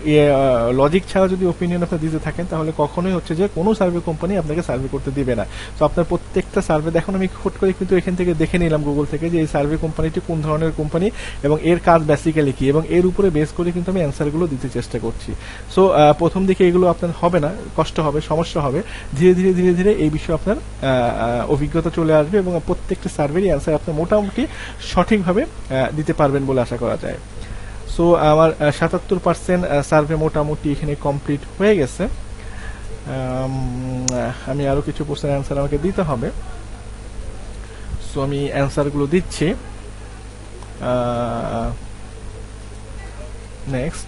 S1: লজিক ছাড়া যদি ওপিনিয়ন আপনি দিতে থাকেন, তাহলে কখনোই হচ্ছে যে কোনো সার্ভে কোম্পানি আপনাকে সার্ভে করতে দিবে না। তো আপনার প্রত্যেকটা সার্ভে, দেখুন আমি হুট করে কিন্তু এখান থেকে দেখে নিলাম গুগল থেকে যে এই সার্ভে কোম্পানিটি কোন ধরনের কোম্পানি এবং এর কাজ বেসিক্যালি কি, এবং এর উপরে বেস করে কিন্তু আমি অ্যান্সার গুলো দিতে চেষ্টা করছি। সো প্রথম দিকে এগুলো আপনার হবে না, কষ্ট হবে, সমস্যা হবে। ধীরে ধীরে ধীরে ধীরে এই বিষয়ে আপনার অভিজ্ঞতা চলে আসবে এবং প্রত্যেকটা সার্ভেরই অ্যান্সার আপনি মোটামুটি সঠিকভাবে দিতে পারবেন বলে আশা করা যায়। সো আমার 77% সার্ভে মোটামুটি এখানে কমপ্লিট হয়ে গেছে। আমি আরো কিছু প্রশ্নের অ্যান্সার আমাকে দিতে হবে। সো আমি অ্যান্সারগুলো দিচ্ছি। নেক্সট,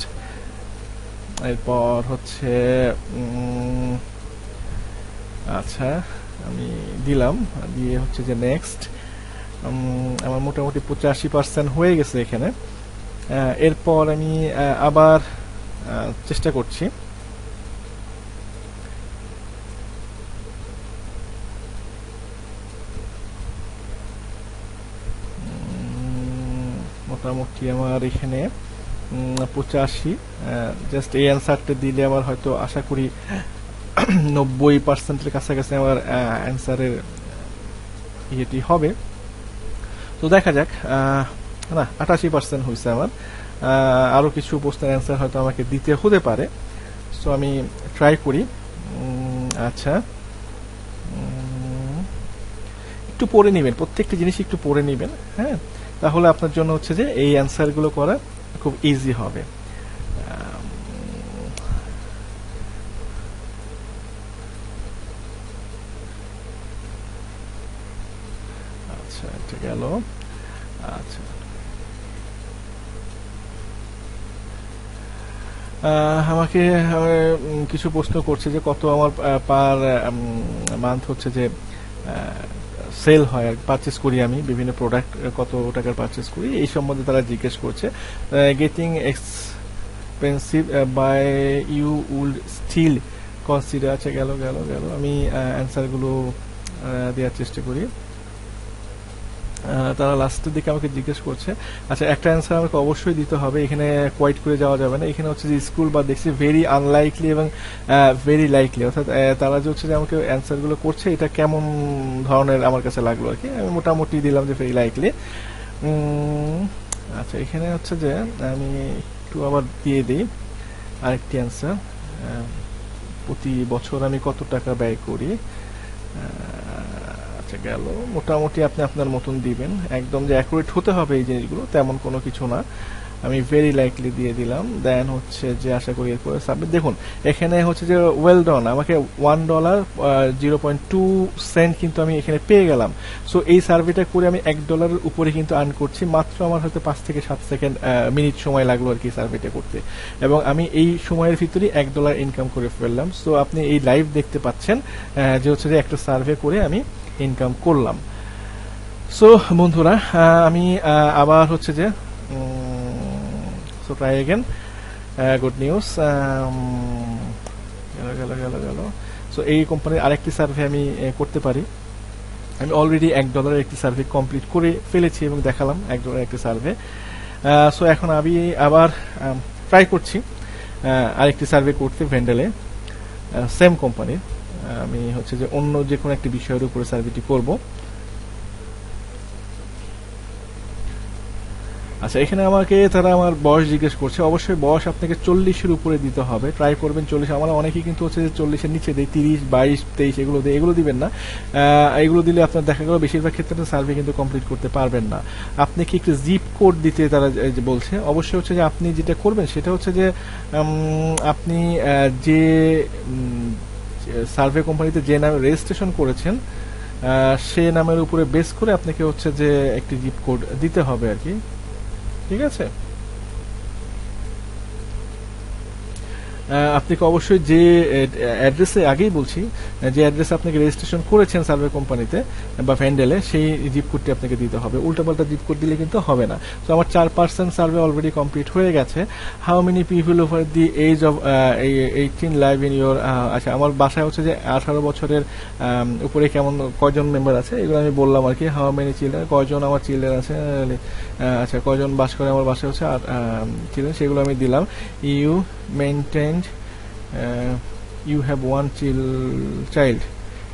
S1: এরপর হচ্ছে আচ্ছা আমি দিলাম, দিয়ে হচ্ছে যে নেক্সট। আমার মোটামুটি 85% হয়ে গেছে এখানে। এরপর আমি আবার চেষ্টা করছি। মোটামুটি আমার এখানে 85, জাস্ট এই অ্যান্সারটা দিলে আমার হয়তো আশা করি 90%-এর কাছাকাছি আমার অ্যান্সারের ইয়েটি হবে। তো দেখা যাক, না 88% হয়েছে আমার। আরো কিছু প্রশ্নের অ্যান্সার হয়তো আমাকে দিতে হতে পারে। সো আমি ট্রাই করি। আচ্ছা, একটু পড়ে নেবেন, প্রত্যেকটা জিনিস একটু পড়ে নেবেন, হ্যাঁ, তাহলে আপনার জন্য হচ্ছে যে এই অ্যান্সারগুলো করা খুব ইজি হবে। আচ্ছা, এটা গেল। আচ্ছা, আমাকে কিছু প্রশ্ন করছে যে কত আমার পার মান্থ হচ্ছে যে সেল হয়, পারচেস করি আমি বিভিন্ন প্রোডাক্ট, কত টাকার পারচেস করি এই সম্বন্ধে তারা জিজ্ঞেস করছে। Getting expensive by you would still consider. আচ্ছা, গেল গেল গেল, আমি অ্যান্সারগুলো দেওয়ার চেষ্টা করি। তারা লাস্টের দিকে আমাকে জিজ্ঞেস করছে, আচ্ছা একটা অ্যান্সার আমাকে অবশ্যই দিতে হবে, এখানে কোয়াইট করে যাওয়া যাবে না। এখানে হচ্ছে যে স্কুল বা দেখছি ভেরি আনলাইকলি এবং ভেরি লাইকলি, অর্থাৎ তারা যে হচ্ছে যে আমাকে অ্যান্সারগুলো করছে এটা কেমন ধরনের আমার কাছে লাগলো আর কি। আমি মোটামুটি দিলাম যে ভেরি লাইকলি। আচ্ছা, এখানে হচ্ছে যে আমি একটু আবার দিয়ে দিই আরেকটি অ্যান্সার। প্রতি বছর আমি কত টাকা ব্যয় করি। আচ্ছা গেল, মোটামুটি আপনি আপনার মতন দিবেন, একদম যে অ্যাকুরেট হতে হবে এই জিনিসগুলো তেমন কোনো কিছু না। আমি ভেরি লাইকলি দিয়ে দিলাম, দেন হচ্ছে যে আশা করি এরপরে সাবমিট। দেখুন এখানে হচ্ছে যে ওয়েল ডন, আমাকে $1.02 কিন্তু আমি এখানে পেয়ে গেলাম। সো এই সার্ভেটা করে আমি $1 উপরে কিন্তু আর্ন করছি, মাত্র আমার হয়তো 5 থেকে 7 সেকেন্ড মিনিট সময় লাগলো আর কি সার্ভেটা করতে, এবং আমি এই সময়ের ভিতরেই $1 ইনকাম করে ফেললাম। সো আপনি এই লাইভ দেখতে পাচ্ছেন যে হচ্ছে যে একটা সার্ভে করে আমি ইনকাম করলাম। সো বন্ধুরা আমি আবার হচ্ছে যে so try again, good news, গেল। সো এই কোম্পানির আরেকটি সার্ভে আমি করতে পারি। আমি অলরেডি $1 একটি সার্ভে কমপ্লিট করে ফেলেছি এবং দেখালাম $1 একটি সার্ভে। সো এখন আমি আবার ট্রাই করছি আরেকটি সার্ভে করতে ভেন্ডেলে, সেম কোম্পানির। আমি হচ্ছে যে অন্য যে কোনো একটি বিষয়ের উপরে সার্ভেটি করব। আচ্ছা এখানে আমাকে তারা আমার বয়স জিজ্ঞেস করছে, অবশ্যই বয়স আপনাকে 40-এর উপরে দিতে হবে, ট্রাই করবেন 40। আমরা অনেকেই কিন্তু হচ্ছে যে 40-এর নিচে দেয়, 30, 22, 23 এগুলো দেয়, এগুলো দিবেন না। এগুলো দিলে আপনার দেখা গেল বেশিরভাগ ক্ষেত্রে সার্ভে কিন্তু কমপ্লিট করতে পারবেন না। আপনি কি একটু জিপ কোড দিতে তারা যে বলছে, অবশ্যই হচ্ছে যে আপনি যেটা করবেন সেটা হচ্ছে যে আপনি যে সার্ভে কোম্পানিতে যে নামে রেজিস্ট্রেশন করেছেন সে নামের উপরে বেস করে আপনাকে হচ্ছে যে একটি জিপ কোড দিতে হবে আর কি, ঠিক আছে। আপনাকে অবশ্যই যে অ্যাড্রেসে, আগেই বলছি, যে অ্যাড্রেসে আপনাকে রেজিস্ট্রেশন করেছেন সার্ভে কোম্পানিতে বা ভ্যান্ডেলে, সেই জিপ কোডটি আপনাকে দিতে হবে। উল্টাপাল্টা জিপ কোড দিলে কিন্তু হবে না। তো আমার 4% সার্ভে অলরেডি কমপ্লিট হয়ে গেছে। How many people over the age of 18 live in your, আচ্ছা আমার বাসায় হচ্ছে যে 18 বছরের উপরে কেমন কয়জন মেম্বার আছে এগুলো আমি বললাম আর কি। হাউ মেনি চিলড্রেন, কয়জন আমার চিলড্রেন আছে, আচ্ছা কয়জন বাস করে আমার বাসায় হচ্ছে চিলড্রেন, সেগুলো আমি দিলাম। You maintained, you have one child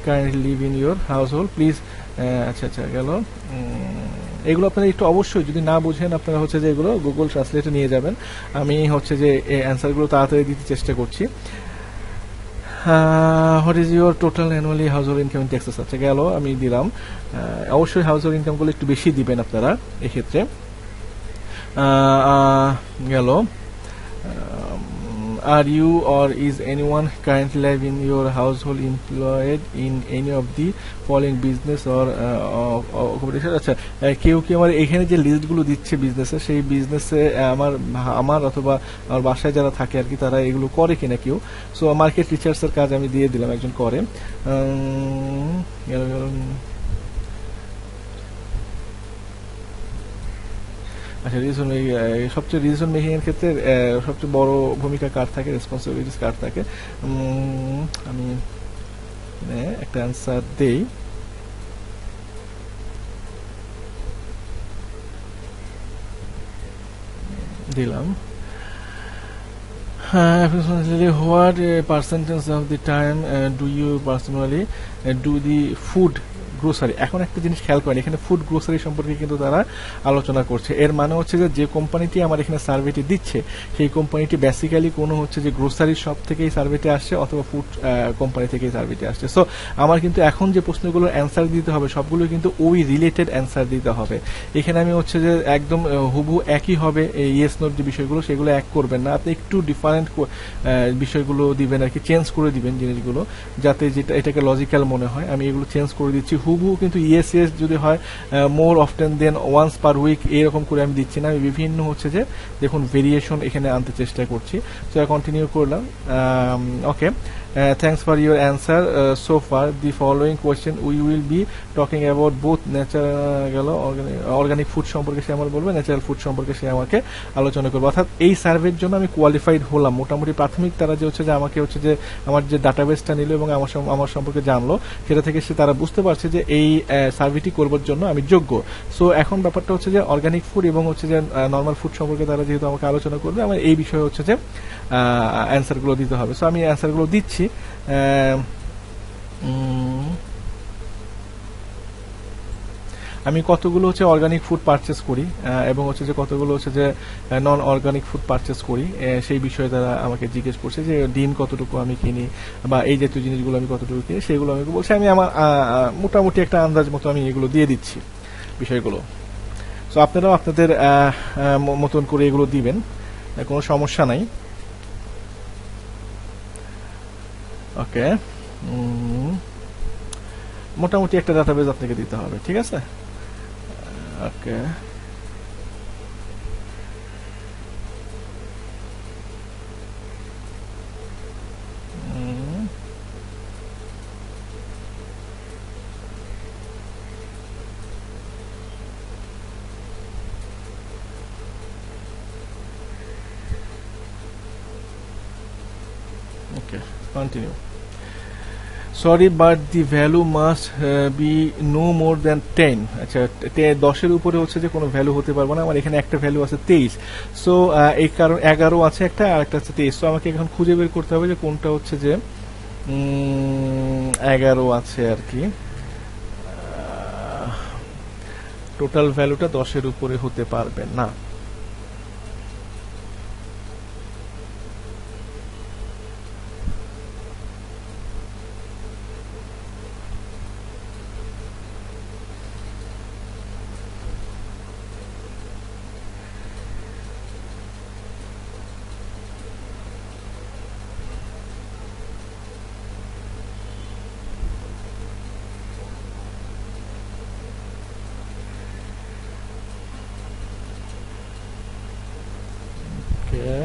S1: currently live in your household, please, আচ্ছা গেল। এগুলো আপনারা একটু অবশ্যই যদি না বুঝেন আপনারা হচ্ছে যে এগুলো গুগল ট্রান্সলেটে নিয়ে যাবেন। আমি হচ্ছে যে এই অ্যান্সারগুলো তাড়াতাড়ি দিতে চেষ্টা করছি। What is your total annually house hold income in Texas, আচ্ছা গেল আমি দিলাম। অবশ্যই হাউস হোল্ড ইনকামগুলো একটু বেশি দিবেন আপনারা এক্ষেত্রে। গেল। Are you or is anyone currently live in your household employed in any of the following business or occupation? আচ্ছা কেউ কি আমার এখানে যে লিস্টগুলো দিচ্ছে বিজনেসে, সেই বিজনেসে আমার অথবা আমার বাসায় যারা থাকে আর কি তারা এগুলো করে কিনা কেউ। সো মার্কেট রিসার্চের কাজ আমি দিয়ে দিলাম, একজন করে। আচ্ছা রিজন, সবচেয়ে রিজন মেকিং এর ক্ষেত্রে সবচেয়ে বড় ভূমিকা কার থাকে, রেসপন্সিবিলিটিস কার থাকে। আমি একটা অ্যান্সার দেই। দিলাম। What percentage of the time do you personally do the food grocery? এখন একটা জিনিস খেয়াল করেন, এখানে ফুড গ্রোসারি সম্পর্কে কিন্তু তারা আলোচনা করছে। এর মানে হচ্ছে যে কোম্পানিটি আমার এখানে সার্ভেটি দিচ্ছে সেই কোম্পানিটি বেসিক্যালি কোনো হচ্ছে যে গ্রোসারি শপ থেকেই সার্ভেটি আসছে অথবা ফুড কোম্পানি থেকেই সার্ভেটি আসছে। সো আমার কিন্তু এখন যে প্রশ্নগুলোর অ্যান্সার দিতে হবে সবগুলো কিন্তু ওই রিলেটেড অ্যান্সার দিতে হবে। এখানে আমি হচ্ছে যে একদম হুবহু একই হবে ইয়েস নোর যে বিষয়গুলো সেগুলো এক করবেন না, আপনি একটু ডিফারেন্ট বিষয়গুলো দিবেন আর কি, চেঞ্জ করে দিবেন জিনিসগুলো যাতে যেটা এটাকে লজিক্যাল মনে হয়। আমি এগুলো চেঞ্জ করে দিচ্ছি। হুবহু কিন্তু ইয়েস যদি হয় মোর অফটেন দেন ওয়ান্স পার উইক এরকম করে আমি দিচ্ছি না, আমি বিভিন্ন হচ্ছে যে দেখুন ভেরিয়েশন এখানে আনতে চেষ্টা করছি। তো কন্টিনিউ করলাম। ওকে, thanks for your answer so far. The following question we will be talking about both natural organic food সম্পর্কে সে আমার বলবে, ন্যাচারাল ফুড সম্পর্কে সে আমাকে আলোচনা করবে। অর্থাৎ এই সার্ভের জন্য আমি কোয়ালিফাইড হলাম মোটামুটি। প্রাথমিক তারা যে হচ্ছে যে আমাকে হচ্ছে যে আমার যে ডাটাবেসটা নিল এবং আমার সম্পর্কে জানলো সেটা থেকে সে তারা বুঝতে পারছে যে এই সার্ভেটি করবার জন্য আমি যোগ্য। সো এখন ব্যাপারটা হচ্ছে যে অর্গানিক ফুড এবং হচ্ছে যে নর্মাল ফুড সম্পর্কে তারা যেহেতু আমাকে আলোচনা করবে আমার এই বিষয়ে হচ্ছে যে অ্যান্সারগুলো দিতে হবে। সো আমি অ্যান্সারগুলো দিচ্ছি। আমি কতগুলো হচ্ছে অর্গানিক ফুড পারচেস করি এবং হচ্ছে যে কতগুলো হচ্ছে যে নন অর্গানিক ফুড পারচেস করি, সেই বিষয়ে তারা আমাকে জিজ্ঞেস করছে যে ডিম কতটুকু আমি কিনি বা এই জাতীয় জিনিসগুলো আমি কতটুকু কিনি, সেগুলো আমি বলছি। আমি আমার মোটামুটি একটা আন্দাজ মতো আমি এগুলো দিয়ে দিচ্ছি বিষয়গুলো। সো আপনারাও আপনাদের মতন করে এগুলো দিবেন, কোনো সমস্যা নাই। ওকে, মোটামুটি একটা ডাটাবেজ আপনাকে দিতে হবে, ঠিক আছে? Okay, okay, continue. Sorry but the value must be no more than 10। আচ্ছা, 10-এর উপরে হচ্ছে যে কোনো ভ্যালু হতে পারবো না। আমার এখানে একটা ভ্যালু আছে 23। সো এই কারণ 11 আছে একটা, আর একটা আছে 23। সো আমাকে এখন খুঁজে বের করতে হবে যে কোনটা হচ্ছে যে 11 আছে আর কি। টোটাল ভ্যালুটা 10-এর উপরে হতে পারবে না। ওকে,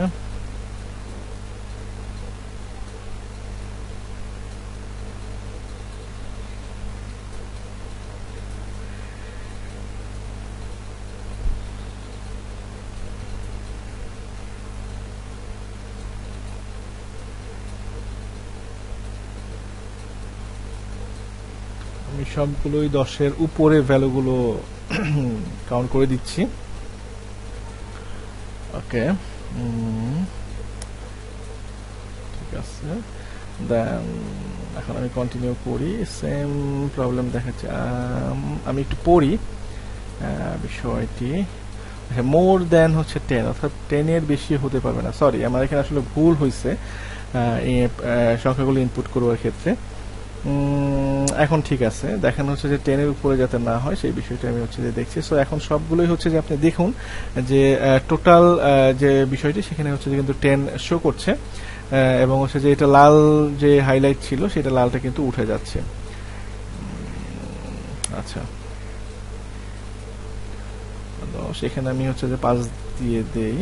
S1: আমি সবগুলোই 10-এর উপরে ভ্যালুগুলো কাউন্ট করে দিচ্ছি। ওকে, ঠিক আছে। দেন এখন আমি কন্টিনিউ করি, সেম প্রবলেম দেখাচ্ছে। আমি একটু পড়ি বিষয়টি। মোর দেন হচ্ছে 10, অর্থাৎ 10-এর বেশি হতে পারবে না। সরি, আমার এখানে আসলে ভুল হয়েছে সংখ্যাগুলো ইনপুট করবার ক্ষেত্রে। এখন ঠিক আছে, দেখানো হচ্ছে যে 10-এর উপরে যাতে না হয় সেই বিষয়টা আমি হচ্ছে যে দেখছি। সো এখন সবগুলোই হচ্ছে যে আপনি দেখুন যে টোটাল যে বিষয়টি সেখানে হচ্ছে যে কিন্তু 10 শো করছে, এবং হচ্ছে যে এটা লাল যে হাইলাইট ছিল সেটা লালটা কিন্তু উঠে যাচ্ছে। আচ্ছা, সেখানে আমি হচ্ছে যে 5 দিয়ে দেই।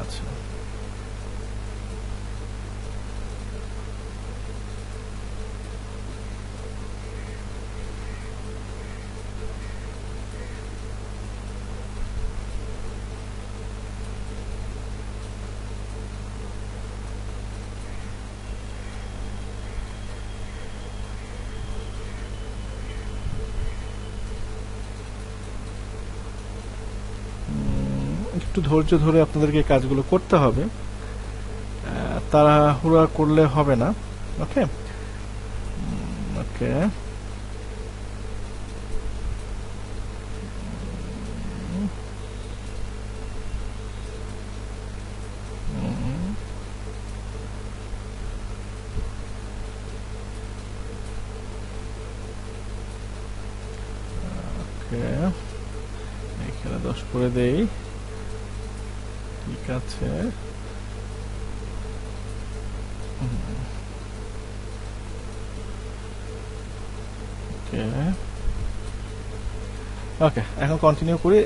S1: আচ্ছা, একটু ধৈর্য ধরে আপনাদেরকে কাজগুলো করতে হবে, তাড়াহুড়া করলে হবে না। ওকে, ওকে, ওকে, এখানে 10 করে দেই। ঠিক আছে, ওকে, ওকে, এখন কন্টিনিউ করি।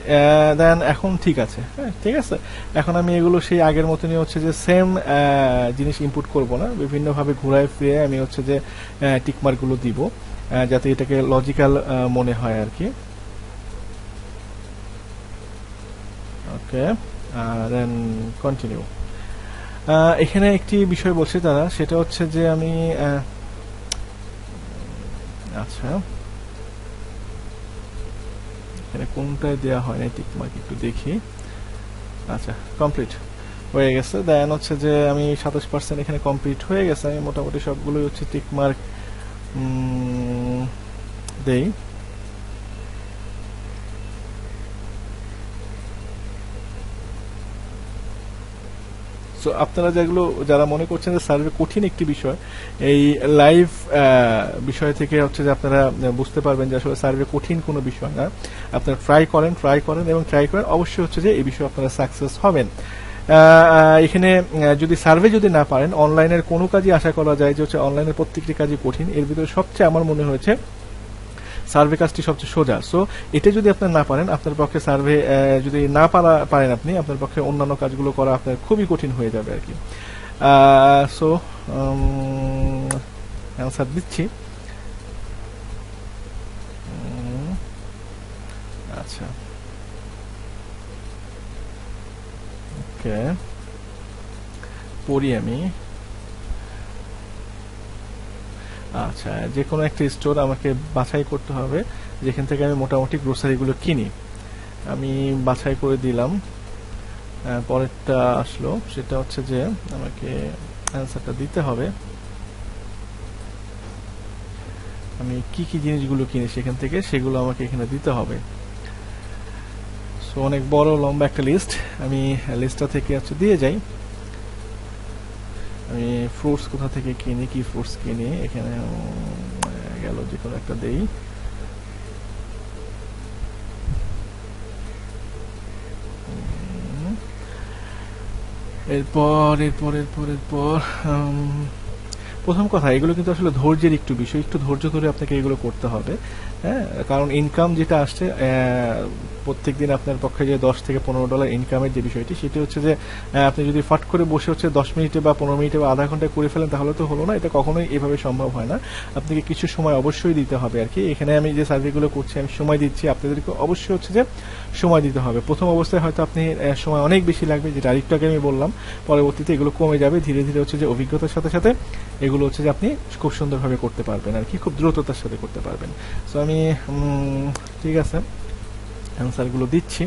S1: দেন এখন ঠিক আছে, হ্যাঁ ঠিক আছে। এখন আমি এগুলো সেই আগের মতনই হচ্ছে যে সেম জিনিস ইনপুট করব না, বিভিন্নভাবে ঘুরায় ফিরে আমি হচ্ছে যে টিকমার্কগুলো দিব যাতে এটাকে লজিক্যাল মনে হয় আর কি। ওকে, দেন কন্টিনিউ। এখানে একটি বিষয় বলছে তারা, সেটা হচ্ছে যে আমি আচ্ছা, এখানে কোনটায় দেওয়া হয় না টিকমার্ক একটু দেখি। আচ্ছা, কমপ্লিট হয়ে গেছে। দেন হচ্ছে যে আমি 27% এখানে কমপ্লিট হয়ে গেছে। আমি মোটামুটি সবগুলোই হচ্ছে টিকমার্ক দেই। সো আপনারা যেগুলো যারা মনে করছেন যে সার্ভে কঠিন একটি বিষয়, এই লাইভ বিষয় থেকে হচ্ছে যে আপনারা বুঝতে পারবেন যে আসলে সার্ভে কঠিন কোনো বিষয় না। আপনারা ট্রাই করেন এবং ট্রাই করেন, অবশ্যই হচ্ছে যে এই বিষয়ে আপনারা সাকসেস হবেন। এখানে যদি সার্ভে যদি না পারেন, অনলাইনের কোনো কাজই আশা করা যায় যে হচ্ছে অনলাইনের প্রত্যেকটি কাজই কঠিন। এর ভিতরে সবচেয়ে আমার মনে হয়েছে সার্ভে কাজটি সবচেয়ে সোজা। সো এটা যদি আপনার না পারেন, আপনার পক্ষে সার্ভে যদি না পারেন আপনি, আপনার পক্ষে অন্যান্য কাজগুলো করা আপনার খুবই কঠিন হয়ে যাবে আর কি। সো অ্যান্সার দিচ্ছি। আচ্ছা, ওকে, পড়ি আমি। আচ্ছা, যে কোনো একটা স্টোর আমাকে বাছাই করতে হবে যেখান থেকে আমি মোটামুটি গ্রোসারিগুলো কিনি। আমি বাছাই করে দিলাম। পরেরটা আসলো, সেটা হচ্ছে যে আমাকে অ্যান্সারটা দিতে হবে আমি কি কি জিনিসগুলো কিনি সেখান থেকে, সেগুলো আমাকে এখানে দিতে হবে। সো অনেক বড় লম্বা একটা লিস্ট, আমি লিস্টটা থেকে হচ্ছে দিয়ে যাই। আমি ফ্রুটস কোথা থেকে কিনি, কি ফ্রুটস কিনি, এখানে গেল, যে কোনো একটা দেই। এরপর এরপর এরপর এরপর প্রথম কথা, এগুলো কিন্তু আসলে ধৈর্যের একটু বিষয়, একটু ধৈর্য ধরে আপনাকে এগুলো করতে হবে। হ্যাঁ, কারণ ইনকাম যেটা আসছে প্রত্যেক দিন আপনার পক্ষে যে $10 থেকে $15 ইনকামের যে বিষয়টি, সেটি হচ্ছে যে আপনি যদি ফাট করে বসে হচ্ছে 10 মিনিটে বা 15 মিনিটে বা আধা ঘন্টায় করে ফেলেন, তাহলে তো হলো না। এটা কখনোই এভাবে সম্ভব হয় না। আপনাকে কিছু সময় অবশ্যই দিতে হবে আর কি। এখানে আমি যে সার্ভেগুলো করছি, আমি সময় দিচ্ছি, আপনাদেরকে অবশ্যই হচ্ছে যে সময় দিতে হবে। প্রথম অবস্থায় হয়তো আপনি সময় অনেক বেশি লাগবে, যেটা আরেকটু আগে আমি বললাম। পরবর্তীতে এগুলো কমে যাবে ধীরে ধীরে, হচ্ছে যে অভিজ্ঞতার সাথে সাথে এগুলো হচ্ছে যে আপনি খুব সুন্দরভাবে করতে পারবেন আর কি, খুব দ্রুততার সাথে করতে পারবেন। সো আমি ঠিক আছে, অ্যান্সারগুলো দিচ্ছি।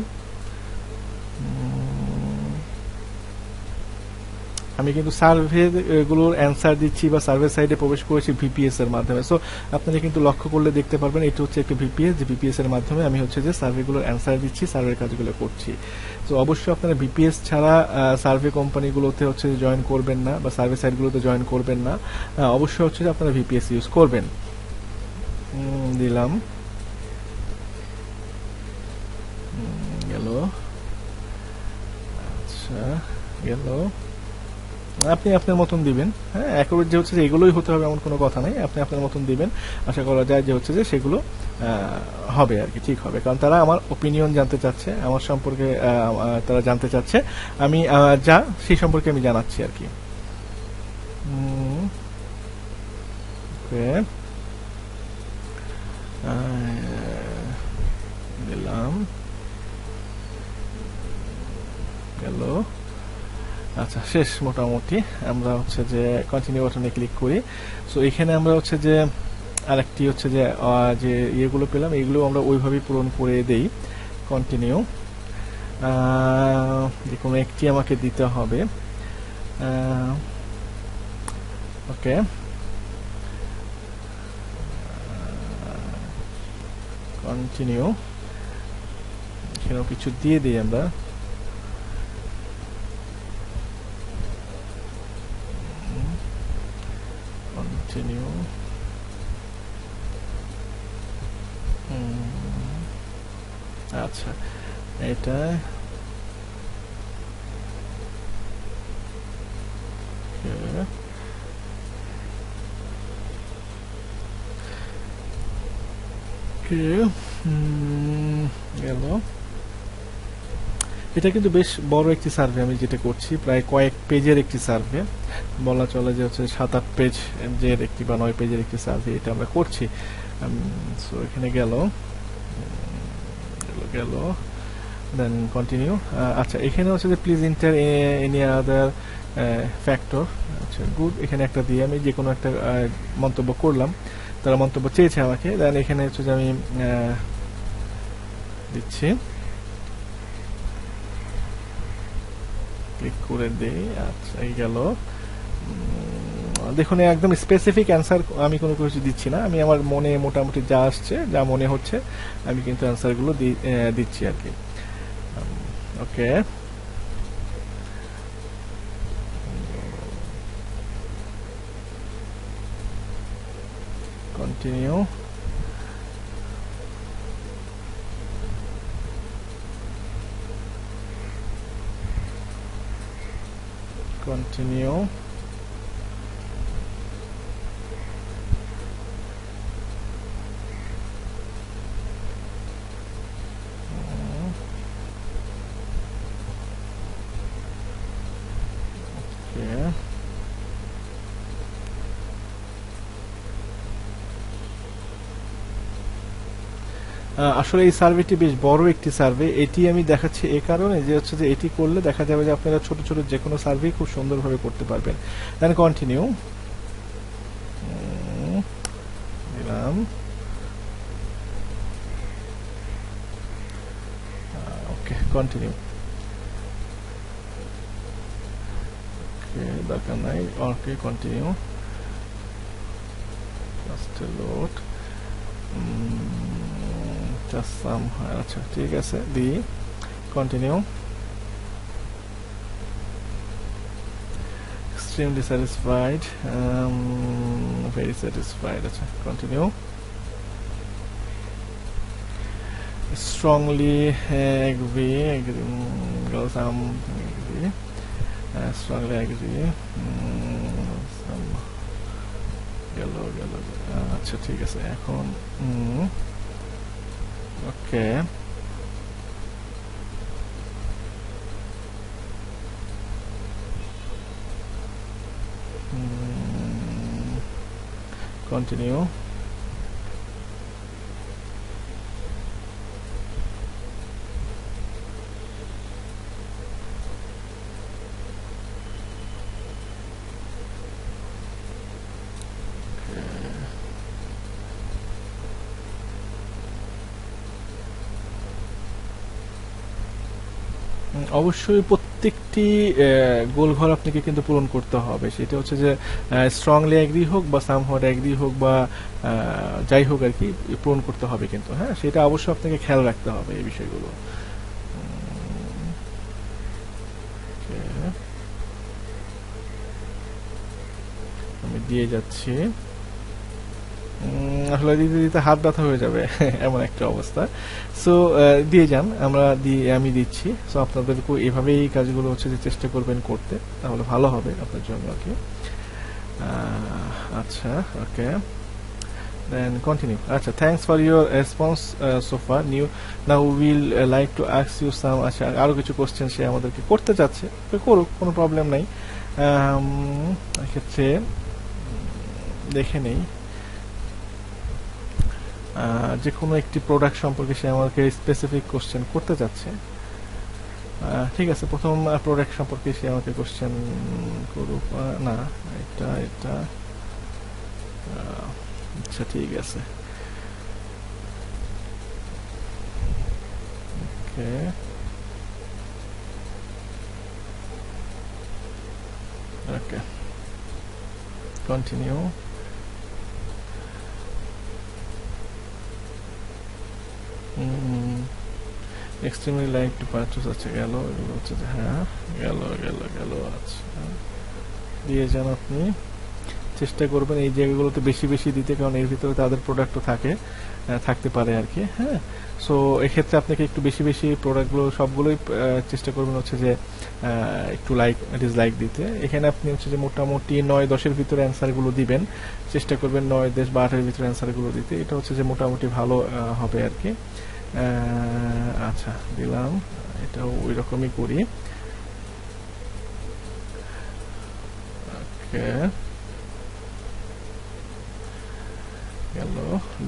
S1: আমি কিন্তু সার্ভে গুলোর অ্যান্সার দিচ্ছি বা সার্ভে সাইডে প্রবেশ করেছি ভিপিএস এর মাধ্যমে। সো আপনারা কিন্তু লক্ষ্য করলে দেখতে পারবেন এটা হচ্ছে একটা ভিপিএস, যে ভিপিএস এর মাধ্যমে আমি হচ্ছে যে সার্ভেগুলোর অ্যান্সার দিচ্ছি, সার্ভের কাজগুলো করছি। তো অবশ্যই আপনারা ভিপিএস ছাড়া সার্ভে কোম্পানিগুলোতে হচ্ছে জয়েন করবেন না, বা সার্ভে সাইটগুলোতে জয়েন করবেন না। অবশ্যই হচ্ছে যে আপনারা ভিপিএস ইউজ করবেন। দিলাম, গেল। আচ্ছা, গেল। আপনি আপনার মতন দিবেন। হ্যাঁ, অ্যাকুরেট যে হচ্ছে যে এগুলোই হতে হবে এমন কোনো কথা নাই, আপনি আপনার মতন দিবেন। আশা করা যায় যে হচ্ছে যে সেগুলো হবে আর কি, ঠিক হবে। কারণ তারা আমার ওপিনিয়ন জানতে চাচ্ছে, আমার সম্পর্কে তারা জানতে চাচ্ছে, আমি যা সেই সম্পর্কে আমি জানাচ্ছি আর কি। ওকে, দিলাম, গেল। আচ্ছা, শেষ মোটামুটি। আমরা হচ্ছে যে কন্টিনিউ বাটনে ক্লিক করি। সো এখানে আমরা হচ্ছে যে আরেকটি হচ্ছে যে যে ইয়েগুলো পেলাম, এগুলো আমরা ওইভাবেই পূরণ করে দেই। কন্টিনিউ, যে কোনো একটি আমাকে দিতে হবে। ওকে, কন্টিনিউ, এখানেও কিছু দিয়ে দিই আমরা। কন্টিনিউ, আচ্ছা, এটা গেল। এটা কিন্তু বেশ বড় একটি সার্ভে আমি যেটা করছি, প্রায় কয়েক পেজের একটি সার্ভে বলা চলে, যে হচ্ছে 7-8 পেজের একটি বা 9 পেজের একটি সার্ভে এটা আমরা করছি। সো এখানে গেল, গেল, দেন কন্টিনিউ। আচ্ছা, এখানে হচ্ছে যে please inter any other factor. আচ্ছা, গুড, এখানে একটা দিয়ে আমি যে কোনো একটা মন্তব্য করলাম, তারা মন্তব্য চেয়েছে আমাকে, দেন এখানে হচ্ছে যে আমি দিচ্ছি, ক্লিক করে দেই। আচ্ছা, এই গেল। দেখুন একদম স্পেসিফিক অ্যান্সার আমি কোনো কিছু দিচ্ছি না, আমি আমার মনে মোটামুটি যা আসছে, যা মনে হচ্ছে আমি কিন্তু অ্যান্সারগুলো দিচ্ছি আর কি। ওকে, কন্টিনিউ। কন্টিনিউ। আসলে এই সার্ভেটি বেশ বড় একটি সার্ভে। এটি আমি দেখাচ্ছি এ কারণে যে হচ্ছে যে এটি করলে দেখা যাবে যে আপনারা ছোট ছোট যে কোনো সার্ভে খুব সুন্দরভাবে করতে পারবেন। দেন কন্টিনিউ দিলাম। ওকে, কন্টিনিউ। ওকে, দরকার নাই। ওকে, কন্টিনিউ। Just load. জাস্ট সাম। আচ্ছা, ঠিক আছে, দিই। Continue. Extremely satisfied, very satisfied. আচ্ছা, continue. Strongly agree, goes agree, strongly agree, গেল। আচ্ছা, ঠিক আছে, এখন ওকে, কন্টিনিউ। অবশ্যই প্রত্যেকটি গোলঘর আপনাকে কিন্তু পূরণ করতে হবে। সেটা হচ্ছে যে স্ট্রংলি অ্যাগ্রি হোক বা সামহাউ অ্যাগ্রি হোক বা যাই হোক আর কি, পূরণ করতে হবে কিন্তু। হ্যাঁ, সেটা অবশ্যই আপনাকে খেয়াল রাখতে হবে এই বিষয়গুলো। আমি দিয়ে যাচ্ছি। আসলে দিতে দিতে হাত ব্যথা হয়ে যাবে এমন একটা অবস্থা। সো দিয়ে যান, আমি দিচ্ছি। সো আপনাদেরকে এভাবেই কাজগুলো হচ্ছে যে চেষ্টা করবেন করতে, তাহলে ভালো হবে আপনার জন্য আর কি। আচ্ছা, ওকে, দেন কন্টিনিউ। আচ্ছা, thanks for your response so far. Now will like to ask you some. আচ্ছা, আরো কিছু কোশ্চেন সে আমাদেরকে করতে চাচ্ছে, করুক, কোনো প্রবলেম নাই। এক্ষেত্রে দেখে নেই, যে কোনো একটি প্রোডাক্ট সম্পর্কে সে আমাকে স্পেসিফিক কোশ্চেন করতে চাচ্ছে। ঠিক আছে, প্রথম প্রোডাক্ট সম্পর্কে সে আমাকে কোশ্চেন করুক। না, এটা আচ্ছা, ঠিক আছে, okay, okay, continue. Extremely like to purchase. আচ্ছা, গেল, এগুলো হচ্ছে যে হ্যাঁ, গেল। আচ্ছা, দিয়ে যান আপনি। চেষ্টা করবেন এই জায়গাগুলোতে বেশি বেশি দিতে, কারণ এর ভিতরে তাদের প্রোডাক্টও থাকতে পারে আর কি। হ্যাঁ, সো এক্ষেত্রে আপনাকে একটু বেশি বেশি প্রোডাক্টগুলো সবগুলোই চেষ্টা করবেন হচ্ছে যে একটু ডিসলাইক দিতে। এখানে আপনি হচ্ছে যে মোটামুটি 9-10-এর ভিতরে অ্যান্সারগুলো দিবেন, চেষ্টা করবেন 9-10 বা 8-এর ভিতরে অ্যান্সারগুলো দিতে। এটা হচ্ছে যে মোটামুটি ভালো হবে আর কি। আচ্ছা, দিলাম। এটাও ওই রকমই করি। ওকে, গেল,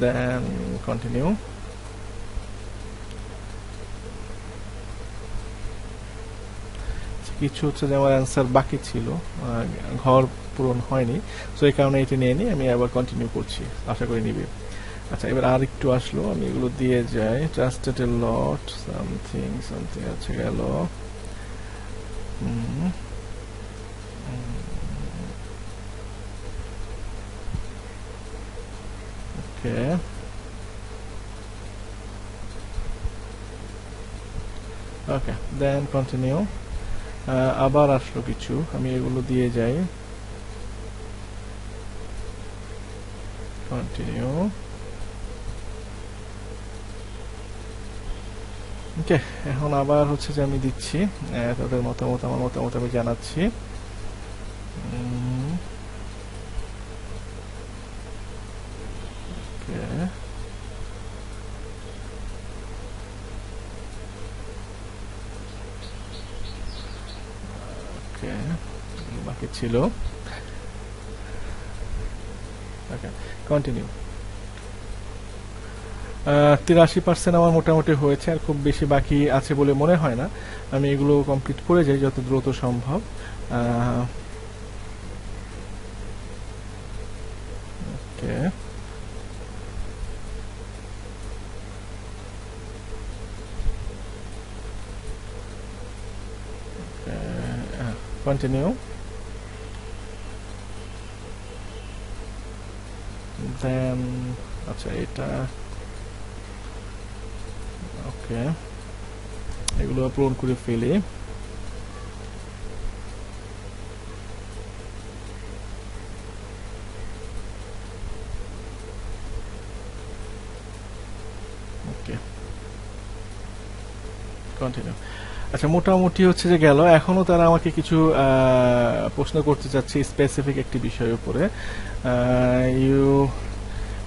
S1: দেন কন্টিনিউ। কিছু হচ্ছে যে আমার অ্যান্সার বাকি ছিল, ঘর পূরণ হয়নি, সো এই কারণে এটি নিয়ে নিই। আমি আবার কন্টিনিউ করছি, আশা করি নিবে। আচ্ছা, এবার আর একটু আসলো, আমি এগুলো দিয়ে যাই। ট্রাস্টেড এ লট, সামথিং আছে, গেল। ওকে, ওকে, দেন কন্টিনিউ। আবার আসলো কিছু, আমি এগুলো দিয়ে যাই। কন্টিনিউ। ওকে, এখন আবার হচ্ছে যে আমি দিচ্ছি তাদের মতামত, আমার মতামত আমি জানাচ্ছি। ওকে, বাকি ছিল। ওকে, কন্টিনিউ। 83% আমার মোটামুটি হয়েছে, আর খুব বেশি বাকি আছে বলে মনে হয় না। আমি এগুলো কমপ্লিট করে যাই যত দ্রুত সম্ভব। ওকে, কন্টিনিউ। দেন আচ্ছা, এটা ওকে, এগুলো পূরণ করে ফেলি। ওকে, কন্টিনিউ। আচ্ছা, মোটামুটি হচ্ছে যে গেল। এখনো তারা আমাকে কিছু প্রশ্ন করতে চাচ্ছে স্পেসিফিক একটি বিষয়ের উপরে।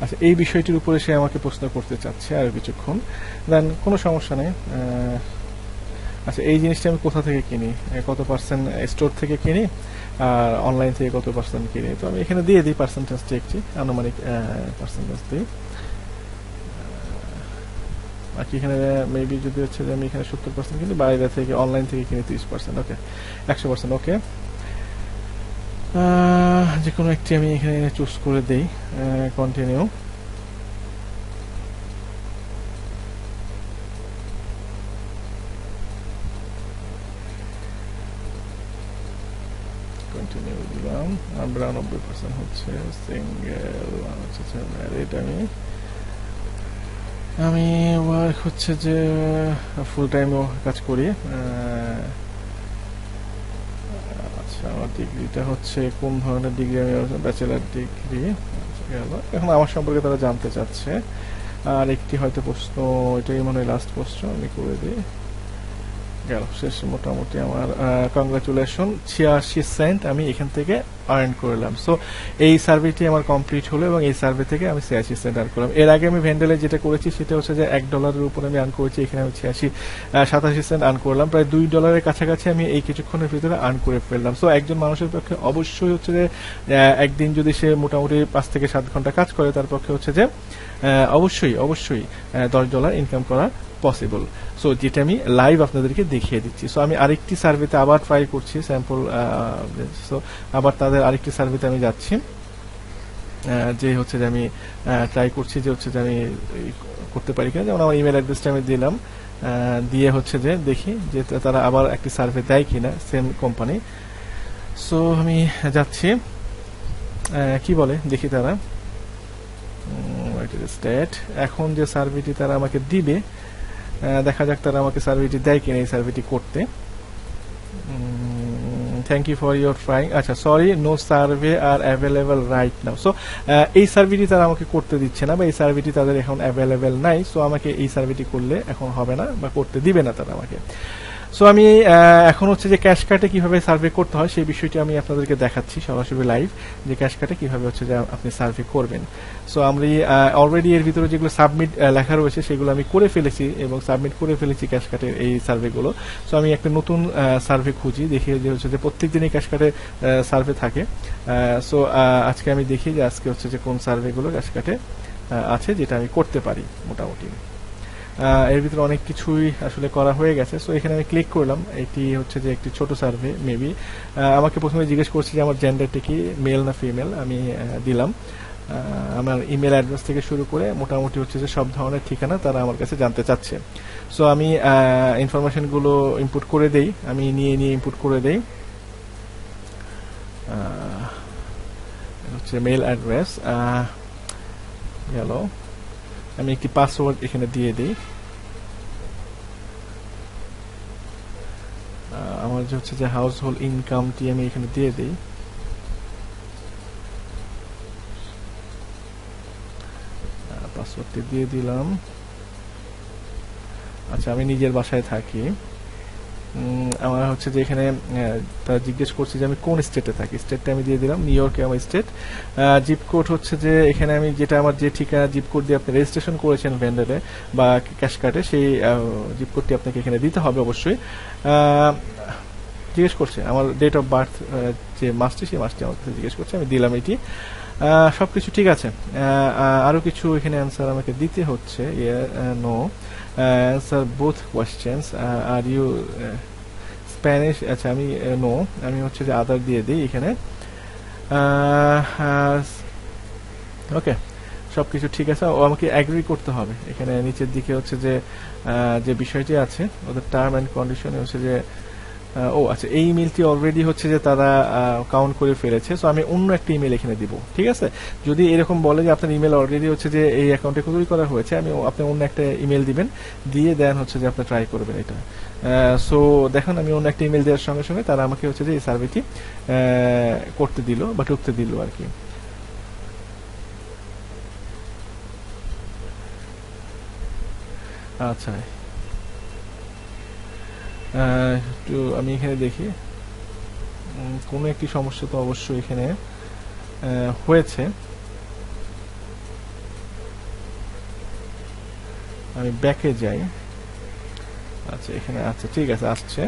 S1: আচ্ছা, এই বিষয়টির উপরে সে আমাকে প্রশ্ন করতে চাচ্ছে আর কিছুক্ষণ। দেন কোনো সমস্যা নেই। আচ্ছা, এই জিনিসটা আমি কোথা থেকে কিনি, কত পার্সেন্ট স্টোর থেকে কিনি আর অনলাইন থেকে কত পার্সেন্ট কিনি, তো আমি এখানে দিয়ে দিই পার্সেন্টেজটা, একটি আনুমানিক পার্সেন্টেজ দিই। বাকি এখানে মেবি যদি হচ্ছে যে আমি এখানে 70% কিনি, বাইরে থেকে অনলাইন থেকে কিনি 30%। ওকে, 100%। ওকে, যে কোনো একটি আমি এখানে চুজ করে দেই। কন্টিনিউ। কন্টিনিউ দিলাম। 92% হচ্ছে সিঙ্গেল, হচ্ছে ম্যারিড। আমি ওয়ার্ক হচ্ছে যে ফুল টাইমও কাজ করি। আচ্ছা, আমার ডিগ্রিটা হচ্ছে কোন ধরনের ডিগ্রি, আমি ব্যাচেলার ডিগ্রি। গেল, এখন আমার সম্পর্কে তারা জানতে চাচ্ছে। আর একটি হয়তো প্রশ্ন, এটাই মনে হয় লাস্ট প্রশ্ন, আমি করে দিই। গেল, শেষ। মোটামুটি আমার কংগ্রাচুলেশন, 86 সেন্ট আমি এখান থেকে আর্ন করলাম। সো এই সার্ভেটি আমার কমপ্লিট হলো এবং এই সার্ভে থেকে আমি 86 সেন্ট আর্ন করলাম। এর আগে আমি ভেন্ডেলে যেটা করেছি সেটা হচ্ছে যে $1 উপর আমি আর্ন করেছি, এখানে আমি 87 সেন্ট আর্ন করলাম। প্রায় $2 কাছাকাছি আমি এই কিছুক্ষণের ভিতরে আর্ন করে ফেললাম। সো একজন মানুষের পক্ষে অবশ্যই হচ্ছে যে একদিন যদি সে মোটামুটি 5 থেকে 7 ঘন্টা কাজ করে, তার পক্ষে হচ্ছে যে অবশ্যই অবশ্যই $10 ইনকাম করা পসিবল। সো যেটা আমি লাইভ আপনাদেরকে দেখিয়ে দিচ্ছি। সো আমি আরেকটি সার্ভেতে আবার ট্রাই করছি স্যাম্পল। সো আবার তাদের আরেকটি সার্ভেতে আমি যাচ্ছি, যে হচ্ছে যে আমি ট্রাই করছি যে হচ্ছে যে আমি করতে পারি কিনা। যেমন আমার ইমেল অ্যাড্রেসটা আমি দিলাম, দিয়ে হচ্ছে যে দেখি যে তারা আবার একটি সার্ভে দেয় কিনা, সেম কোম্পানি। সো আমি যাচ্ছি, কি বলে দেখি তারা। স্টেট, এখন যে সার্ভেটি তারা আমাকে দিবে, দেখা যাক তারা আমাকে সার্ভেটি দেয় কিনা এই সার্ভেটি করতে। Thank you for your trying. আচ্ছা, sorry, no survey are available right now. So এই সার্ভেটি তারা আমাকে করতে দিচ্ছে না, বা এই সার্ভেটি তাদের এখন অ্যাভেলেবেল নাই। সো আমাকে এই সার্ভেটি করলে এখন হবে না, বা করতে দিবে না তারা আমাকে। সো আমি এখন হচ্ছে যে ক্যাশ কার্টে কিভাবে সার্ভে করতে হয় সেই বিষয়টি আমি আপনাদেরকে দেখাচ্ছি সরাসরি লাইভ, যে ক্যাশ কার্টে কিভাবে হচ্ছে যে আপনি সার্ভে করবেন। সো আমি অলরেডি এর ভিতরে যেগুলো সাবমিট লেখা রয়েছে সেগুলো আমি করে ফেলেছি এবং সাবমিট করে ফেলেছি ক্যাশ কার্টের এই সার্ভেগুলো। সো আমি একটা নতুন সার্ভে খুঁজি, দেখি যে হচ্ছে যে প্রত্যেক দিনই ক্যাশ কার্টে সার্ভে থাকে। সো আজকে আমি দেখি যে আজকে হচ্ছে যে কোন সার্ভেগুলো ক্যাশ কার্টে আছে যেটা আমি করতে পারি মোটামুটি। এর ভিতরে অনেক কিছুই আসলে করা হয়ে গেছে। সো এখানে আমি ক্লিক করলাম, এটি হচ্ছে যে একটি ছোট সার্ভে মেবি। আমাকে প্রথমে জিজ্ঞেস করছে যে আমার জেন্ডারটি কি, মেল না ফিমেল, আমি দিলাম। আমার ইমেল অ্যাড্রেস থেকে শুরু করে মোটামুটি হচ্ছে যে সব ধরনের ঠিকানা তারা আমার কাছে জানতে চাচ্ছে। সো আমি ইনফরমেশনগুলো ইনপুট করে দেই, আমি নিয়ে ইনপুট করে দেই। হচ্ছে মেল অ্যাড্রেস, গেল। আমি একটি পাসওয়ার্ড এখানে দিয়ে দিই। আমার যে হচ্ছে যে হাউস হোল্ড ইনকামটি আমি এখানে দিয়ে দিই। পাসওয়ার্ডটি দিয়ে দিলাম। আচ্ছা, আমি নিজের বাসায় থাকি। আমার হচ্ছে যে এখানে তারা জিজ্ঞেস করছে যে আমি কোন স্টেটে থাকি, স্টেটটা আমি দিয়ে দিলাম, নিউ ইয়র্কে আমার স্টেট। জিপ কোড হচ্ছে যে এখানে আমি যেটা আমার যে ঠিকানা জিপ কোড দিয়ে আপনি রেজিস্ট্রেশন করেছেন ভেন্ডারে বা ক্যাশ কার্ডে, সেই জিপ কোডটি আপনাকে এখানে দিতে হবে অবশ্যই। জিজ্ঞেস করছে আমার ডেট অফ বার্থ, যে মাসটি, সেই মাসটি আমার কাছে জিজ্ঞেস করছে, আমি দিলাম এটি। সবকিছু ঠিক আছে। আরো কিছু এখানে অ্যান্সার আমাকে দিতে হচ্ছে। No answer both questions. Are you Spanish? আচ্ছা, আমি নো, আমি হচ্ছে যে আদার দিয়ে দিই এখানে। ওকে, সবকিছু ঠিক আছে। ও আমাকে অ্যাগ্রি করতে হবে। এখানে নিচের দিকে হচ্ছে যে যে বিষয়টি আছে ওদের টার্ম অ্যান্ড কন্ডিশনে হচ্ছে যে ও আচ্ছা, এই ইমেলটি অলরেডি হচ্ছে যে তারা কাউন্ট করে ফেলেছে। সো আমি অন্য একটা ইমেল এখানে দিব, ঠিক আছে? যদি এরকম বলে যে আপনার ইমেল অলরেডি হচ্ছে যে এই অ্যাকাউন্টে তৈরি করা হয়েছে, আপনি অন্য একটা ইমেল দিবেন, দিয়ে দেন হচ্ছে যে আপনি ট্রাই করবেন এটা। সো দেখুন, আমি অন্য একটা ইমেল দেওয়ার সঙ্গে সঙ্গে তারা আমাকে হচ্ছে যে এই সার্ভেটি করতে দিল বা ঢুকতে দিল আর কি। আচ্ছা, একটু আমি এখানে দেখি, কোনো একটি সমস্যা তো অবশ্যই এখানে হয়েছে। আমি ব্যাকে যাই। আচ্ছা, এখানে আচ্ছা ঠিক আছে, আসছে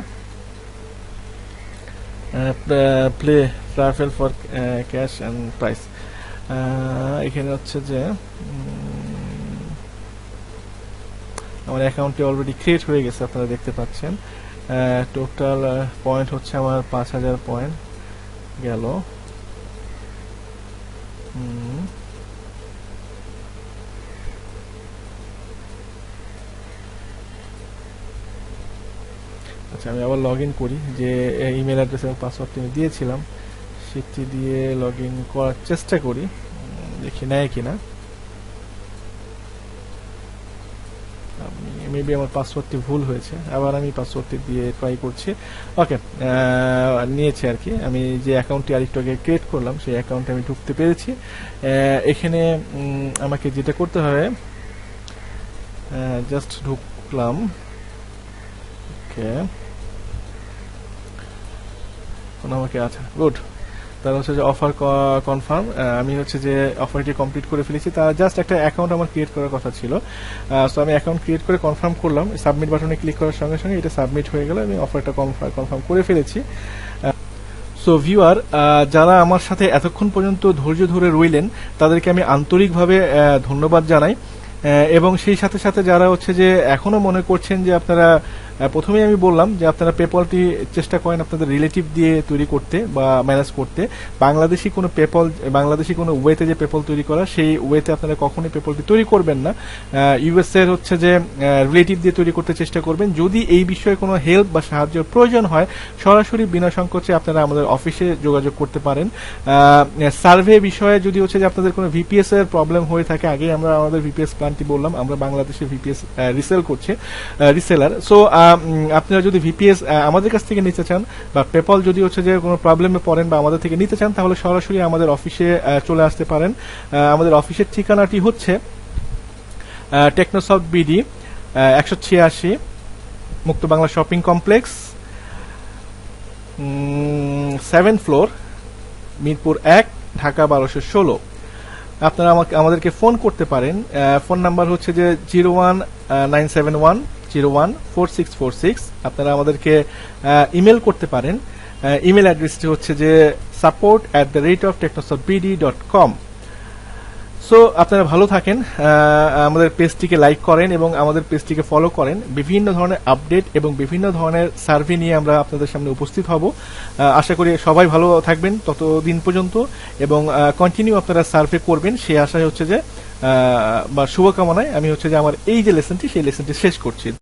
S1: play travel for cash and price. এখানে হচ্ছে যে আমার অ্যাকাউন্টটি অলরেডি ক্রিয়েট হয়ে গেছে, আপনারা দেখতে পাচ্ছেন। টোটাল পয়েন্ট হচ্ছে আমার 5000 পয়েন্ট গেল। আচ্ছা, আমি আবার লগ ইন করি, যে ইমেল অ্যাড্রেস এবং পাসওয়ার্ডটি আমি দিয়েছিলাম সেটি দিয়ে লগ ইন করার চেষ্টা করি, দেখি নেয় কিনা। মেবি আমার পাসওয়ার্ডটি ভুল হয়েছে, আবার আমি পাসওয়ার্ডটি দিয়ে ট্রাই করছি। ওকে, নিয়েছে আর কি। আমি যে অ্যাকাউন্টটি আরেকটু আগে ক্রিয়েট করলাম সেই অ্যাকাউন্টে আমি ঢুকতে পেরেছি। এখানে আমাকে যেটা করতে হবে, জাস্ট ঢুকলাম। ওকে, আমাকে আচ্ছা গুড, তারা হচ্ছে যে অফার কনফার্ম। আমি হচ্ছে যে অফারটি কমপ্লিট করে ফেলেছি। তার জাস্ট একটা অ্যাকাউন্ট আমার ক্রিয়েট করার কথা ছিল। সো আমি অ্যাকাউন্ট ক্রিয়েট করে কনফার্ম করলাম, সাবমিট বাটনে ক্লিক করার সঙ্গে সঙ্গে এটা সাবমিট হয়ে গেল, আমি অফারটা কনফার্ম করে ফেলেছি। সো ভিউয়ার, যারা আমার সাথে এতক্ষণ পর্যন্ত ধৈর্য ধরে রইলেন তাদেরকে আমি আন্তরিকভাবে ধন্যবাদ জানাই। এবং সেই সাথে সাথে যারা হচ্ছে যে এখনো মনে করছেন যে আপনারা, প্রথমেই আমি বললাম যে আপনারা পেপলটি চেষ্টা করেন আপনাদের রিলেটিভ দিয়ে তৈরি করতে বা ম্যানেজ করতে। বাংলাদেশি কোনো ওয়েতে যে পেপল তৈরি করা, সেই ওয়েতে আপনারা কখনোই পেপলটি তৈরি করবেন না। ইউএস এর হচ্ছে যে রিলেটিভ দিয়ে তৈরি করতে চেষ্টা করবেন। যদি এই বিষয়ে কোনো হেল্প বা সাহায্যের প্রয়োজন হয়, সরাসরি বিনা সংকোচে আপনারা আমাদের অফিসে যোগাযোগ করতে পারেন। সার্ভে বিষয়ে যদি হচ্ছে যে আপনাদের কোনো ভিপিএস এর প্রবলেম হয়ে থাকে, আগেই আমরা আমাদের ভিপিএস প্ল্যানটি বললাম, আমরা বাংলাদেশে ভিপিএস রিসেল করছি, রিসেলার। সো আপনারা যদি ভিপিএস আমাদের কাছ থেকে নিতে চান বা পেপল যদি হচ্ছে যে কোনো প্রবলেমে পড়েন বা আমাদের থেকে নিতে চান, তাহলে সরাসরি আমাদের অফিসে চলে আসতে পারেন। আমাদের অফিসের ঠিকানাটি হচ্ছে টেকনোসফট বিডি 186 মুক্ত Bangla shopping complex, 7th floor, Mirpur 1, Dhaka 1216। আপনারা আমাদেরকে ফোন করতে পারেন। ফোন নাম্বার হচ্ছে যে 01971014646। আপনারা আমাদেরকে ইমেল করতে পারেন। ইমেল অ্যাড্রেসটি হচ্ছে যে support@technosoftbd.com। সো আপনারা ভালো থাকেন, আমাদের পেজটিকে লাইক করেন এবং আমাদের পেজটিকে ফলো করেন। বিভিন্ন ধরনের আপডেট এবং বিভিন্ন ধরনের সার্ভে নিয়ে আমরা আপনাদের সামনে উপস্থিত হব। আশা করি সবাই ভালো থাকবেন ততদিন পর্যন্ত, এবং কন্টিনিউ আপনারা সার্ভে করবেন সেই আশায় হচ্ছে যে বা শুভকামনায় আমি হচ্ছে যে আমার এই যে লেসনটি সেই লেসনটি শেষ করছি।